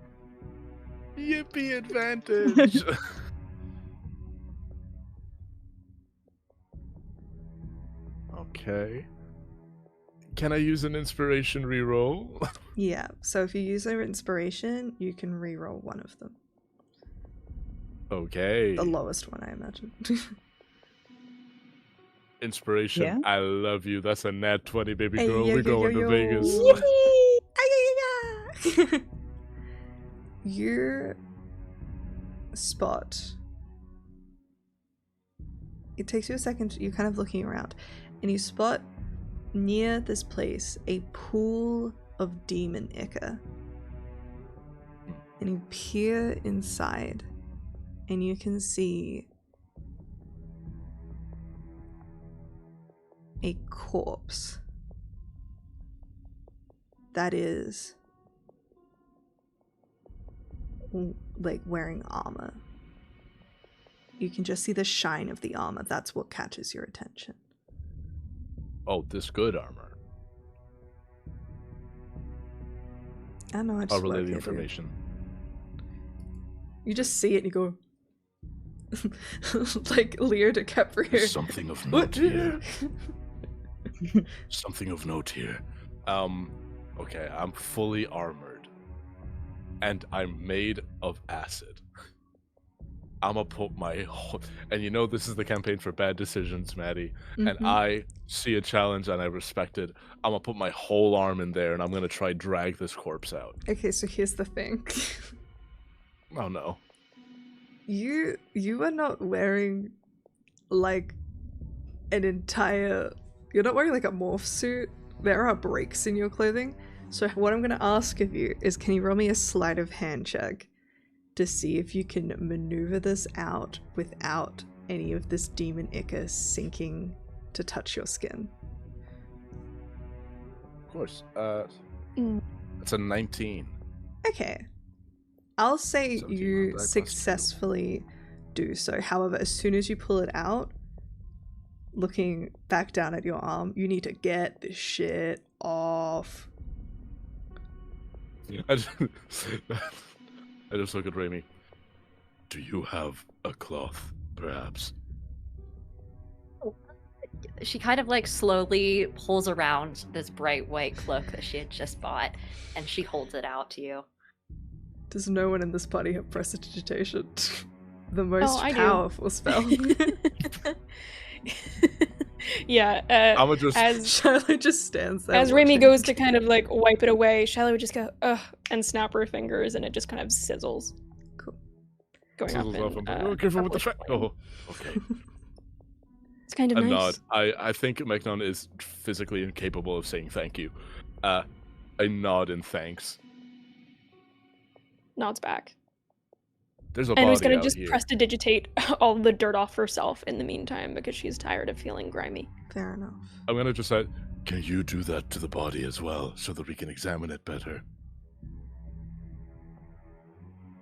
Yippee advantage! Okay. Can I use an inspiration reroll?
Yeah, so if you use your inspiration, you can reroll one of them.
Okay.
The lowest one, I imagine.
Inspiration.
Yeah?
I love you. That's a nat 20, baby
Hey,
girl.
yo,
We're
yo,
going
yo,
to
yo.
Vegas.
Yippee! You spot. It takes you a second, you're kind of looking around, and you spot near this place a pool of demon ichor. And you peer inside, and you can see a corpse that is like wearing armor. You can just see the shine of the armor. That's what catches your attention.
Oh, this good armor.
I know, I
I'll
just
relay
work
the
here, dude.
information.
You just see it and you go like Leo DiCaprio.
Something of
What?
note here. Something of note here. Okay, I'm fully armored. And I'm made of acid. I'ma put my whole, and you know this is the campaign for bad decisions, Maddie. And
Mhm.
I see a challenge and I respect it. I'm gonna put my whole arm in there and I'm gonna try drag this corpse out.
Okay, so here's the thing.
Oh no.
You are not wearing like an entire, you're not wearing like a morph suit. There are breaks in your clothing. So what I'm gonna ask of you is, can you roll me a sleight of hand check to see if you can maneuver this out without any of this demon ichor sinking to touch your skin?
Of course.
Mm.
It's a 19.
Okay. I'll say
17 on
you
die plus 2.
successfully do so. However, as soon as you pull it out, looking back down at your arm, you need to get this shit off.
I just look at Raimi. Do you have a cloth, perhaps?
She kind of like slowly pulls around this bright white cloak that she had just bought, and she holds it out to you.
Does no one in this party have prestidigitation? The most
I do.
powerful spell.
Yeah,
I'ma just
as
Charlotte just stands there.
as Remy
watching.
goes to kind of like wipe it away, Shiloh would just go, ugh, and snap her fingers, and it just kind of sizzles.
Cool.
Going
sizzles
up
off.
in,
I'm like, oh, careful with the
purplish
flame.
flame.
Oh, okay.
It's kind of
A
nice.
nod. I think Meknon is physically incapable of saying thank you. A nod and thanks.
Nods back.
There's a
And was
body
gonna
out
just
here.
prestidigitate all the dirt off herself in the meantime because she's tired of feeling grimy.
Fair enough.
I'm gonna just say, can you do that to the body as well, so that we can examine it better?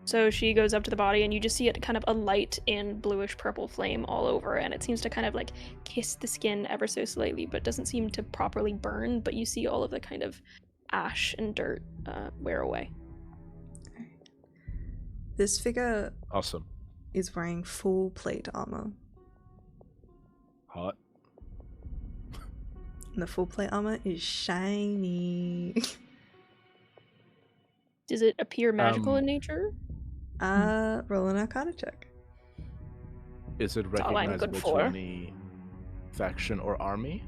So she goes up to the body, and you just see it kind of a light and bluish purple flame all over, and it seems to kind of like kiss the skin ever so slightly, but doesn't seem to properly burn. But you see all of the kind of ash and dirt wear away.
This figure
Awesome.
is wearing full plate armor.
Hot.
And the full plate armor is shiny.
Does it appear magical in nature?
Roll an arcana check.
Is it
all I'm good
recognizable
for.
to any faction or army?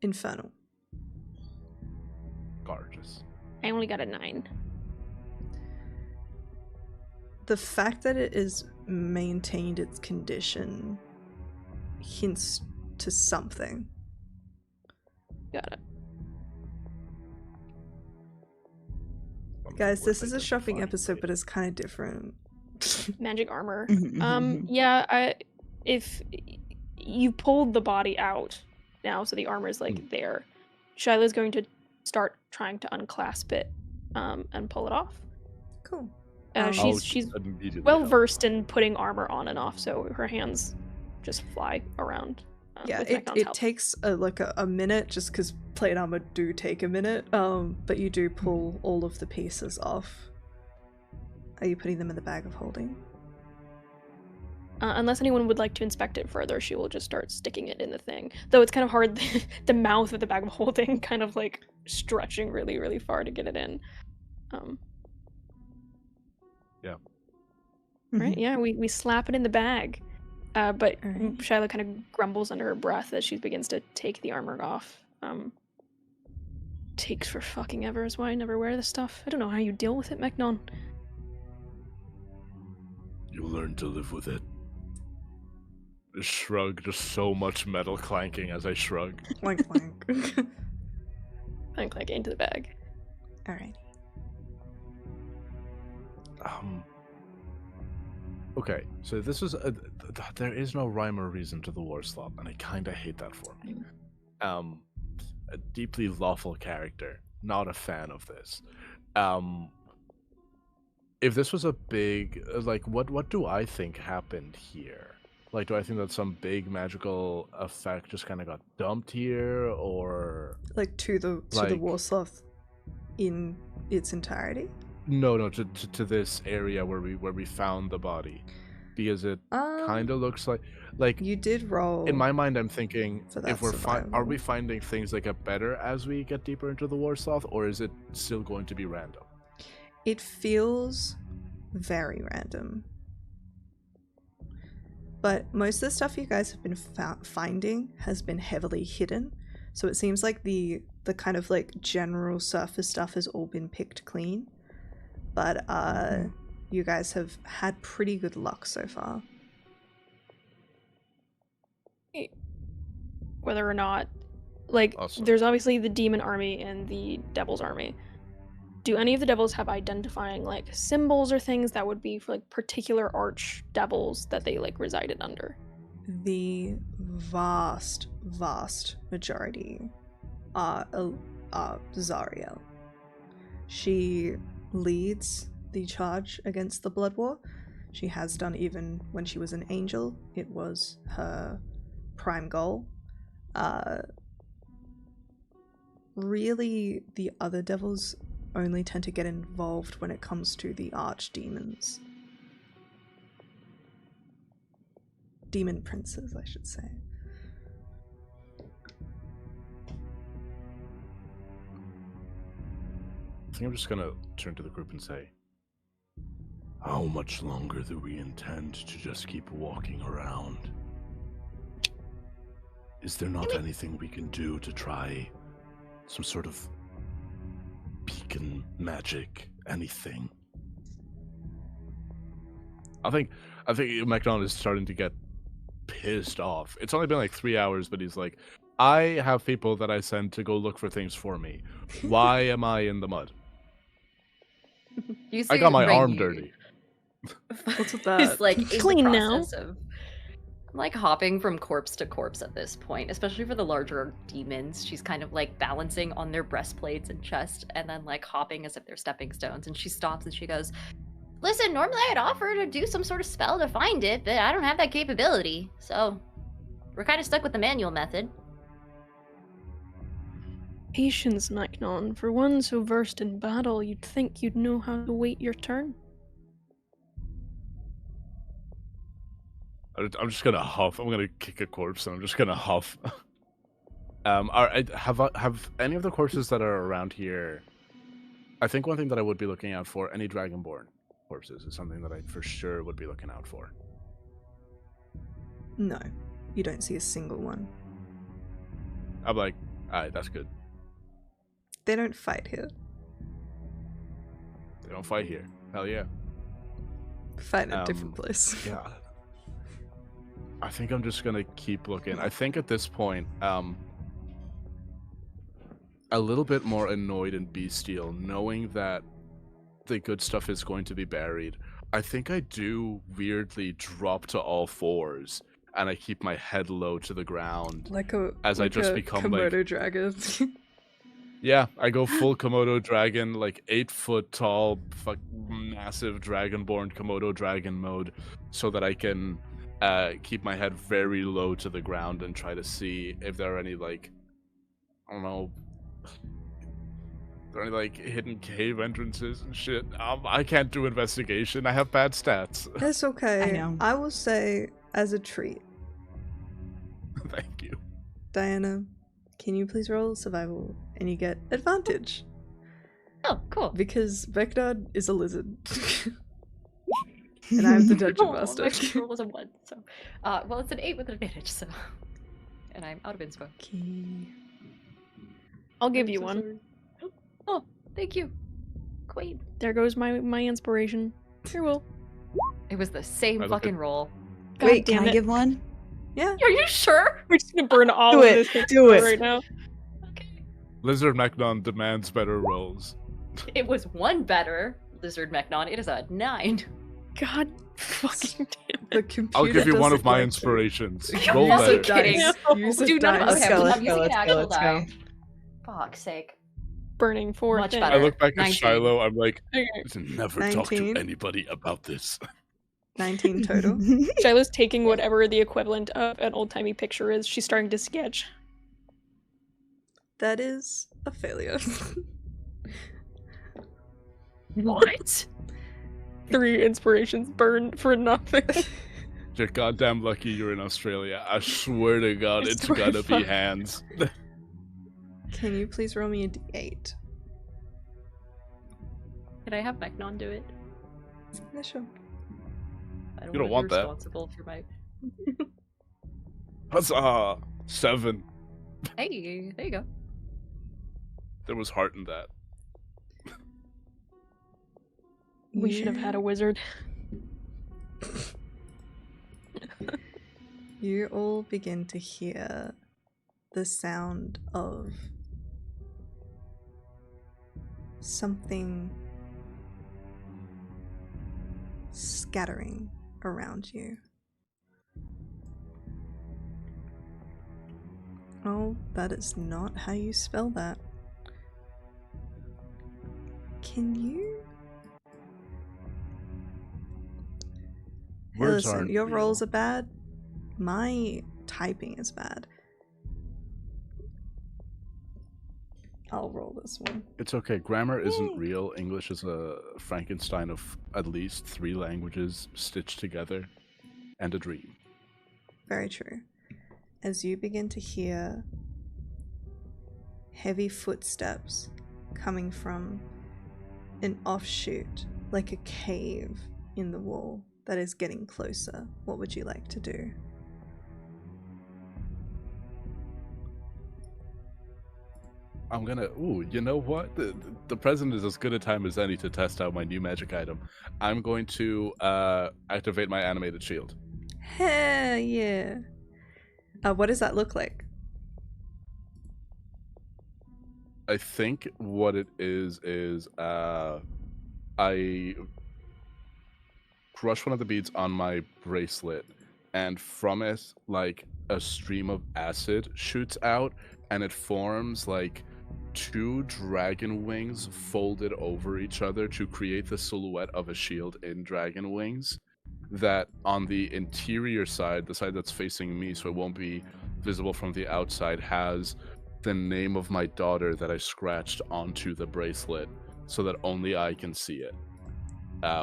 Infernal.
Gorgeous.
I only got a 9.
The fact that it is maintained its condition hints to something.
Got it.
Guys, this is a shopping episode, but it's kind of different.
Magic armor.
Mhm.
Yeah, if you pulled the body out now, so the armor is like there, Shiloh's going to start trying to unclasp it and pull it off.
Cool.
She's
immediately
well
help.
versed in putting armor on and off, so her hands just fly around.
Yeah,
with
it
Meknon's help.
takes a minute, just because plate armor do take a minute, but you do pull all of the pieces off. Are you putting them in the bag of holding?
Unless anyone would like to inspect it further, she will just start sticking it in the thing. Though it's kind of hard, the mouth of the bag of holding kind of like stretching really, really far to get it in.
Yeah.
Right, yeah, we slap it in the bag. But
Alright.
Shiloh kind of grumbles under her breath as she begins to take the armor off. Takes for fucking ever is why I never wear this stuff. I don't know how you deal with it, Meknon.
You learn to live with it. Shrug, just so much metal clanking as I shrug.
Clank, clank.
Clank, clank, into the bag.
Alright.
Okay, so this is there is no rhyme or reason to the war sloth, and I kind of hate that for me. A deeply lawful character, not a fan of this. If this was a big, like, what do I think happened here? Like, do I think that some big magical effect just kind of got dumped here, or
Like to the
Like-
war sloth in its entirety?
no, to this area where we found the body, because it kind of looks like
You did roll.
in my mind I'm thinking,
for that
if we're are
survival.
we finding things that get better as we get deeper into the war sloth, or is it still going to be random?
It feels very random. but most of the stuff you guys have been finding has been heavily hidden. So it seems like the kind of like general surface stuff has all been picked clean. But you guys have had pretty good luck so far.
Whether or not, like,
Awesome.
there's obviously the demon army and the devil's army. Do any of the devils have identifying, like, symbols or things that would be for, like, particular arch devils that they, like, resided under?
The vast majority are Zariel. She leads the charge against the Blood War. She has done even when she was an angel. It was her prime goal. Really, the other devils only tend to get involved when it comes to the archdemons. Demon princes, I should say.
I think I'm just gonna turn to the group and say, how much longer do we intend to just keep walking around? Is there not anything we can do to try some sort of beacon magic, anything? I think McDonald is starting to get pissed off. It's only been like 3 hours, but he's like, I have people that I send to go look for things for me. Why am I in the mud?
You
I
see
got my
Ray-
arm dirty.
What's with that?
It's like in
Clean
the
now.
process of like hopping from corpse to corpse at this point, especially for the larger demons. She's kind of like balancing on their breastplates and chest and then like hopping as if they're stepping stones. And she stops and she goes, listen, normally I'd offer to do some sort of spell to find it, but I don't have that capability. So we're kind of stuck with the manual method.
Patience, Machnon. For one so versed in battle, you'd think you'd know how to wait your turn.
I'm just gonna huff. I'm gonna kick a corpse and I'm just gonna huff. Have any of the corpses that are around here? I think one thing that I would be looking out for, any Dragonborn corpses, is something that I for sure would be looking out for.
No, you don't see a single one.
I'm like, alright, that's good.
They don't fight here.
They don't fight here. Hell yeah.
Fight in a different place.
Yeah. I think I'm just gonna keep looking. I think at this point, a little bit more annoyed and bestial, knowing that the good stuff is going to be buried. I think I do weirdly drop to all fours, and I keep my head low to the ground.
As
I just become
Komodo
like
dragon.
Yeah, I go full Komodo dragon, like 8 foot tall, massive dragonborn Komodo dragon mode, so that I can keep my head very low to the ground and try to see if there are any, like, I don't know, there are any, like, hidden cave entrances and shit. I can't do investigation. I have bad stats.
That's okay.
I know.
I will say, as a treat,
Thank you.
Diana, can you please roll survival? And you get advantage.
Oh, cool.
Because Vecnard is a lizard. And I'm the dungeon
Oh,
master.
my roll was a 1, so well, it's an 8 with an advantage, so and I'm out of inspo.
Okay.
I'll give
I'm
you
so
one.
sorry. Oh, thank you, Queen.
There goes my inspiration. Here, Will.
It was the same
I look
fucking
at-
roll.
God
Wait,
damn
can I
it.
give one?
Yeah.
Are you sure?
We're just gonna burn all
Do
of
it,
this
do it.
right now.
Okay.
Lizard Mechnon demands better rolls.
It was 1 better, Lizard Mechnon. It is a 9.
God fucking damn
The
it.
computer
I'll give you one
doesn't
of my
like you.
inspirations.
You're
Roll
fucking
Use a
better.
kidding.
dice.
No.
Use a
Dude, none of
dice.
okay,
Let's
I'm
go,
using an
let's go,
actual
let's go.
die. Fuck's sake.
Burning for
Much
thing.
better.
I look back at
19.
Shiloh, I'm like,
Okay.
never talk to
19.
anybody about this.
19 total.
Shiloh's taking whatever the equivalent of an old-timey picture is. She's starting to sketch.
That is a failure.
What?
3 inspirations burned for nothing.
You're goddamn lucky you're in Australia. I swear to God,
I
it's
swear to
gotta be
fuck.
hands.
Can you please roll me a d8?
Can I have Mechnon do it?
Yeah, sure.
I
You don't
wanna
want
be
that.
responsible for my
Huzzah! 7.
Hey, there you go.
There was heart in that.
We should have had a wizard.
You all begin to hear the sound of something scattering around you. Oh, that is not how you spell that. Can you? Hey,
Words
listen,
aren't
your
real.
rolls are bad. My typing is bad. I'll roll this one.
It's okay. Grammar isn't
Yay.
real. English is a Frankenstein of at least 3 languages stitched together and a dream.
Very true. As you begin to hear heavy footsteps coming from an offshoot, like a cave in the wall that is getting closer, what would you like to do?
I'm gonna. Ooh, you know what? The present is as good a time as any to test out my new magic item. I'm going to activate my animated shield.
Hell yeah. What does that look like?
I think what it is I crush one of the beads on my bracelet, and from it, like, a stream of acid shoots out, and it forms like 2 dragon wings folded over each other to create the silhouette of a shield in dragon wings. That on the interior side, the side that's facing me, so it won't be visible from the outside, has the name of my daughter that I scratched onto the bracelet so that only I can see it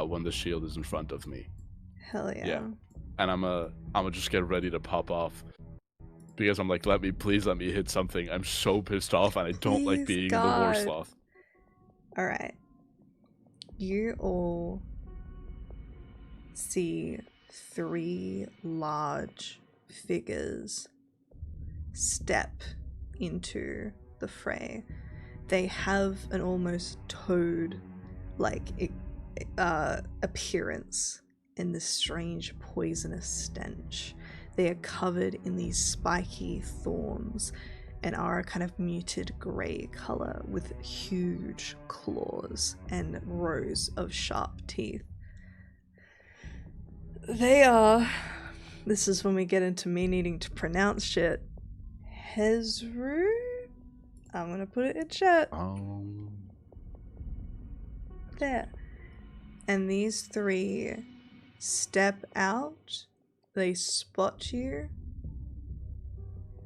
when the shield is in front of me.
Hell yeah.
Yeah. And I'm just get ready to pop off because I'm like, please let me hit something. I'm so pissed off and I don't like
Please,
being
God.
the war sloth.
Alright. You all see 3 large figures step into the fray. They have an almost toad-like appearance and this strange poisonous stench. They are covered in these spiky thorns and are a kind of muted grey colour with huge claws and rows of sharp teeth. They are... This is when we get into me needing to pronounce shit. Hezru? I'm gonna put it in chat. There. And these 3 step out, they spot you,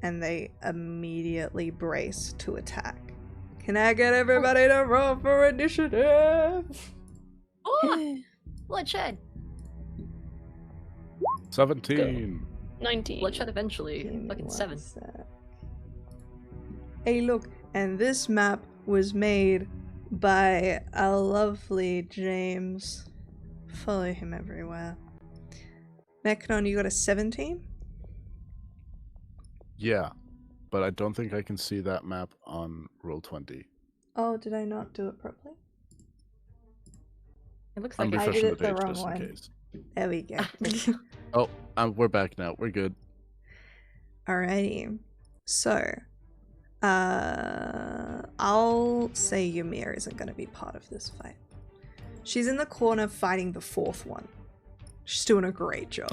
and they immediately brace to attack. Can I get everybody to roll for initiative?
Oh, bloodshed.
17.
19.
Bloodshed eventually.
Give me
Fucking
one
7.
sec. Hey, look, and this map was made by a lovely James. Follow him everywhere. Meknon, you got a 17?
Yeah, but I don't think I can see that map on Roll20.
Oh, did I not do it properly?
It looks
I'm
like
I
it's
did
refreshing
it
the
the
page
wrong
just
one.
in case.
There we go.
Oh, we're back now. We're good.
Alrighty. So, I'll say Ymir isn't going to be part of this fight. She's in the corner fighting the 4th one. She's doing a great job.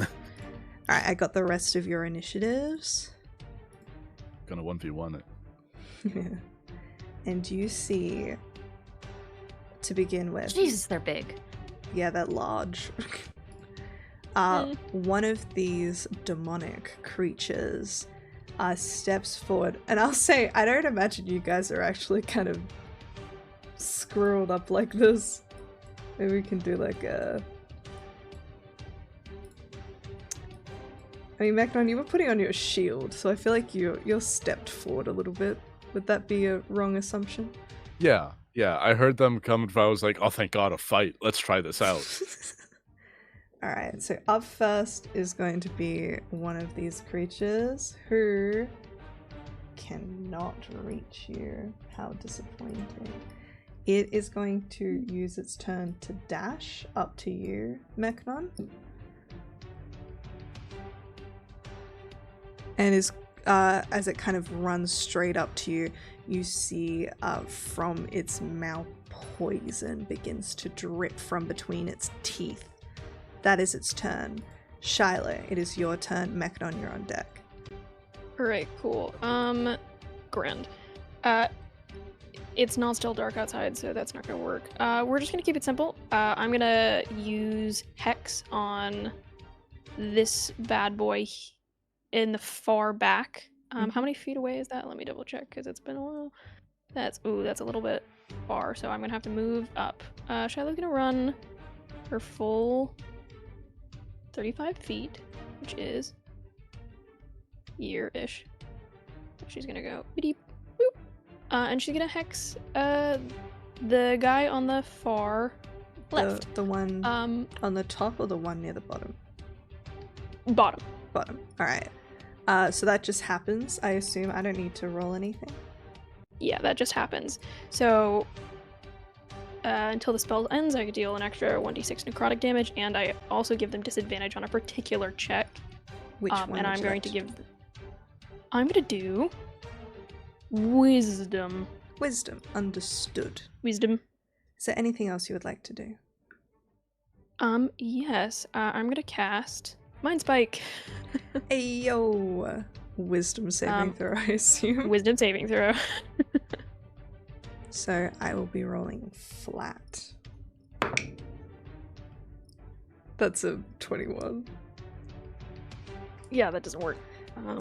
Alright, I got the rest of your initiatives.
Gonna 1v1 it.
And you see, to begin with,
Jesus, they're big.
yeah, they're large. One of these demonic creatures steps forward, and I'll say, I don't imagine you guys are actually kind of screwed up like this. Maybe we can do like a... I mean, Meknon, you were putting on your shield, so I feel like you're stepped forward a little bit. Would that be a wrong assumption?
Yeah. I heard them come and I was like, oh, thank God, a fight. Let's try this out.
Alright, so up first is going to be one of these creatures who cannot reach you. How disappointing. It is going to use its turn to dash up to you, Mechnon. And is as it kind of runs straight up to you, you see from its mouth poison begins to drip from between its teeth. That is its turn. Shiloh, it is your turn. Mechnon, you're on deck.
Alright, cool. Grand. It's not still dark outside, so that's not gonna work. We're just gonna keep it simple. I'm gonna use Hex on this bad boy in the far back. How many feet away is that? Let me double check, because it's been a while. That's a little bit far, so I'm gonna have to move up. Shiloh's gonna run her full 35 feet, which is here-ish. She's gonna go beep, boop, and she's gonna hex the guy on the far left.
The one on the top or the one near the bottom?
Bottom.
Bottom. Alright. So that just happens, I assume. I don't need to roll anything.
Yeah, that just happens. So until the spell ends, I could deal an extra 1d6 necrotic damage, and I also give them disadvantage on a particular check.
Which one?
And I'm going to do Wisdom.
Wisdom. Understood.
Wisdom.
Is there anything else you would like to do?
Yes. I'm gonna cast Mind Spike.
Ayo! Wisdom saving throw, I assume.
Wisdom saving throw.
So I will be rolling flat. That's a 21.
Yeah, that doesn't work. I'm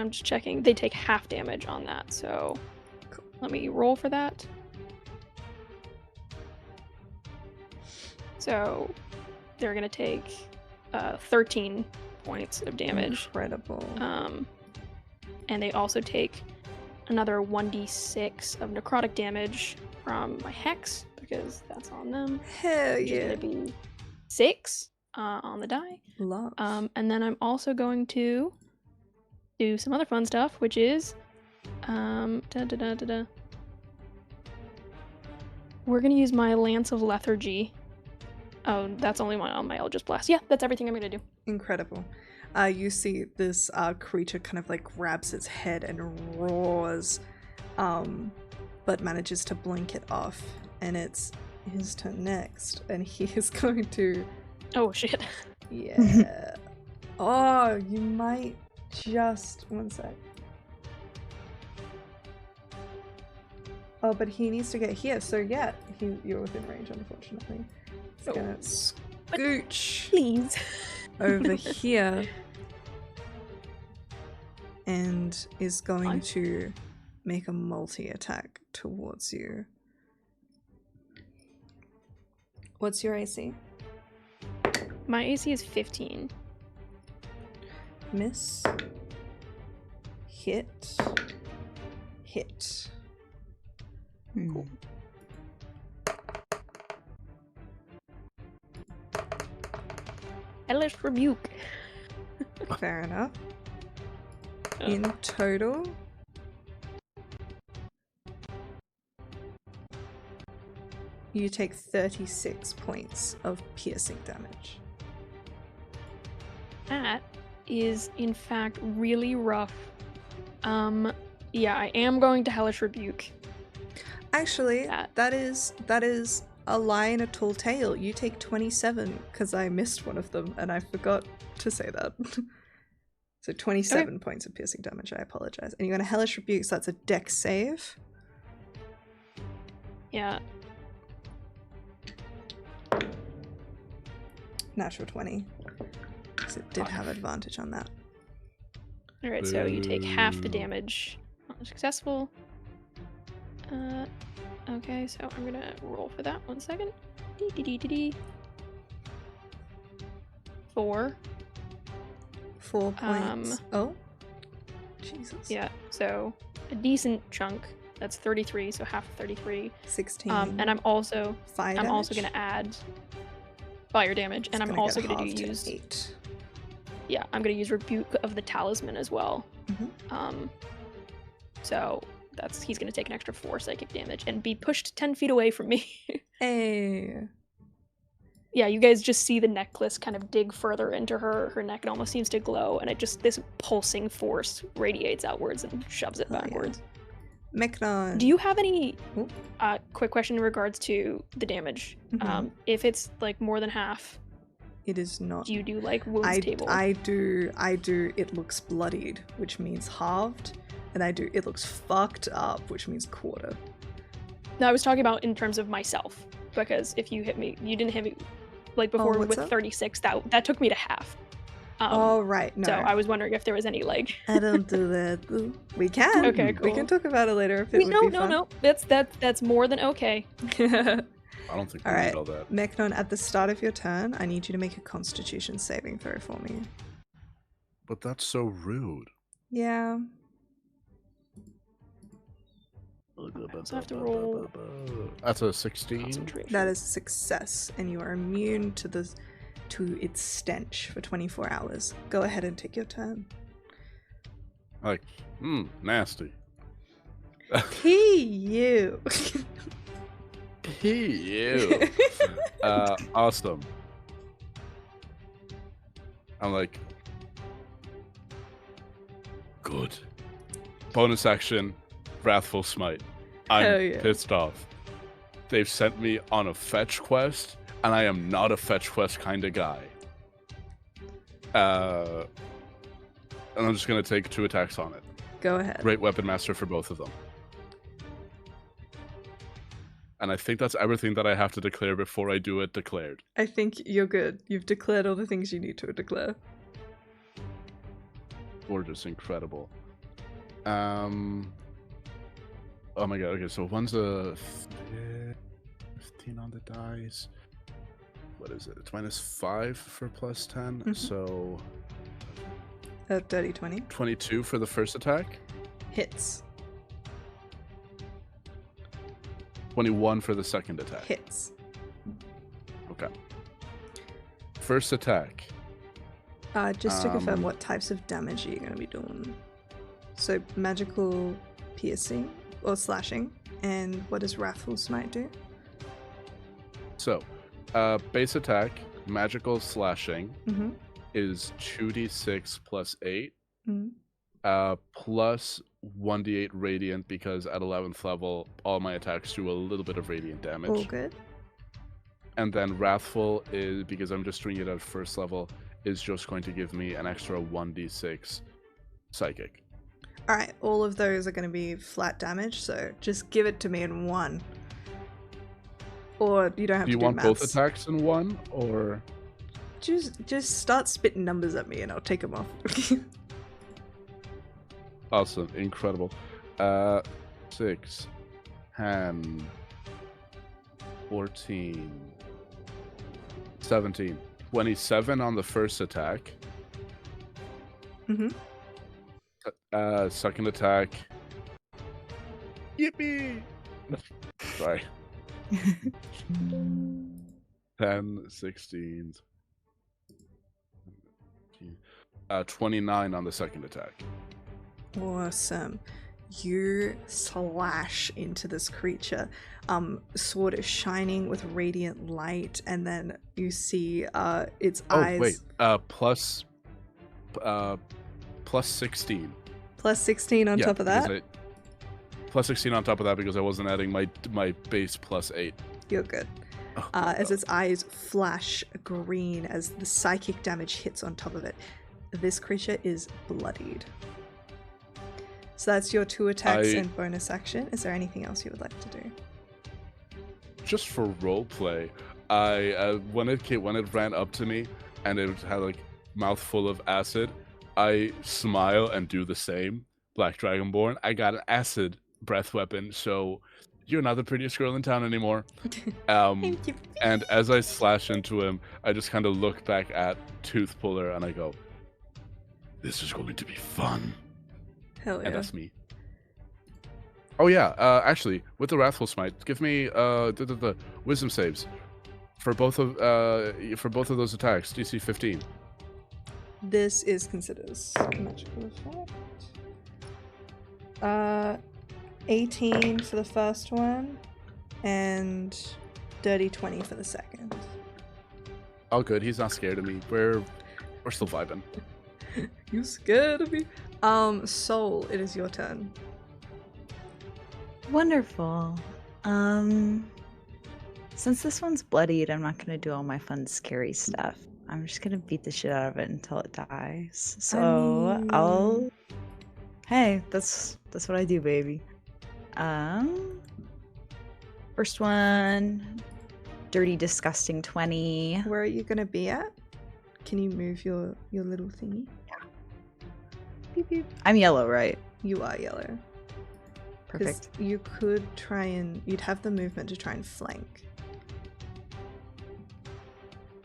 just checking. They take half damage on that, so
cool.
Let me roll for that. So they're gonna take 13 points of damage.
Incredible.
And they also take another 1d6 of necrotic damage from my hex, because that's on them.
Hell
Which is
yeah.
gonna be 6 on the die.
Love.
And then I'm also going to do some other fun stuff, which is we're gonna use my Lance of Lethargy. Oh, that's only one on my Eldritch Blast. Yeah, that's everything I'm gonna do.
Incredible. You see this creature kind of like grabs its head and roars, but manages to blink it off, and it's his turn next, and he is going to...
Oh, shit.
Yeah. Oh, you might just... One sec. Oh, but he needs to get here, so yeah, you're within range, unfortunately. He's gonna scooch
Please.
over here and is going to make a multi-attack towards you. What's your AC?
My AC is 15.
Miss. Hit. Hit.
Cool.
Hellish Rebuke.
Fair enough.
Oh.
In total, you take 36 points of piercing damage.
That is, in fact, really rough. Yeah, I am going to Hellish Rebuke.
Actually, that is a lie and a tall tale. You take 27 because I missed one of them and I forgot to say that. So 27 points of piercing damage, I apologize. And you're going to Hellish Rebuke, so that's a dex save.
Yeah.
Natural 20. So it did have advantage on that.
Alright, so you take half the damage. Successful. Okay, so I'm gonna roll for that. 1 second. 4.
4 points. Oh. Jesus.
Yeah, so a decent chunk That's 33, so half of 33.
16.
And I'm also
fire
I'm also
damage?
gonna add fire damage,
It's
and I'm
gonna
also
get
gonna
halved to
use
8.
yeah, I'm gonna use Rebuke of the Talisman as well.
Mhm.
So he's gonna take an extra 4 psychic damage and be pushed 10 feet away from me.
Hey.
Yeah, you guys just see the necklace kind of dig further into her neck. It almost seems to glow, and this pulsing force radiates outwards and shoves it
Oh, yeah.
backwards.
Meknon.
Do you have any
Oop.
quick question in regards to the damage?
Mhm.
If it's like more than half,
It is not.
do you do like wounds table?
I do. It looks bloodied, which means halved, and I do. It looks fucked up, which means quarter.
No, I was talking about in terms of myself, because if you hit me, you didn't hit me like before
what's
with
up?
36. That took me to half.
Oh right, no.
So I was wondering if there was any like.
I don't do that. Ooh, we can.
Okay,
We
cool.
can talk about it later if it would be fun.
No. That's more than okay.
I don't think we
All
need
right,
all that.
Meknon. At the start of your turn, I need you to make a Constitution saving throw for me.
But that's so rude.
Yeah.
also have to roll
That's a 16.
Concentration.
That is a success, and you are immune to its stench for 24 hours. Go ahead and take your turn.
Like, nasty.
You.
You. Awesome. I'm like, good. Bonus action, Wrathful Smite. I'm
Hell yeah.
pissed off. They've sent me on a fetch quest, and I am not a fetch quest kind of guy. And I'm just gonna take 2 attacks on it.
Go ahead.
Great Weapon Master for both of them. And I think that's everything that I have to declare before I do it declared.
I think you're good. You've declared all the things you need to declare.
Gorgeous, incredible. Oh my god, okay, so one's a 15 on the dice. What is it? It's -5 for +10,
Mhm.
so
Dirty 20.
22 for the first attack,
Hits.
21 for the second attack.
Hits.
Okay. First attack.
Just to confirm,
Um,
what types of damage are you going to be doing? So, magical piercing or slashing, and what does Wrathful Smite do?
So, base attack, magical slashing,
Mm-hmm.
is 2d6 plus 8,
Mm-hmm.
plus 1d8 radiant, because at 11th level, all my attacks do a little bit of radiant damage.
All good.
And then Wrathful is, because I'm just doing it at first level, is just going to give me an extra 1d6 psychic.
All right, all of those are going to be flat damage, so just give it to me in one. Or you don't have
Do you
to do
want both
maths.
attacks in one, or?
Just start spitting numbers at me and I'll take them off.
Awesome, incredible. 6, 10, 14, 17, 27 on the first attack.
Mm-hmm.
Second attack. Yippee! Sorry. 10, 16, 29 on the second attack.
Awesome. You slash into this creature. Sword is shining with radiant light, and then you see its eyes.
Oh wait, plus 16.
Plus 16 on
Yeah,
top of
because
that.
Plus 16 on top of that because I wasn't adding my base plus 8.
You're good.
Oh,
As its eyes flash green as the psychic damage hits on top of it. This creature is bloodied. So that's your 2 attacks and bonus action. Is there anything else you would like to do?
Just for roleplay, when it ran up to me and it had like mouth full of acid, I smile and do the same. Black Dragonborn, I got an acid breath weapon, so you're not the prettiest girl in town anymore.
Thank you.
And as I slash into him, I just kind of look back at Tooth Puller and I go, "This is going to be fun."
Hell yeah.
And that's me. Oh yeah, actually, with the Wrathful Smite, give me the wisdom saves for both of those attacks. DC 15.
This is considered a magical effect. 18 for the first one, and dirty 20 for the second.
Oh, good. He's not scared of me. We're still vibing.
You scared of me? Soul, it is your turn.
Wonderful. Since this one's bloodied, I'm not gonna do all my fun scary stuff. I'm just gonna beat the shit out of it until it dies. So I'll. Hey, that's what I do, baby. First one, dirty, disgusting 20.
Where are you gonna be at? Can you move your little thingy?
Beep, beep. I'm yellow, right?
You are yellow. 'Cause
Perfect.
you could try and you'd have the movement to try and flank.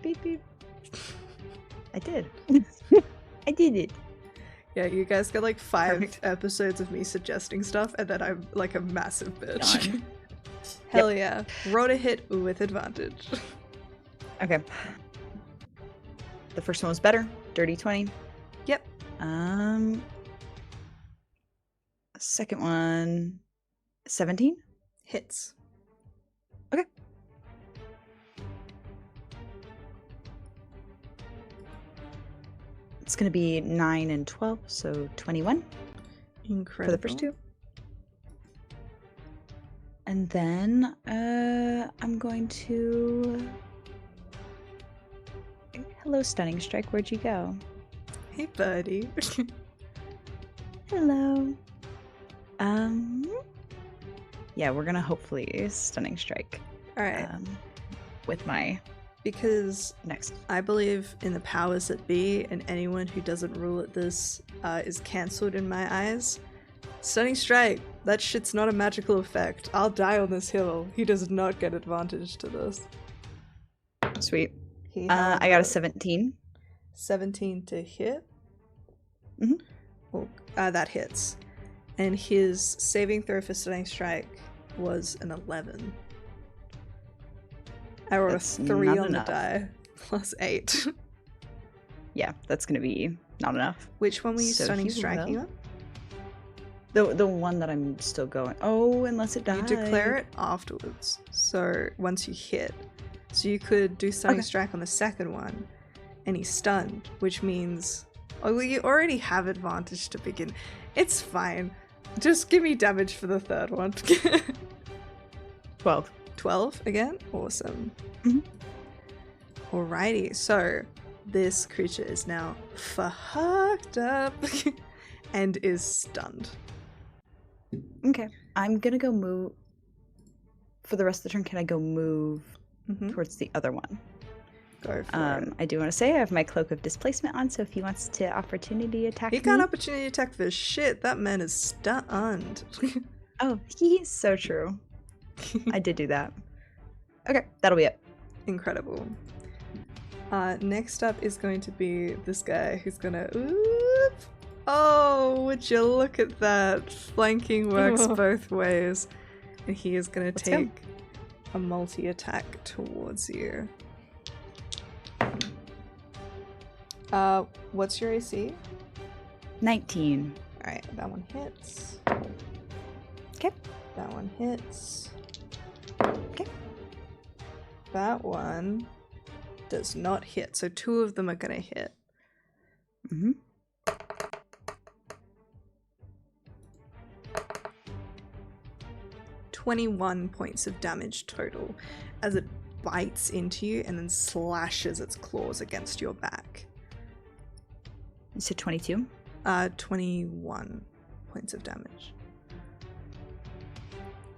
Beep beep. I did. I did it.
Yeah, you guys got like 5
Perfect.
episodes of me suggesting stuff, and then I'm like a massive bitch.
Done.
Hell yeah. Roll a hit with advantage.
Okay. The first one was better. Dirty 20.
Yep.
Second one, 17.
Hits.
Okay. It's gonna be 9 and 12, so 21
Incredible.
for the first two. And then I'm going to. Hello, Stunning Strike. Where'd you go?
Hey, buddy.
Hello. Yeah, we're gonna hopefully Stunning Strike.
Alright.
With my
Because
next.
I believe in the powers that be, and anyone who doesn't rule at this is cancelled in my eyes. Stunning Strike, that shit's not a magical effect. I'll die on this hill. He does not get advantage to this.
Sweet.
He
I
had
got a 17.
17 to hit.
Mhm.
Well, that hits. And his saving throw for Stunning Strike was an 11. I rolled
That's
a 3
not
on
enough.
the die, plus 8.
Yeah, that's gonna be not enough.
Which one were you
So
Stunning
he
Striking
will.
on?
The one that I'm still going. Oh, unless it dies.
You declare it afterwards, so once you hit. So you could do Stunning
Okay.
Strike on the second one, and he's stunned, which means... Oh, well, you already have advantage to begin. It's fine. Just give me damage for the third one.
12.
12 again? Awesome.
Mhm.
Alrighty, so this creature is now fucked up and is stunned.
Okay. I'm gonna go move. For the rest of the turn, can I go move
Mhm.
towards the other one?
Go for it.
I do want to say I have my Cloak of Displacement on, so if he wants to opportunity attack
He
me.
got opportunity attack for shit. That man is stunned.
Oh, he's so true. I did do that. Okay, that'll be it.
Incredible. Next up is going to be this guy who's gonna. Oop. Oh, would you look at that? Flanking works both ways. And he is gonna
Let's go.
take a multi-attack towards you. What's your AC?
19.
Alright, that one hits.
Okay.
That one hits.
Okay.
That one does not hit, so 2 of them are gonna hit.
Mm-hmm.
"21 points of damage total as it bites into you and then slashes its claws against your back.
You said 22?
21 points of damage.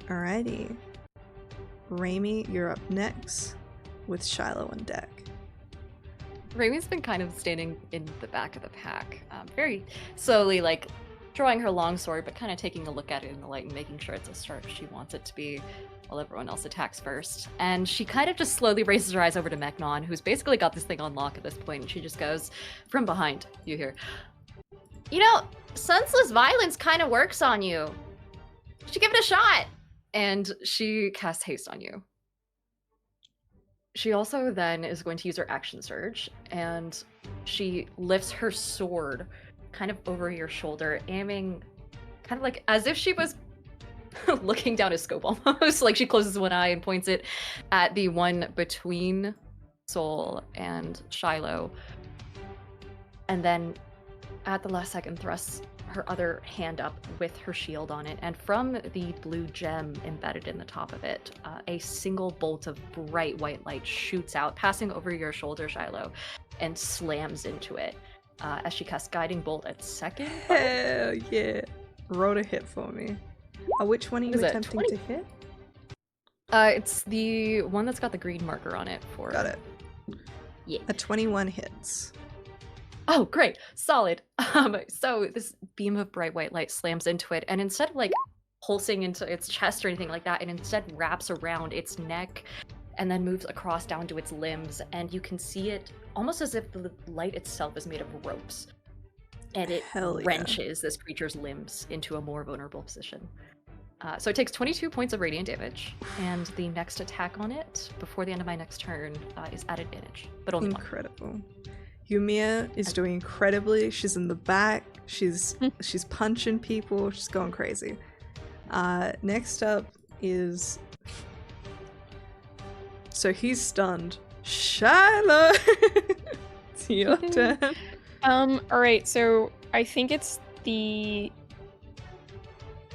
Alrighty. Raimi, you're up next with Shiloh on deck.
Raimi's been kind of standing in the back of the pack, very slowly, like drawing her longsword, but kind of taking a look at it in the light and making sure it's as sharp as she wants it to be while everyone else attacks first. And she kind of just slowly raises her eyes over to Meknon, who's basically got this thing on lock at this point, and she just goes, from behind, you hear, "You know, senseless violence kind of works on you." should give it a shot. And she casts haste on you. She also then is going to use her action surge, and she lifts her sword kind of over your shoulder, aiming kind of like as if she was looking down a scope almost. Like she closes one eye and points it at the one between Soul and Shiloh. And then at the last second thrusts her other hand up with her shield on it, and from the blue gem embedded in the top of it, a single bolt of bright white light shoots out, passing over your shoulder, Shiloh, and slams into it as she casts Guiding Bolt at second.
Hell yeah. Roll a hit for me. Which one are you
Is it
attempting
20?
to hit?
It's the one that's got the green marker on it for...
Got it.
Yeah.
A 21 hits.
Oh, great. Solid. So this beam of bright white light slams into it, and instead of like pulsing into its chest or anything like that, it instead wraps around its neck and then moves across down to its limbs, and you can see it almost as if the light itself is made of ropes. And it
Hell yeah.
wrenches this creature's limbs into a more vulnerable position. So it takes 22 points of radiant damage, and the next attack on it before the end of my next turn is at advantage, but only one.
Incredible. Yumiya is doing incredibly. She's in the back. She's punching people. She's going crazy. Next up is... So he's stunned. Shiloh! It's your turn.
Alright, so I think it's the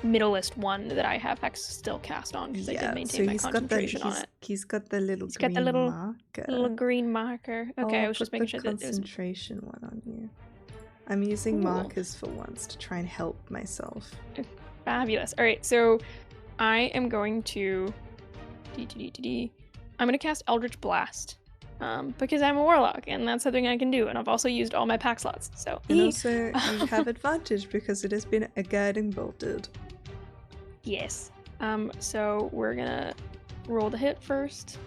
middlest one that I have Hex still cast on, because I did maintain my concentration on it.
He's got the little
He's got
green
the little
marker.
green marker. Okay, I was just making
put
sure
the
that it was...
concentration one on you. I'm using
Cool.
markers for once to try and help myself.
Fabulous. Alright, so I am going to... I'm going to cast Eldritch Blast. Because I'm a warlock, and that's something I can do, and I've also used all my pack slots, so...
And also, you have advantage because it has been a guiding bolted.
Yes. So we're gonna roll the hit first.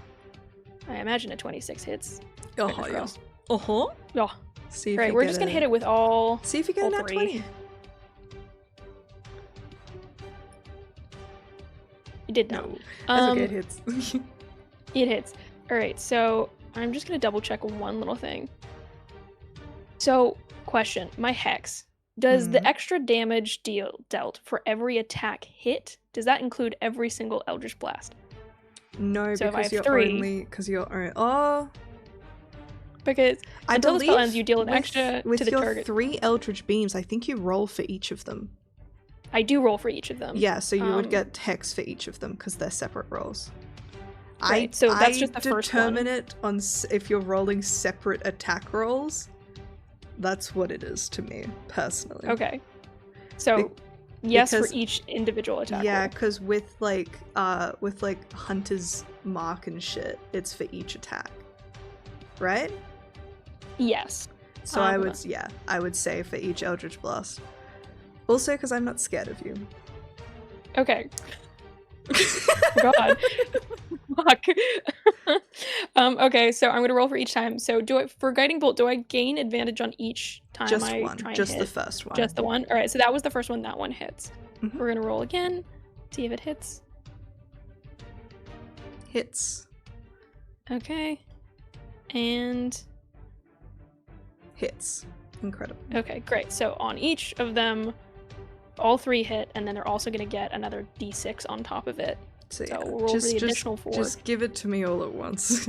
I imagine a 26 hits. Fingers crossed. Yeah.
See if
Right,
you
we're
get
just gonna
a-
hit it with all...
See if you get
all
a nat
three.
20.
It did not.
That's okay, it hits.
It hits. Alright, so I'm just gonna double check one little thing. So, question. My Hex. Does the extra damage dealt for every attack hit, does that include every single Eldritch Blast?
No,
So if I
because
have
you're
3
only... Because you're only... Oh...
Because
I
until the spell
believe
ends, you deal an extra
with
to the
your
target.
3 Eldritch Beams, I think you roll for each of them.
I do roll for each of them.
Yeah, so you would get Hex for each of them because they're separate rolls.
Right, so that's just the first one.
determine it on if you're rolling separate attack rolls. That's what it is to me, personally.
Okay. So, yes for
because-
each individual attack
Yeah,
roll.
because with Hunter's Mark and shit, it's for each attack. Right?
Yes.
So I would say for each Eldritch Blast. Also, because I'm not scared of you.
Okay. God. Fuck. Okay, so I'm gonna roll for each time. So for Guiding Bolt, do I gain advantage on each time
Just
I
one.
try and
Just
hit?
the first one.
Just the one? Alright, so that was the first one. That one hits.
Mhm.
We're gonna roll again. See if it hits.
Hits.
Okay. And
Hits. Incredible.
okay, great. So on each of them, all 3 hit, and then they're also gonna get another D6 on top of it.
So,
So
yeah,
we'll roll the additional 4.
Just give it to me all at once.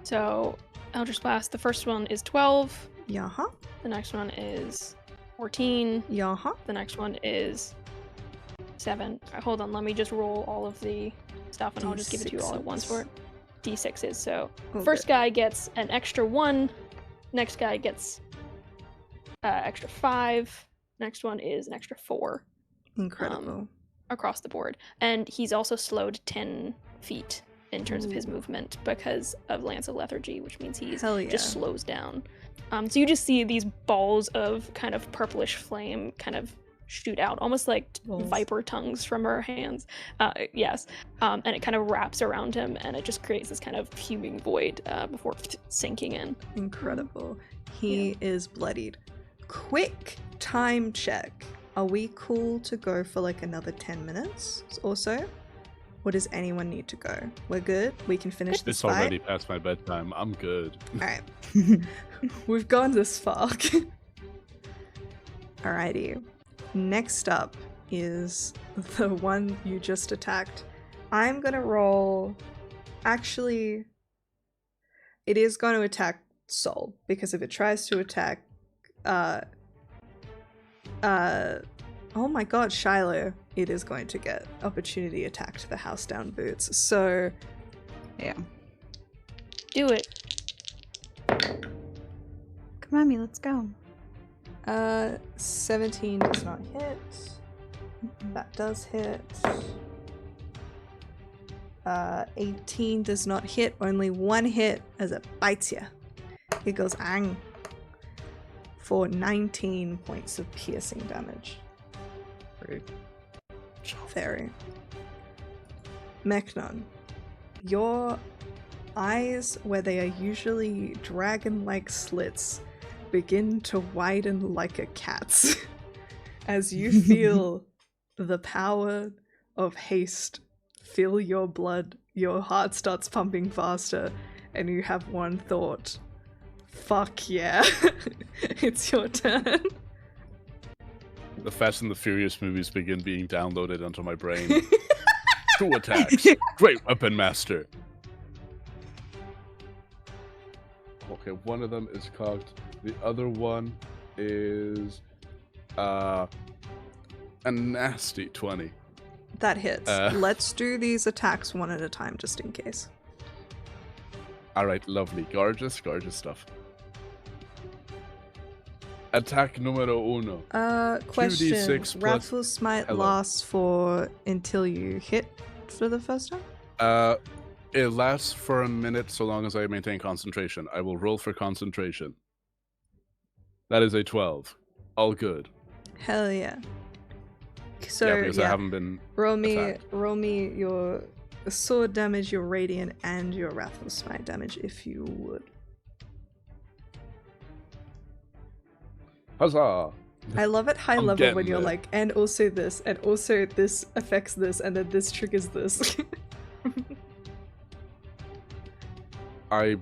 So Eldritch Blast, the first one is 12.
Yaha.
The next one is 14.
Yaha.
The next one is 7. Hold on, let me just roll all of the stuff and I'll just give it to you all at once for it. D6s. So first guy gets an extra 1. Next guy gets extra 5. Next one is an extra 4.
Incredible.
Across the board. And he's also slowed 10 feet in terms of his movement because of Lance of Lethargy, which means he
Hell yeah.
just slows down. So you just see these balls of kind of purplish flame kind of shoot out, almost like viper tongues from her hands. Yes. And it kind of wraps around him, and it just creates this kind of fuming void before sinking in.
Incredible. He is bloodied. Quick time check. are we cool to go for like another 10 minutes or so? Or does anyone need to go? We're good? We can finish this
It's
fight?
already past my bedtime. I'm good.
Alright. We've gone this far. Alrighty. Next up is the one you just attacked. I'm gonna roll... Actually, it is going to attack Sol, because if it tries to attack... oh my god, Shiloh, it is going to get opportunity attack to the house down boots. So,
Yeah.
Do it.
Come on, me, let's go.
17 does not hit. That does hit. 18 does not hit. Only one hit as it bites you. It goes ang for 19 points of piercing damage.
Rude.
Very. Mechnon, your eyes, where they are usually dragon-like slits, begin to widen like a cat's as you feel the power of haste fill your blood. Your heart starts pumping faster, and you have one thought. Fuck yeah. It's your turn.
The Fast and the Furious movies begin being downloaded onto my brain. 2 attacks. Great Weapon Master. Okay, one of them is cocked. The other one is a nasty 20.
That hits. Let's do these attacks one at a time, just in case.
Alright, lovely. Gorgeous, gorgeous stuff. Attack numero uno.
Question.
2d6 plus-
Wrathful Smite
Hello.
lasts for until you hit for the first time?
It lasts for a minute so long as I maintain concentration. I will roll for concentration. That is a 12. All good.
Hell yeah. So
yeah, because I haven't been
roll me
attacked.
your sword damage, your radiant, and your Wrathful Smite damage if you would.
Huzzah!
I love it high
I'm
level when
getting
you're
there.
like, and also this affects this, and then this triggers this.
I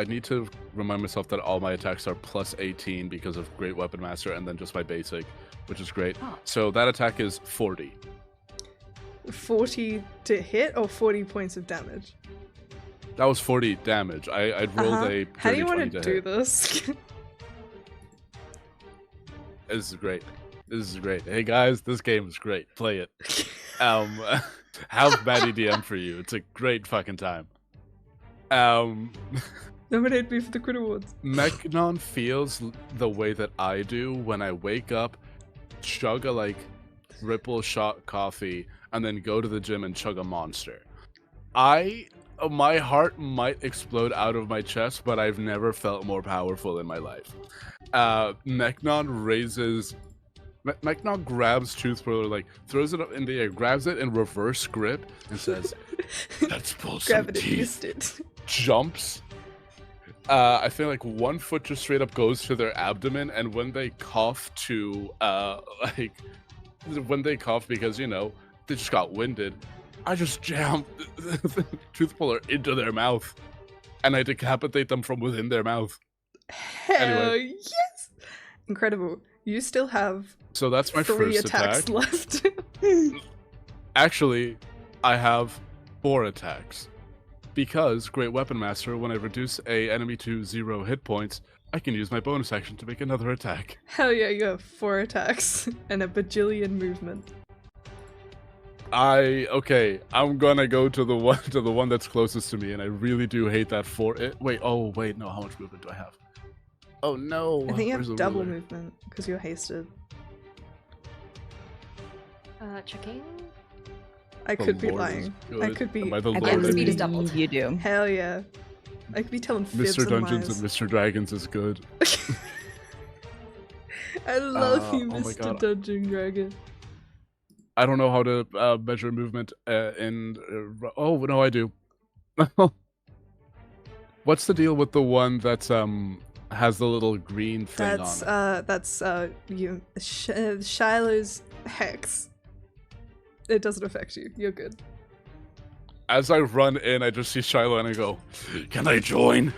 need to remind myself that all my attacks are plus 18 because of Great Weapon Master and then just my basic, which is great.
Oh.
So that attack is 40.
40 to hit or 40 points of damage?
That was 40 damage. I'd rolled a 30,
How do you
20
want to
to
do
hit.
this?
This is great. This is great. Hey guys, this game is great. Play it. How's Maddie DM for you? It's a great fucking time.
Nominate me for the Crit Awards.
Mechnon feels the way that I do when I wake up, chug a ripple shot coffee, and then go to the gym and chug a Monster. My heart might explode out of my chest, but I've never felt more powerful in my life. Mechnon grabs Toothbroiler, throws it up in the air, grabs it in reverse grip, and says, "Let's pull some
Gravity
teeth."
used it.
Jumps. I feel like one foot just straight up goes to their abdomen, and when they cough when they cough because, they just got winded, I just jam the tooth puller into their mouth, and I decapitate them from within their mouth.
Hell yes! Incredible. You still have
So that's my
3
first
attacks
attack.
left.
Actually, I have 4 attacks. Because Great Weapon Master, when I reduce a enemy to 0 hit points, I can use my bonus action to make another attack.
Hell yeah, you have 4 attacks and a bajillion movement.
I'm gonna go to the one that's closest to me, and I really do hate that 4. Wait, no, how much movement do I have? Oh no!
I think you
Where's
have
the
double
ruler?
movement because you're hasted.
Checking.
I
The
could be
Lord is
lying.
good.
I could be.
Am I the
I
Lord?
the
I
speed is
mean,
doubled.
You do.
Hell yeah. I could be telling fibs
Mr.
and
Dungeons
lies.
and Mr. Dragons is good.
I love you,
oh my
Mr.
God.
Dungeon Dragon.
I don't know how to measure movement oh no, I do. What's the deal with the one that's has the little green thing
That's
on it.
that's Shiloh's hex. It doesn't affect you. You're good.
As I run in, I just see Shiloh and I go, "Can I join?"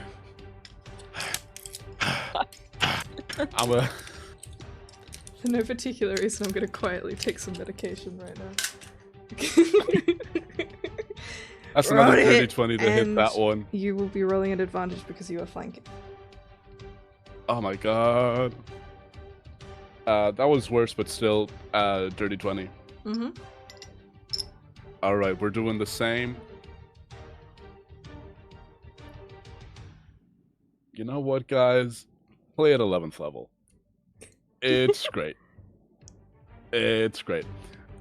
For no particular reason, I'm gonna quietly take some medication right now.
That's another
Roll
dirty
it,
20 to hit
and
that one.
You will be rolling an advantage because you are flanking.
Oh my god. That was worse, but still, dirty 20.
Mm-hmm.
Alright, we're doing the same. You know what, guys? Play at 11th level. It's great. It's great.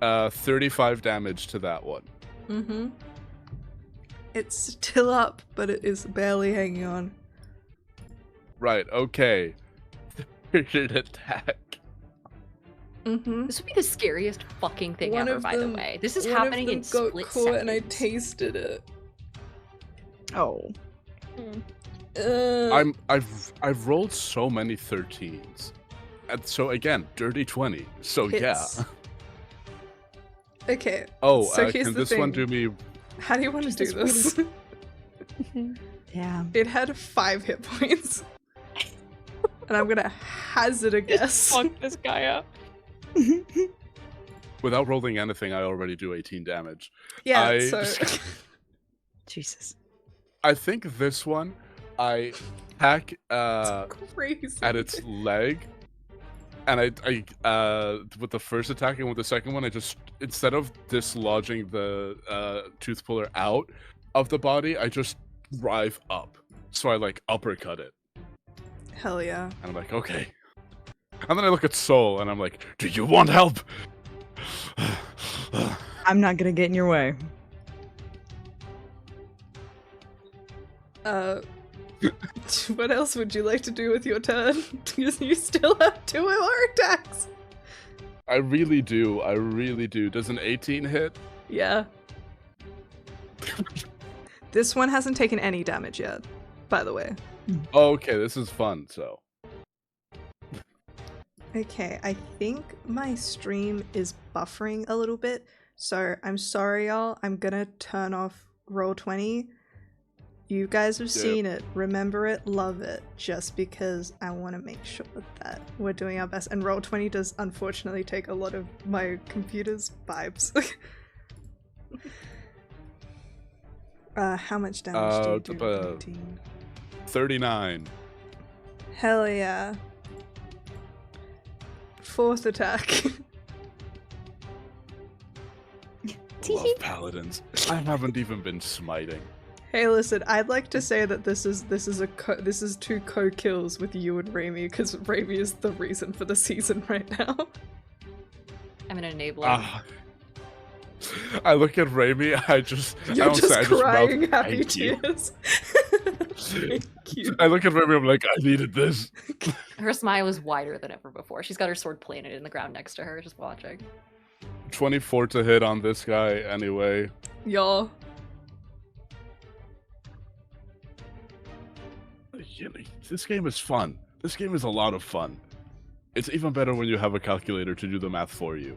35 damage to that one.
Mm-hmm. It's still up, but it is barely hanging on.
Right, okay. Third attack.
Mm-hmm.
This would be the scariest fucking thing
One
ever,
of
by the
them-
way. This is
One
happening
of
in
them got
split
caught
seconds.
and I tasted it.
Oh.
I've rolled so many 13s. And so again, dirty 20. So
Hits.
yeah.
Okay.
Oh,
So here's
can
the
this one
thing.
do me?
How do you want to
Just
do this?
Yeah.
It had 5 hit points. And I'm gonna hazard a guess.
Fuck this guy up.
Without rolling anything, I already do 18 damage.
Yeah, so
Jesus.
I think this one, I hack
crazy.
at its leg, and I with the first attack and with the second one, I just, instead of dislodging the tooth puller out of the body, I just drive up. So I like uppercut it,
Hell yeah.
and I'm like, okay. And then I look at Soul, and I'm like, do you want help?
I'm not gonna get in your way.
What else would you like to do with your turn? Because you still have 2 more attacks.
I really do. I really do. Does an 18 hit?
Yeah. This one hasn't taken any damage yet, by the way.
Okay, this is fun, so.
Okay, I think my stream is buffering a little bit, so I'm sorry, y'all. I'm gonna turn off Roll20. You guys have seen it, remember it, love it, just because I want to make sure that we're doing our best. And Roll20 does unfortunately take a lot of my computer's vibes. How much damage do you do? 19?
39.
Hell yeah. 4th attack.
I love paladins. I haven't even been smiting.
Hey, listen, I'd like to say that this is 2 co-kills with you and Raimi, because Raimi is the reason for the season right now.
I'm an enabler.
I look at Raimi,
You're just crying
mouth,
happy
"Thank you."
tears. Thank you.
I look at Raimi, I'm like, I needed this.
Her smile is wider than ever before. She's got her sword planted in the ground next to her, just watching.
24 to hit on this guy anyway.
Y'all.
You know, this game is fun. This game is a lot of fun. It's even better when you have a calculator to do the math for you.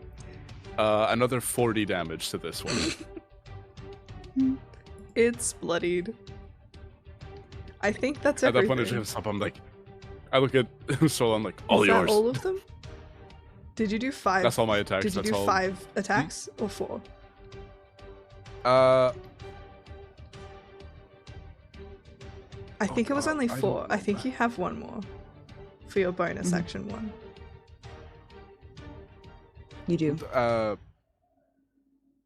Another 40 damage to this one.
It's bloodied. I think that's
At that
everything.
point, I just stop. I'm like, I look at Sol, I'm like, all
Is that
yours.
all of them? Did you do 5?
That's all my attacks.
Did you
that's
do
all.
5 attacks or 4? I think it was
God,
only
I don't
4. I
know
think
that.
you have 1 more for your bonus action one.
You do.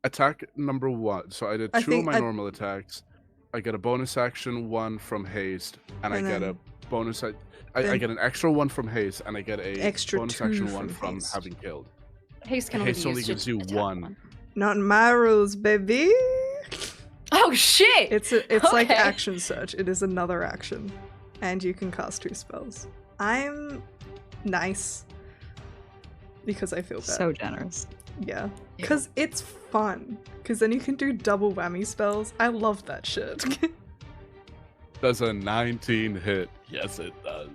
Attack number 1. So I did
I
2 of
think
my
I-
normal attacks. I get a bonus action 1 from haste, and I
And
get a
then-
bonus. I
then-
get an extra 1 from haste, and I get a
Extra
bonus
2
action 1
from
from
haste.
having killed.
Haste can only
Haste
be
only
used
gives
to
you
attack
1.
Not in my rules, baby.
Oh shit!
It's like
Okay.
action surge. It is another action, and you can cast 2 spells. I'm nice because I feel bad.
So generous.
Yeah, because it's fun. Because then you can do double whammy spells. I love that shit.
Does a 19 hit? Yes, it does.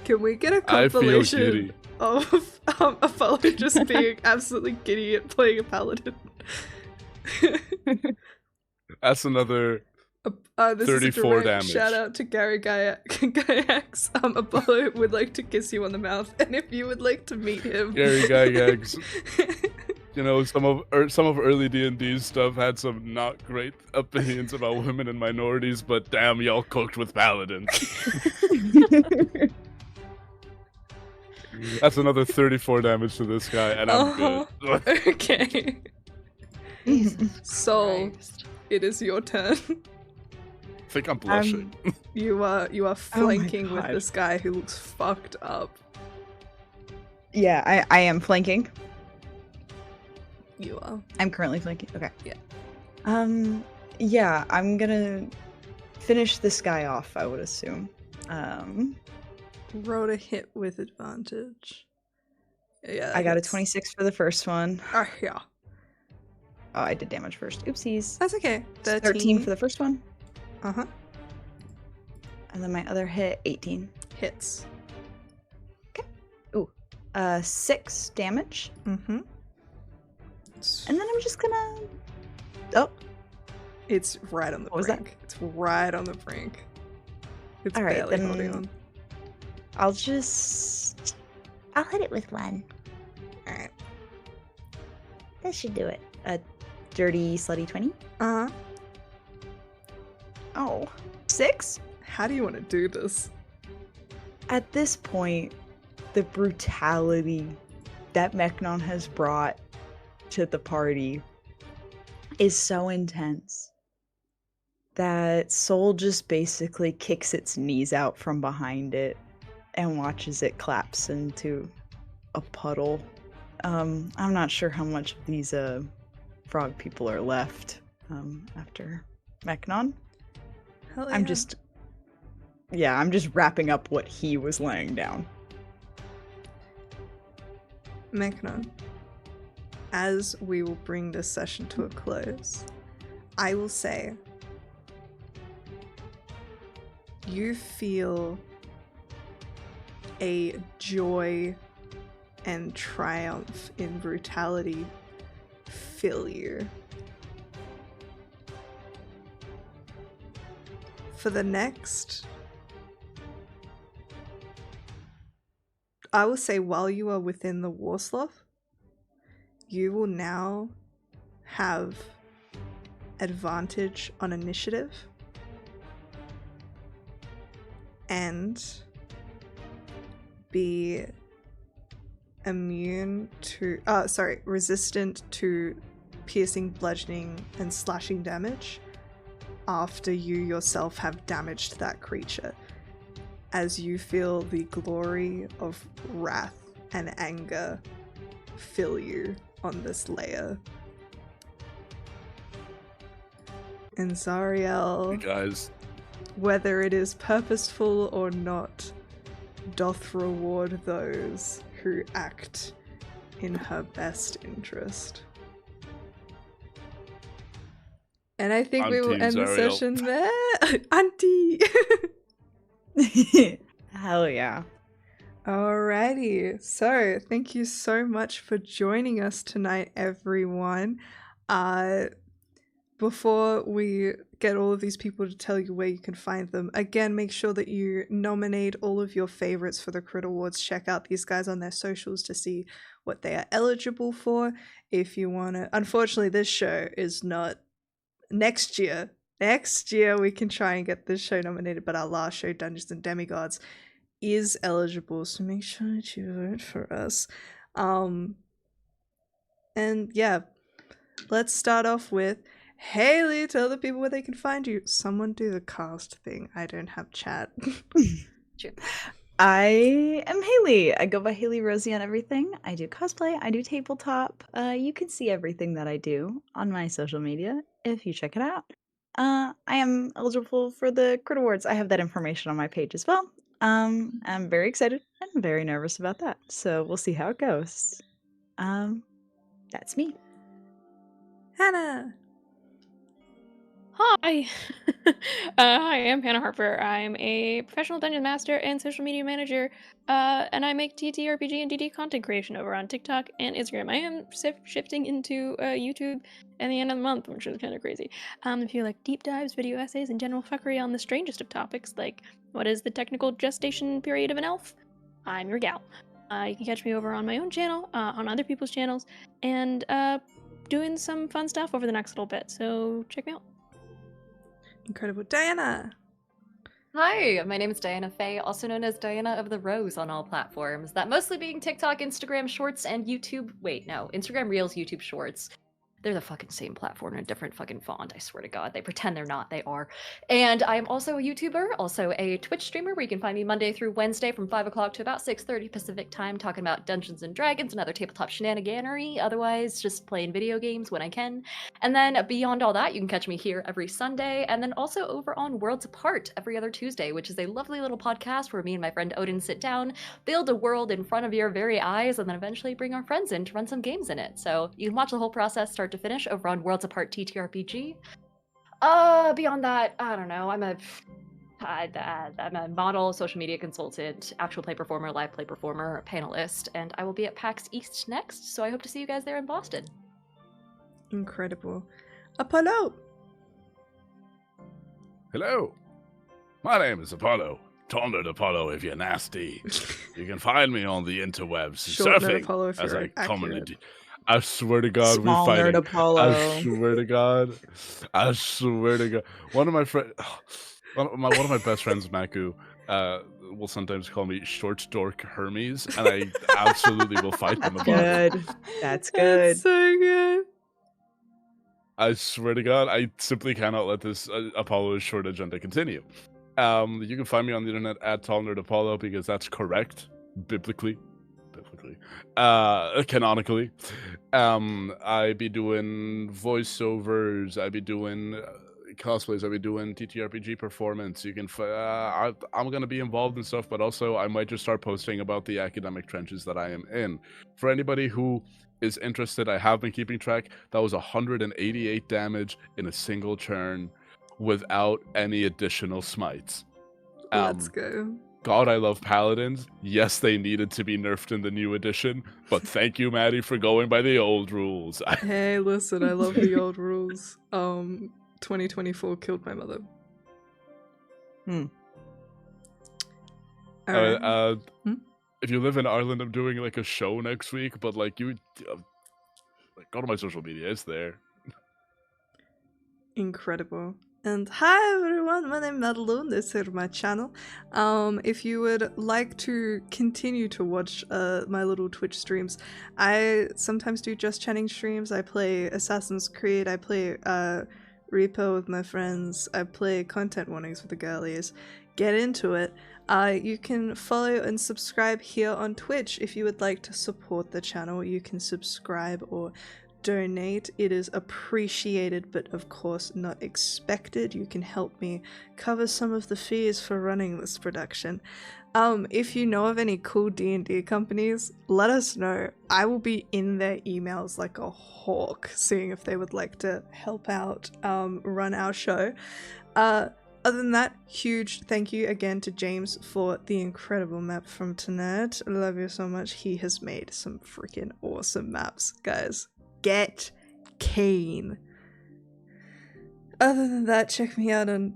Can we get a
I feel
compilation
giddy.
of Apollo just being absolutely giddy at playing a paladin?
That's another
This is a
34
direct
damage.
shout out to Gary Gygax. Apollo would like to kiss you on the mouth, and if you would like to meet him,
Gary Gygax. You know, some of early D&D stuff had some not great opinions about women and minorities, but damn, y'all cooked with paladins. That's another 34 damage to this guy, and I'm good.
Okay. Soul,
Christ.
it is your turn.
I think I'm blushing.
You are
Oh my
flanking with
God.
this guy who looks fucked up.
Yeah, I am flanking.
You are.
I'm currently flanking. Okay.
Yeah.
Yeah, I'm gonna finish this guy off, I would assume.
Roll a hit with advantage. Yeah.
I got a
hits.
26 for the first one.
Yeah.
Oh, I did damage first. Oopsies.
That's okay.
13 for the first one.
Uh-huh.
And then my other hit, 18.
Hits.
6 damage.
Mm-hmm.
And then I'm just gonna... Oh,
It's right on the
What was that?
brink. It's right on the brink. It's
All right,
barely
then-
holding on.
I'll hit it with one.
Alright.
That should do it. A dirty, slutty 20.
Uh-huh.
Oh, 6?
How do you want to do this?
At this point, the brutality that Mechnon has brought to the party is so intense that Soul just basically kicks its knees out from behind it and watches it collapse into a puddle. I'm not sure how much of these frog people are left after Mechnon.
Hell
I'm
yeah.
just wrapping up what he was laying down.
Mechnon, as we will bring this session to a close, I will say you feel a joy and triumph in brutality fill you. For the next, I will say, while you are within the war sloth, you will now have advantage on initiative and be resistant to piercing, bludgeoning, and slashing damage after you yourself have damaged that creature, as you feel the glory of wrath and anger fill you on this layer. And Zariel,
Guys,
whether it is purposeful or not, doth reward those who act in her best interest. And I think we will
Auntie
end the
Zariel.
session there. Auntie!
Hell yeah.
Alrighty, so thank you so much for joining us tonight, everyone. Before we get all of these people to tell you where you can find them, again, make sure that you nominate all of your favorites for the Crit Awards. Check out these guys on their socials to see what they are eligible for. If you want to, unfortunately, this show is not next year. Next year, we can try and get this show nominated, but our last show, Dungeons and Demigods, is eligible, so make sure that you vote for us. And yeah, let's start off with Haley. Tell the people where they can find you. Someone do the cast thing. I don't have chat.
I am Haley. I go by Haley Rosie on everything. I do cosplay. I do tabletop. You can see everything that I do on my social media if you check it out. I am eligible for the Crit Awards. I have that information on my page as well. I'm very excited and very nervous about that. So we'll see how it goes. That's me.
Hannah.
Hi. Hi, I'm Hannah Harper. I'm a professional dungeon master and social media manager, and I make TTRPG and DD content creation over on TikTok and Instagram. I am shifting into YouTube at the end of the month, which is kind of crazy. If you like deep dives, video essays, and general fuckery on the strangest of topics, like what is the technical gestation period of an elf, I'm your gal. You can catch me over on my own channel, on other people's channels, and doing some fun stuff over the next little bit, so check me out.
Incredible. Diana.
Hi, my name is Diana Faye, also known as Diana of the Rose on all platforms. That mostly being TikTok, Instagram Shorts, and YouTube. Wait, no, Instagram Reels, YouTube Shorts. They're the fucking same platform in a different fucking font, I swear to God. They pretend they're not, they are. And I am also a YouTuber, also a Twitch streamer where you can find me Monday through Wednesday from 5 o'clock to about 6:30 Pacific time, talking about Dungeons and Dragons and other tabletop shenaniganery, otherwise just playing video games when I can. And then beyond all that, you can catch me here every Sunday, and then also over on Worlds Apart every other Tuesday, which is a lovely little podcast where me and my friend Odin sit down, build a world in front of your very eyes, and then eventually bring our friends in to run some games in it. So you can watch the whole process start to finish over on Worlds Apart TTRPG. Beyond that, I don't know. I'm a model, social media consultant, actual play performer, live play performer, panelist, and I will be at PAX East next, so I hope to see you guys there in Boston.
Incredible. Apollo.
Hello, my name is Apollo. Tondered Apollo if you're nasty. You can find me on the interwebs,
Short nerd
surfing,
Apollo if
as
you're
I commonly
accurate.
do. I swear to God,
Small
we're
nerd
fighting.
Apollo.
I swear to God. I swear to God. One of my best friends, Maku, will sometimes call me Short Dork Hermes, and I absolutely will fight him about it.
Good. That's good.
That's so good.
I swear to God, I simply cannot let this Apollo's short agenda continue. You can find me on the internet at Tall Nerd Apollo because that's correct, biblically, canonically. I be doing voiceovers. I be doing cosplays. I be doing TTRPG performance. You can. I'm gonna be involved in stuff, but also I might just start posting about the academic trenches that I am in. For anybody who is interested, I have been keeping track. That was 188 damage in a single turn, without any additional smites.
Let's go.
God, I love paladins. Yes, they needed to be nerfed in the new edition, but thank you, Maddie, for going by the old rules.
Hey, listen, I love the old rules. 2024 killed my mother. Alright.
If you live in Ireland, I'm doing like a show next week, but like you, go to my social media, it's there.
Incredible. And hi everyone, my name is Madeline, this is my channel. If you would like to continue to watch my little Twitch streams, I sometimes do just chatting streams. I play Assassin's Creed, I play Repo with my friends, I play content warnings with the girlies. Get into it. You can follow and subscribe here on Twitch. If you would like to support the channel, you can subscribe or donate. It is appreciated, but of course not expected. You can help me cover some of the fees for running this production. If you know of any cool D&D companies, let us know. I will be in their emails like a hawk, seeing if they would like to help out run our show. Other than that, huge thank you again to James for the incredible map from Tonight. I love you so much. He has made some freaking awesome maps, guys. Get keen. Other than that, check me out on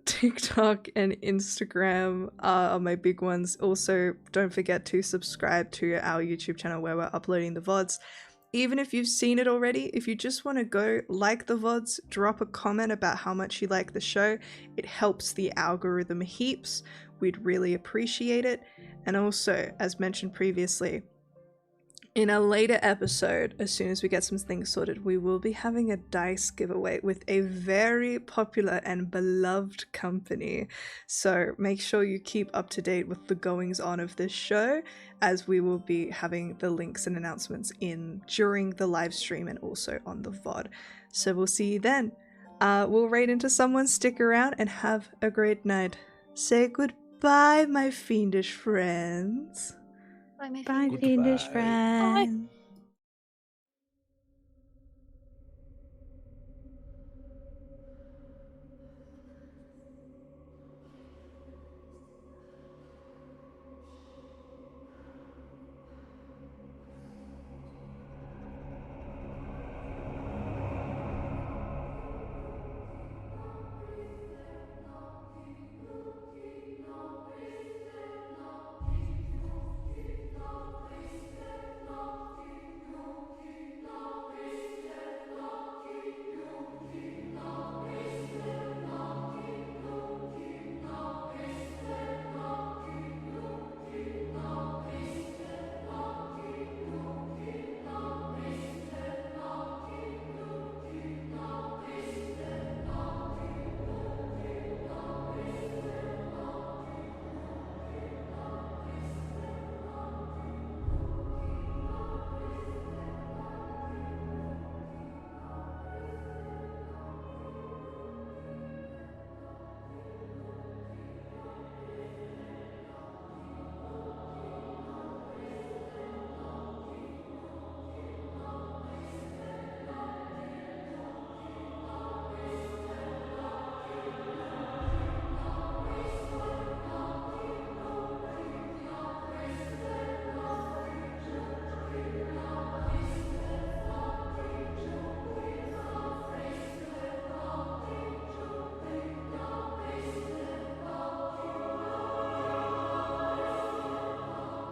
TikTok and Instagram are my big ones. Also, don't forget to subscribe to our YouTube channel where we're uploading the VODs. Even if you've seen it already, if you just want to go like the VODs, drop a comment about how much you like the show. It helps the algorithm heaps. We'd really appreciate it. And also, as mentioned previously, in a later episode, as soon as we get some things sorted, we will be having a dice giveaway with a very popular and beloved company. So make sure you keep up to date with the goings on of this show, as we will be having the links and announcements in during the live stream and also on the VOD. So we'll see you then. We'll raid into someone, stick around, and have a great night. Say goodbye, my fiendish friends.
Bye, my
Bye,
Goodbye.
fiendish friend.